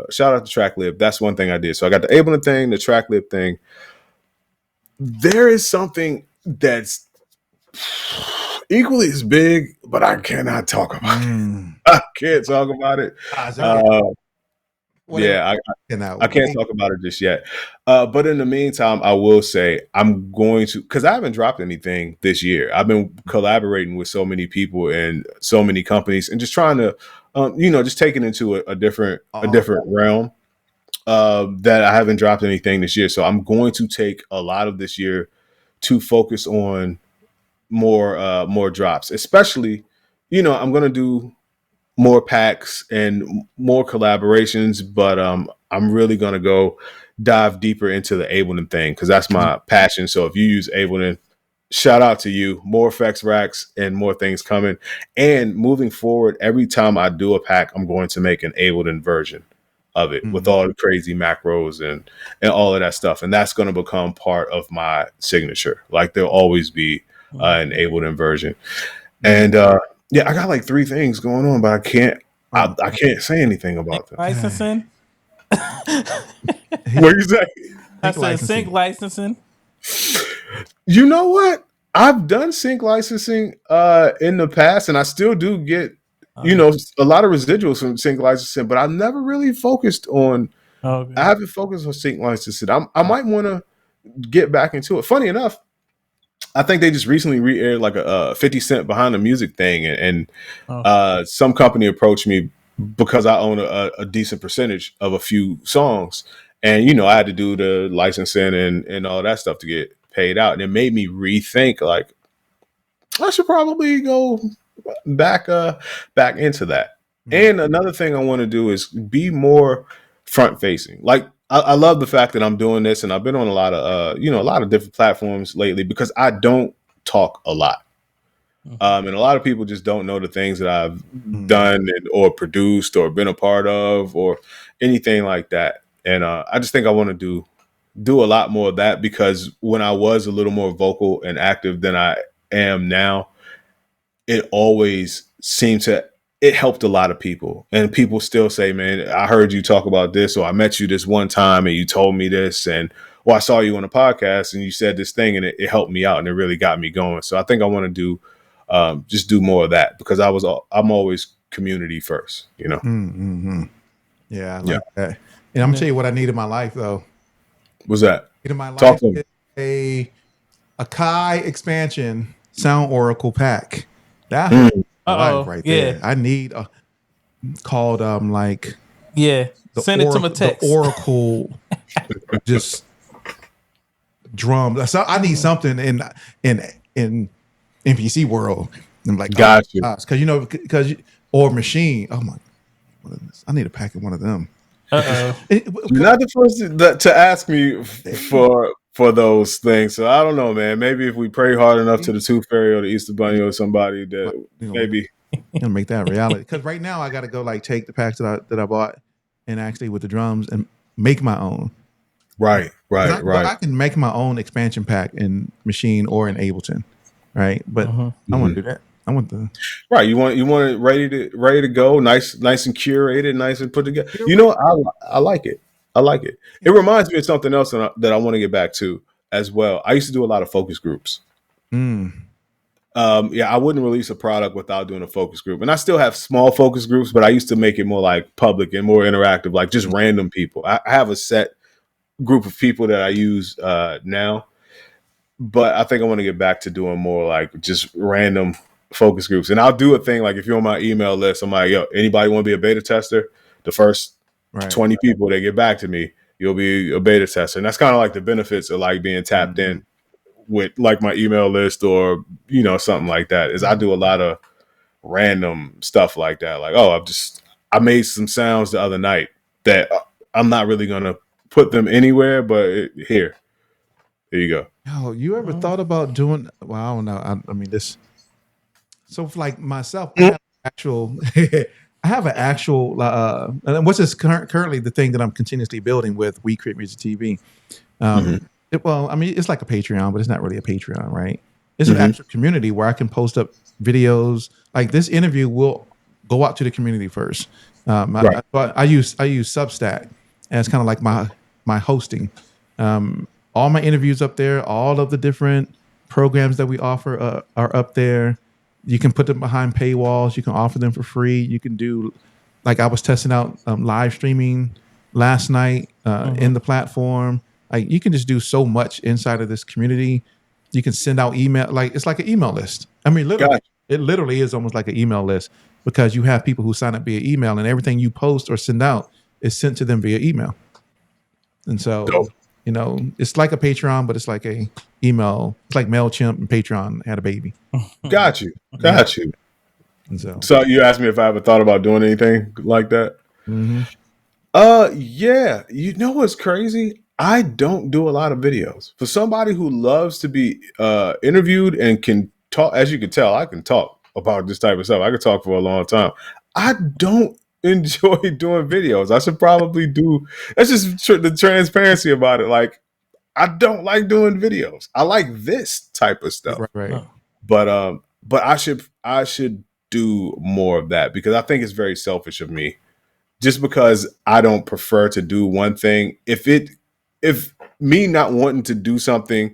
TrackLib. That's one thing I did. So I got the Ableton thing, the TrackLib thing. There is something that's equally as big, but I cannot talk about it. I can't talk about it. I can't talk about it just yet. But in the meantime, I will say I'm going to, because I haven't dropped anything this year. I've been collaborating with so many people and so many companies and just trying to, just take it into a different realm. That I haven't dropped anything this year. So I'm going to take a lot of this year to focus on more drops, especially, I'm going to do more packs and more collaborations, but I'm really going to go dive deeper into the Ableton thing because that's my passion. So if you use Ableton, shout out to you. More effects racks and more things coming. And moving forward, every time I do a pack, I'm going to make an Ableton version of it with all the crazy macros and all of that stuff. And that's going to become part of my signature. Like there'll always be an Ableton version. And I got like 3 things going on, but I can't say anything about them. Licensing? What you say? I said sync licensing. You know what? I've done sync licensing in the past, and I still do get a lot of residuals from sync licensing, but I've never really focused on. I haven't focused on sync licensing. I might want to get back into it. Funny enough, I think they just recently re-aired like a 50 Cent Behind the Music thing, and some company approached me because I own a decent percentage of a few songs, and I had to do the licensing and all that stuff to get paid out, and it made me rethink like I should probably go back into that. And another thing I want to do is be more front facing. Like I love the fact that I'm doing this, and I've been on a lot of a lot of different platforms lately because I don't talk a lot. And a lot of people just don't know the things that I've done or produced or been a part of or anything like that. And I just think I want to do a lot more of that because when I was a little more vocal and active than I am now, it always seemed to it helped a lot of people. And people still say, man, I heard you talk about this, or I met you this one time and you told me this, and or I saw you on a podcast and you said this thing and it helped me out and it really got me going. So I think I want to do just do more of that because I'm always community first, you know? Mm-hmm. Yeah, I like that. And I'm gonna tell you what I need in my life though. What's that? In my Talk life to me. is a Kai expansion Sound Oracle pack. That's life right there. I need a called like send it to my text. The Oracle just drum. So I need something in NPC world. I'm like, got you, because or machine. Oh my, I need a pack of one of them. You're not the first to ask me for those things. So I don't know, man. Maybe if we pray hard enough to the Tooth Fairy or the Easter Bunny or somebody, that maybe gonna make that a reality. Because right now I got to go like take the packs that I bought and actually with the drums and make my own. Right. I can make my own expansion pack in Machine or in Ableton, right? But I want to do that. I want the right. You want it ready to go, nice and curated, nice and put together. You know, I like it. I like it. It reminds me of something else that I want to get back to as well. I used to do a lot of focus groups. I wouldn't release a product without doing a focus group, and I still have small focus groups, but I used to make it more like public and more interactive, like just random people. I have a set group of people that I use now, but I think I want to get back to doing more like just random focus groups. And I'll do a thing like if you're on my email list, I'm like, yo, anybody want to be a beta tester? The first 20 people that get back to me, you'll be a beta tester. And that's kind of like the benefits of like being tapped in with like my email list or, something like that is I do a lot of random stuff like that. Like, I made some sounds the other night that I'm not really going to put them anywhere, but here you go. Oh, you ever thought about doing, well, I don't know. I mean, this, so for like myself, I have an actual, and what's this currently the thing that I'm continuously building with We Create Music TV. It's like a Patreon, but it's not really a Patreon, right? It's an actual community where I can post up videos. Like this interview will go out to the community first. I use Substack as kind of like my hosting. All my interviews up there, all of the different programs that we offer are up there. You can put them behind paywalls. You can offer them for free. You can do, like I was testing out live streaming last night in the platform. Like you can just do so much inside of this community. You can send out email, like it's like an email list. I mean, literally, it literally is almost like an email list because you have people who sign up via email and everything you post or send out is sent to them via email. And so, it's like a Patreon, but it's like a email. It's like MailChimp and Patreon had a baby. Got you. And so you asked me if I ever thought about doing anything like that. Yeah. You know what's crazy? I don't do a lot of videos. For somebody who loves to be interviewed and can talk, as you can tell, I can talk about this type of stuff. I could talk for a long time. I don't enjoy doing videos. I should probably do. That's just the transparency about it. Like, I don't like doing videos. I like this type of stuff. Right. But I should do more of that because I think it's very selfish of me. Just because I don't prefer to do one thing, if me not wanting to do something,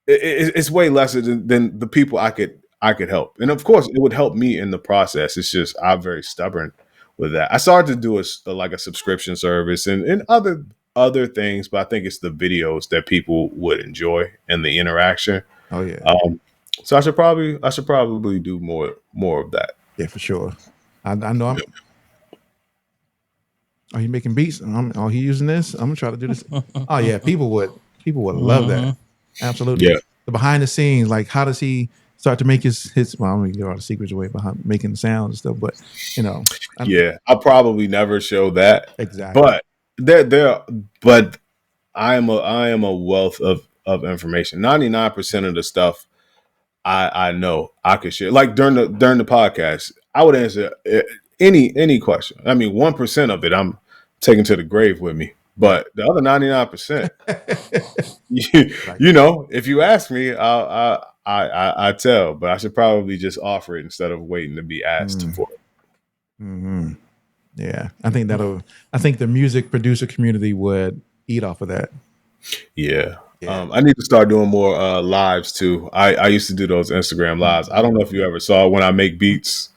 it's way less than the people I could help. And of course, it would help me in the process. It's just I'm very stubborn with that. I started to do a subscription service and other things, but I think it's the videos that people would enjoy and the interaction. Oh yeah. So I should probably do more of that. Yeah, for sure. I know. Are you making beats? Are he using this? I'm gonna try to do this. Oh yeah, people would love that. Absolutely. Yeah. The behind the scenes, like how does he start to make his well, I'm gonna give all the secrets away behind making the sounds and stuff, but I'll probably never show that. Exactly. But There, but I am a wealth of information. 99% of the stuff I know I could share. Like during the podcast, I would answer any question. I mean, 1% of it I'm taking to the grave with me, Right. but the other 99%, you, Right. if you ask me, I tell. But I should probably just offer it instead of waiting to be asked for it. Mm-hmm. Yeah, I think that'll. I think the music producer community would eat off of that. Yeah. Yeah. I need to start doing more lives too. I used to do those Instagram lives. I don't know if you ever saw when I make beats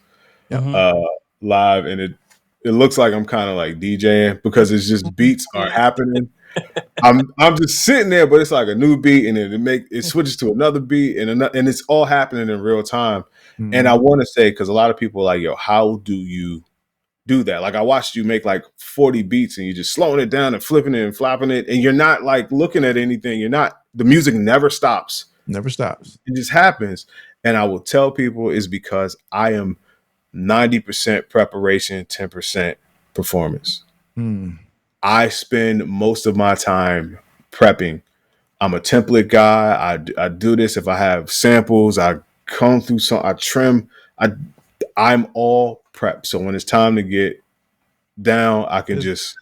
Yep. uh, live, and it looks like I'm kind of like DJing because it's just beats are happening. I'm just sitting there, but it's like a new beat, and then it switches to another beat, and it's all happening in real time. And Mhm. I want to say, because a lot of people are like, yo, how do you do that? Like I watched you make like 40 beats, and you're just slowing it down and flipping it and flapping it, and you're not like looking at anything. You're not. The music never stops. Never stops. It just happens. And I will tell people is because I am 90% preparation, 10% performance. Mm. I spend most of my time prepping. I'm a template guy. I do this. If I have samples, I come through some, I trim. I'm all prep. So when it's time to get down, I can just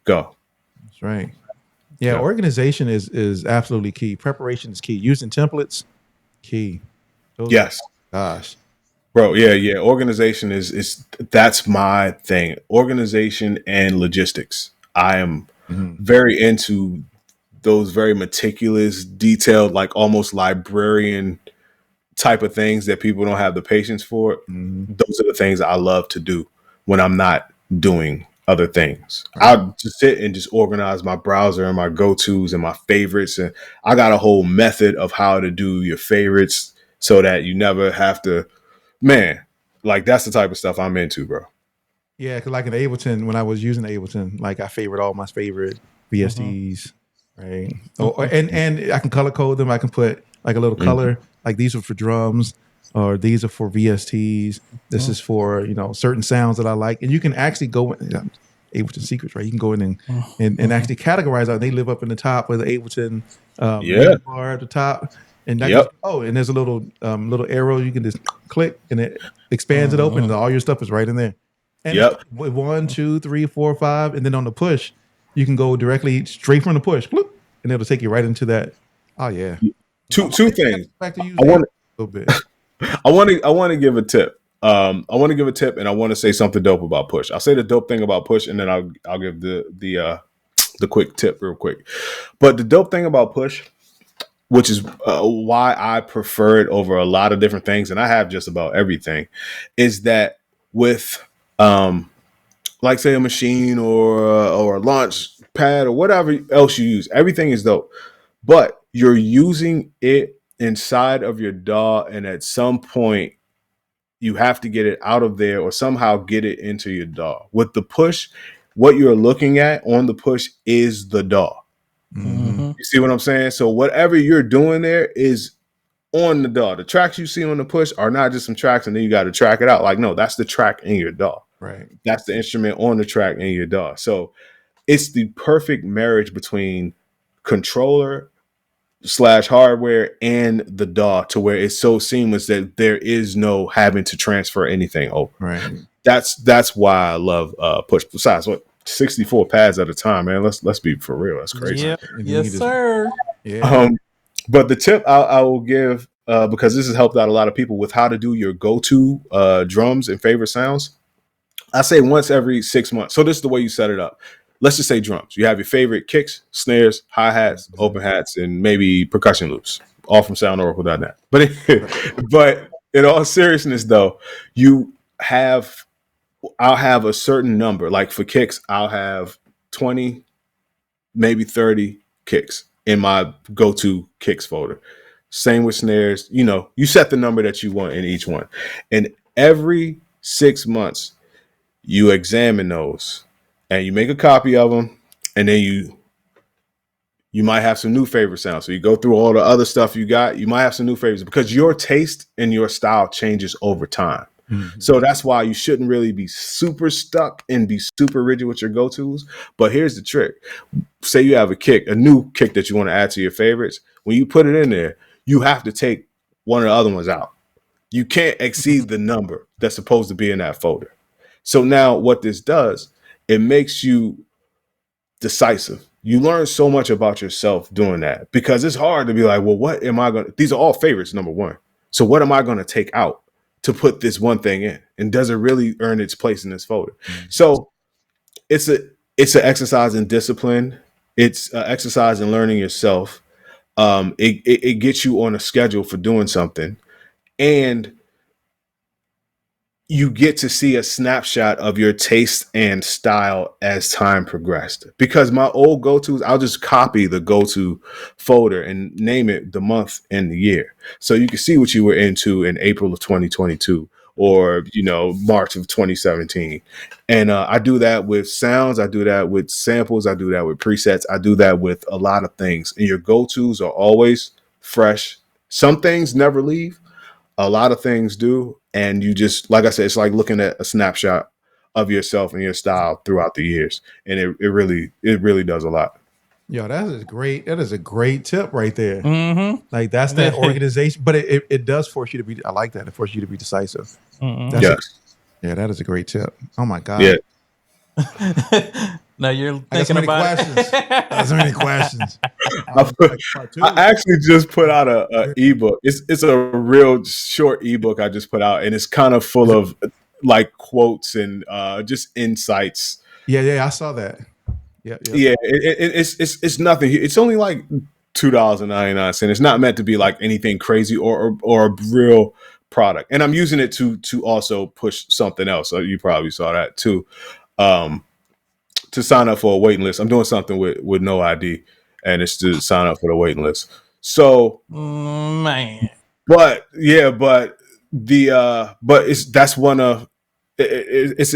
go. That's right. Yeah, Yeah. organization is absolutely key. Preparation is key. Using templates, key. Those are, Yes. gosh. Bro, yeah. Organization is that's my thing. Organization and logistics. I am Mhm. very into those very meticulous, detailed, like almost librarian type of things that people don't have the patience for. Mhm. Those are the things I love to do when I'm not doing other things. Right. I'll just sit and just organize my browser and my go-tos and my favorites. And I got a whole method of how to do your favorites so that you never have to, man, like that's the type of stuff I'm into, bro. Yeah, because like in Ableton, when I was using Ableton, like I favorite all my favorite VSTs, right? And I can color code them. I can put like a little color, like these are for drums, or these are for VSTs. This is for certain sounds that I like, and you can actually go in Ableton secrets, right? You can go in and actually categorize out. They live up in the top with the Ableton Yeah. menu bar at the top. And that goes, Yep. and there's a little arrow you can just click and it expands it open and all your stuff is right in there. And it's Yep. with 1, 2, 3, 4, 5, and then on the push, you can go directly straight from the push, bloop, and it'll take you right into that. Oh yeah. Two things. Back to use I want a little bit. I want to give a tip. I want to give a tip, and I want to say something dope about push. I'll say the dope thing about push, and then I'll give the quick tip real quick. But the dope thing about push, which is why I prefer it over a lot of different things, and I have just about everything, is that with like say a machine or a launch pad or whatever else you use, everything is dope. But you're using it inside of your DAW, and at some point you have to get it out of there or somehow get it into your DAW. With the push, what you're looking at on the push is the DAW. Mhm. You see what I'm saying? So whatever you're doing there is on the DAW. The tracks you see on the push are not just some tracks and then you got to track it out. Like, no, that's the track in your DAW. Right. That's the instrument on the track in your DAW. So it's the perfect marriage between controller slash hardware and the DAW to where it's so seamless that there is no having to transfer anything over. Right. That's why I love push. Besides, what 64 pads at a time, man. Let's be for real. That's crazy. Yep. And then you Yes, just- sir. Yeah. But the tip I will give because this has helped out a lot of people with how to do your go-to drums and favorite sounds. I say once every 6 months. So this is the way you set it up. Let's just say drums. You have your favorite kicks, snares, hi-hats, open hats, and maybe percussion loops, all from soundoracle.net. But in all seriousness, though, I'll have a certain number. Like for kicks, I'll have 20, maybe 30 kicks in my go-to kicks folder. Same with snares. You set the number that you want in each one. And every 6 months, you examine those and you make a copy of them, and then you might have some new favorite sounds. So you go through all the other stuff you got. You might have some new favorites because your taste and your style changes over time. Mhm. So that's why you shouldn't really be super stuck and be super rigid with your go-tos. But here's the trick. Say you have a new kick that you want to add to your favorites. When you put it in there, you have to take one of the other ones out. You can't exceed the number that's supposed to be in that folder. So now what this does, it makes you decisive. You learn so much about yourself doing that because it's hard to be like, well, what am I going to, these are all favorites, number one. So what am I going to take out to put this one thing in? And does it really earn its place in this folder? So it's it's an exercise in discipline. It's an exercise in learning yourself. It gets you on a schedule for doing something. And you get to see a snapshot of your taste and style as time progressed. Because my old go-tos, I'll just copy the go-to folder and name it the month and the year. So you can see what you were into in April of 2022 or, March of 2017. And I do that with sounds. I do that with samples. I do that with presets. I do that with a lot of things. And your go-tos are always fresh. Some things never leave. A lot of things do. And you just, like I said, it's like looking at a snapshot of yourself and your style throughout the years. And it really does a lot. Yo, that is great. That is a great tip right there. Mm-hmm. Like that's that organization, but it does force you to be. I like that. It forces you to be decisive. Mm-hmm. Yes. Yeah, that is a great tip. Oh my god. Yeah. Now you're I got so thinking many about questions. I got so many questions. Part two. I actually just put out a ebook. It's a real short ebook I just put out, and it's kind of full of like quotes and just insights. Yeah, I saw that. Yeah. Yeah, it's nothing. It's only like $2.99. It's not meant to be like anything crazy or a real product. And I'm using it to also push something else. So you probably saw that too. To sign up for a waiting list. I'm doing something with no ID, and it's to sign up for the waiting list. So, man. but it's that's one of it's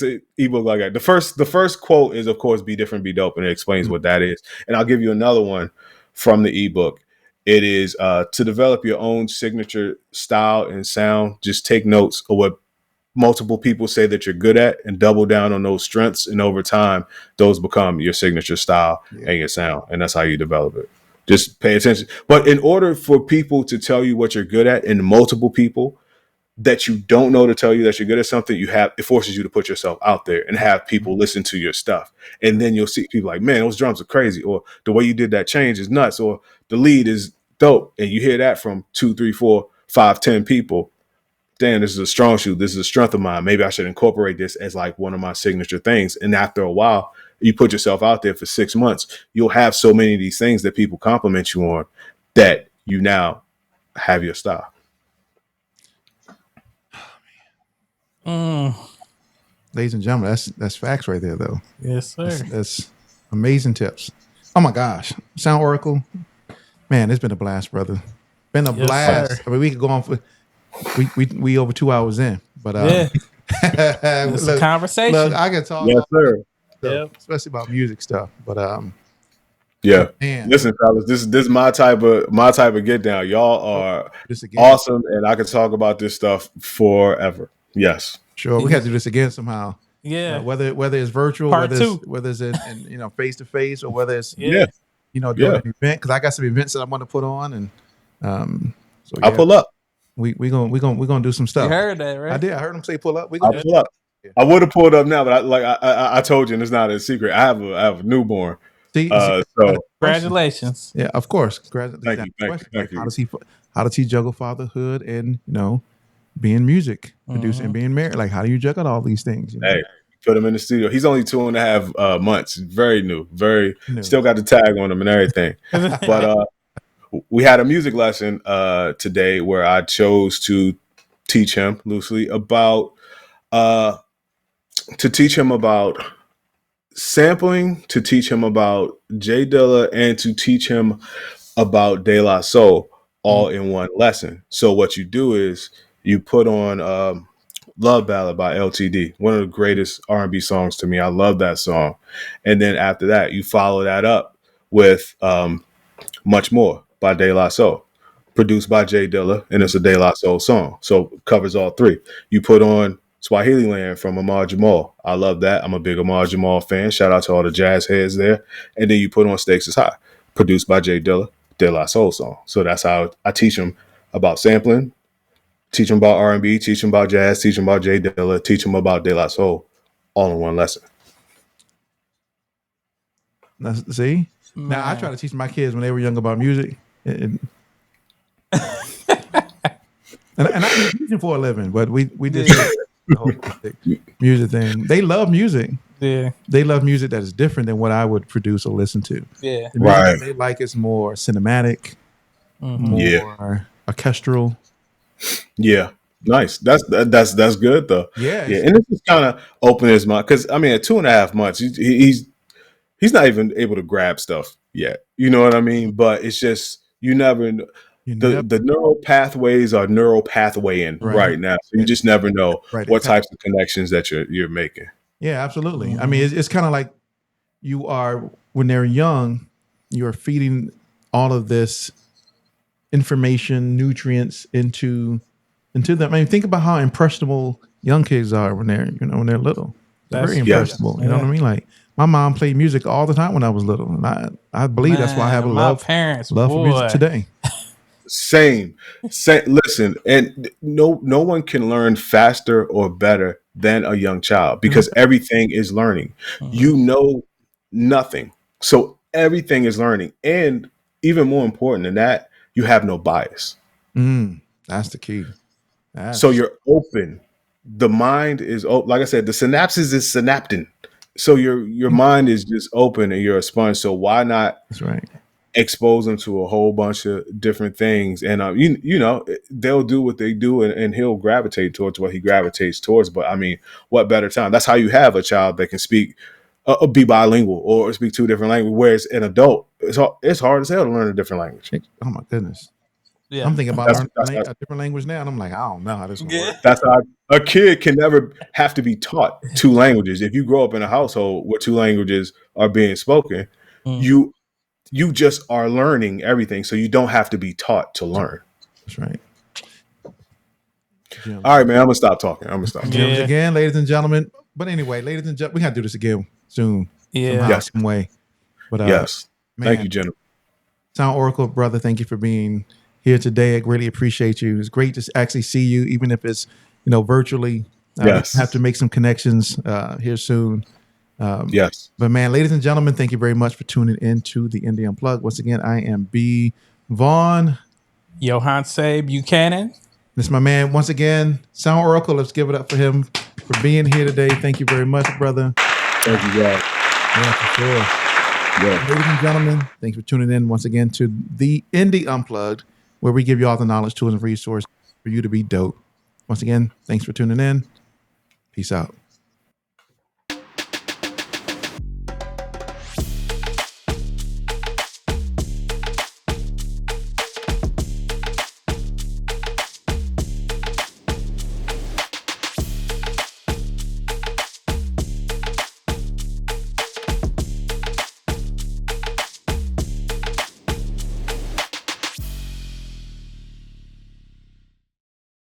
a ebook like that. The first quote is, of course, "Be different, be dope," and it explains what that is. And I'll give you another one from the ebook. It is to develop your own signature style and sound. Just take notes of what multiple people say that you're good at and double down on those strengths. And over time, those become your signature style and your sound. And that's how you develop it. Just pay attention. But in order for people to tell you what you're good at and multiple people that you don't know to tell you that you're good at something, it forces you to put yourself out there and have people listen to your stuff. And then you'll see people like, man, those drums are crazy. Or the way you did that change is nuts. Or the lead is dope. And you hear that from 2, 3, 4, 5, 10 people. Damn, this is a strong suit. This is a strength of mine. Maybe I should incorporate this as like one of my signature things. And after a while, you put yourself out there for 6 months, you'll have so many of these things that people compliment you on that you now have your style. Ladies and gentlemen, that's facts right there, though. Yes, sir. That's amazing tips. Oh my gosh, Sound Oracle, man, it's been a blast, brother. Been a blast. Sir. I mean, we could go on for we over 2 hours in, but it's a conversation. Look, I can talk, Yes, sir. stuff, especially about music stuff. But Yeah. man, Listen, fellas, this is my type of get down. Y'all are this again. awesome, and I can talk about this stuff forever. Yes. Sure, we have to do this again somehow. Yeah. Whether it's virtual, Part whether two. it's in face to face, or whether it's Yeah. doing Yeah. an event, because I got some events that I want to put on, and so I'll pull up. we gonna do some You stuff. heard that, right? I did. I heard him say pull up. We I'll gonna pull up. I would have pulled up now, but I told you, and it's not a secret. I have a newborn. see. So Congratulations. Yeah, of course. Thank you. How does he juggle fatherhood and being music producer and being married? Like, how do you juggle all these things? Hey, put him in the studio. He's only 2.5 months. Very new. New. Still got the tag on him and everything. But we had a music lesson today where I chose to teach him loosely about sampling, to teach him about Jay Dilla, and to teach him about De La Soul all in one lesson. So what you do is you put on Love Ballad by LTD, one of the greatest R&B songs to me. I love that song. And then after that, you follow that up with Much More by De La Soul, produced by Jay Dilla, and it's a De La Soul song. So it covers all three. You put on Swahili Land from Amar Jamal. I love that. I'm a big Amar Jamal fan. Shout out to all the jazz heads there. And then you put on Stakes is High, produced by Jay Dilla, De La Soul song. So that's how I teach them about sampling, teach them about R&B, teach them about jazz, teach them about Jay Dilla, teach them about De La Soul, all in one lesson. See? Now, I try to teach my kids when they were young about music. And I do music for a living, but we just the whole music thing. They love music. Yeah. They love music that is different than what I would produce or listen to. Yeah. The music that they like is more cinematic, more orchestral. Yeah. Nice. That's good though. Yeah. And this is kind of open his mind because I mean, at 2.5 months, he's not even able to grab stuff yet. You know what I mean? But it's just you never know. The neural pathways are neural pathwaying right now. So you just never know what types of connections that you're making. Yeah, absolutely. I mean, it's kind of like you are when they're young, you are feeding all of this information, nutrients into them. I mean, think about how impressionable young kids are when they're little. They're very impressionable. You know what I mean? Like my mom played music all the time when I was little, and I believe that's why I have a love for music today. Same. Listen, and no one can learn faster or better than a young child because everything is learning. You know nothing, so everything is learning, and even more important than that, you have no bias. That's the key. So you're open. The mind is open. Like I said, the synapses is synapting. So your mind is just open and you're a sponge. So why not? That's right. Expose them to a whole bunch of different things, and you know they'll do what they do, and he'll gravitate towards what he gravitates towards. But I mean, what better time? That's how you have a child that can speak, be bilingual or speak 2 different languages. Whereas an adult, it's hard as hell to learn a different language. Oh my goodness. Yeah. I'm thinking about learning a different language now, and I'm like, I don't know how this will work. That's how a kid can never have to be taught 2 languages. If you grow up in a household where 2 languages are being spoken, you just are learning everything, so you don't have to be taught to learn. That's right. All right, man, I'm gonna stop talking. Gems again, ladies and gentlemen. But anyway, ladies and gentlemen, we gotta do this again soon. Somehow, some way. But yes, man, thank you, gentlemen. Sound Oracle, brother, thank you for being here today. I really appreciate you. It's great to actually see you, even if it's virtually. Yes, have to make some connections here soon. Yes. But man, ladies and gentlemen, thank you very much for tuning in to the Indie Unplugged. Once again, I am B. Vaughn. Johan Say Buchanan. This is my man. Once again, Sound Oracle. Let's give it up for him for being here today. Thank you very much, brother. Thank you, guys. Yeah, for sure. Yeah. Ladies and gentlemen, thanks for tuning in once again to the Indie Unplugged, where we give you all the knowledge, tools, and resources for you to be dope. Once again, thanks for tuning in. Peace out.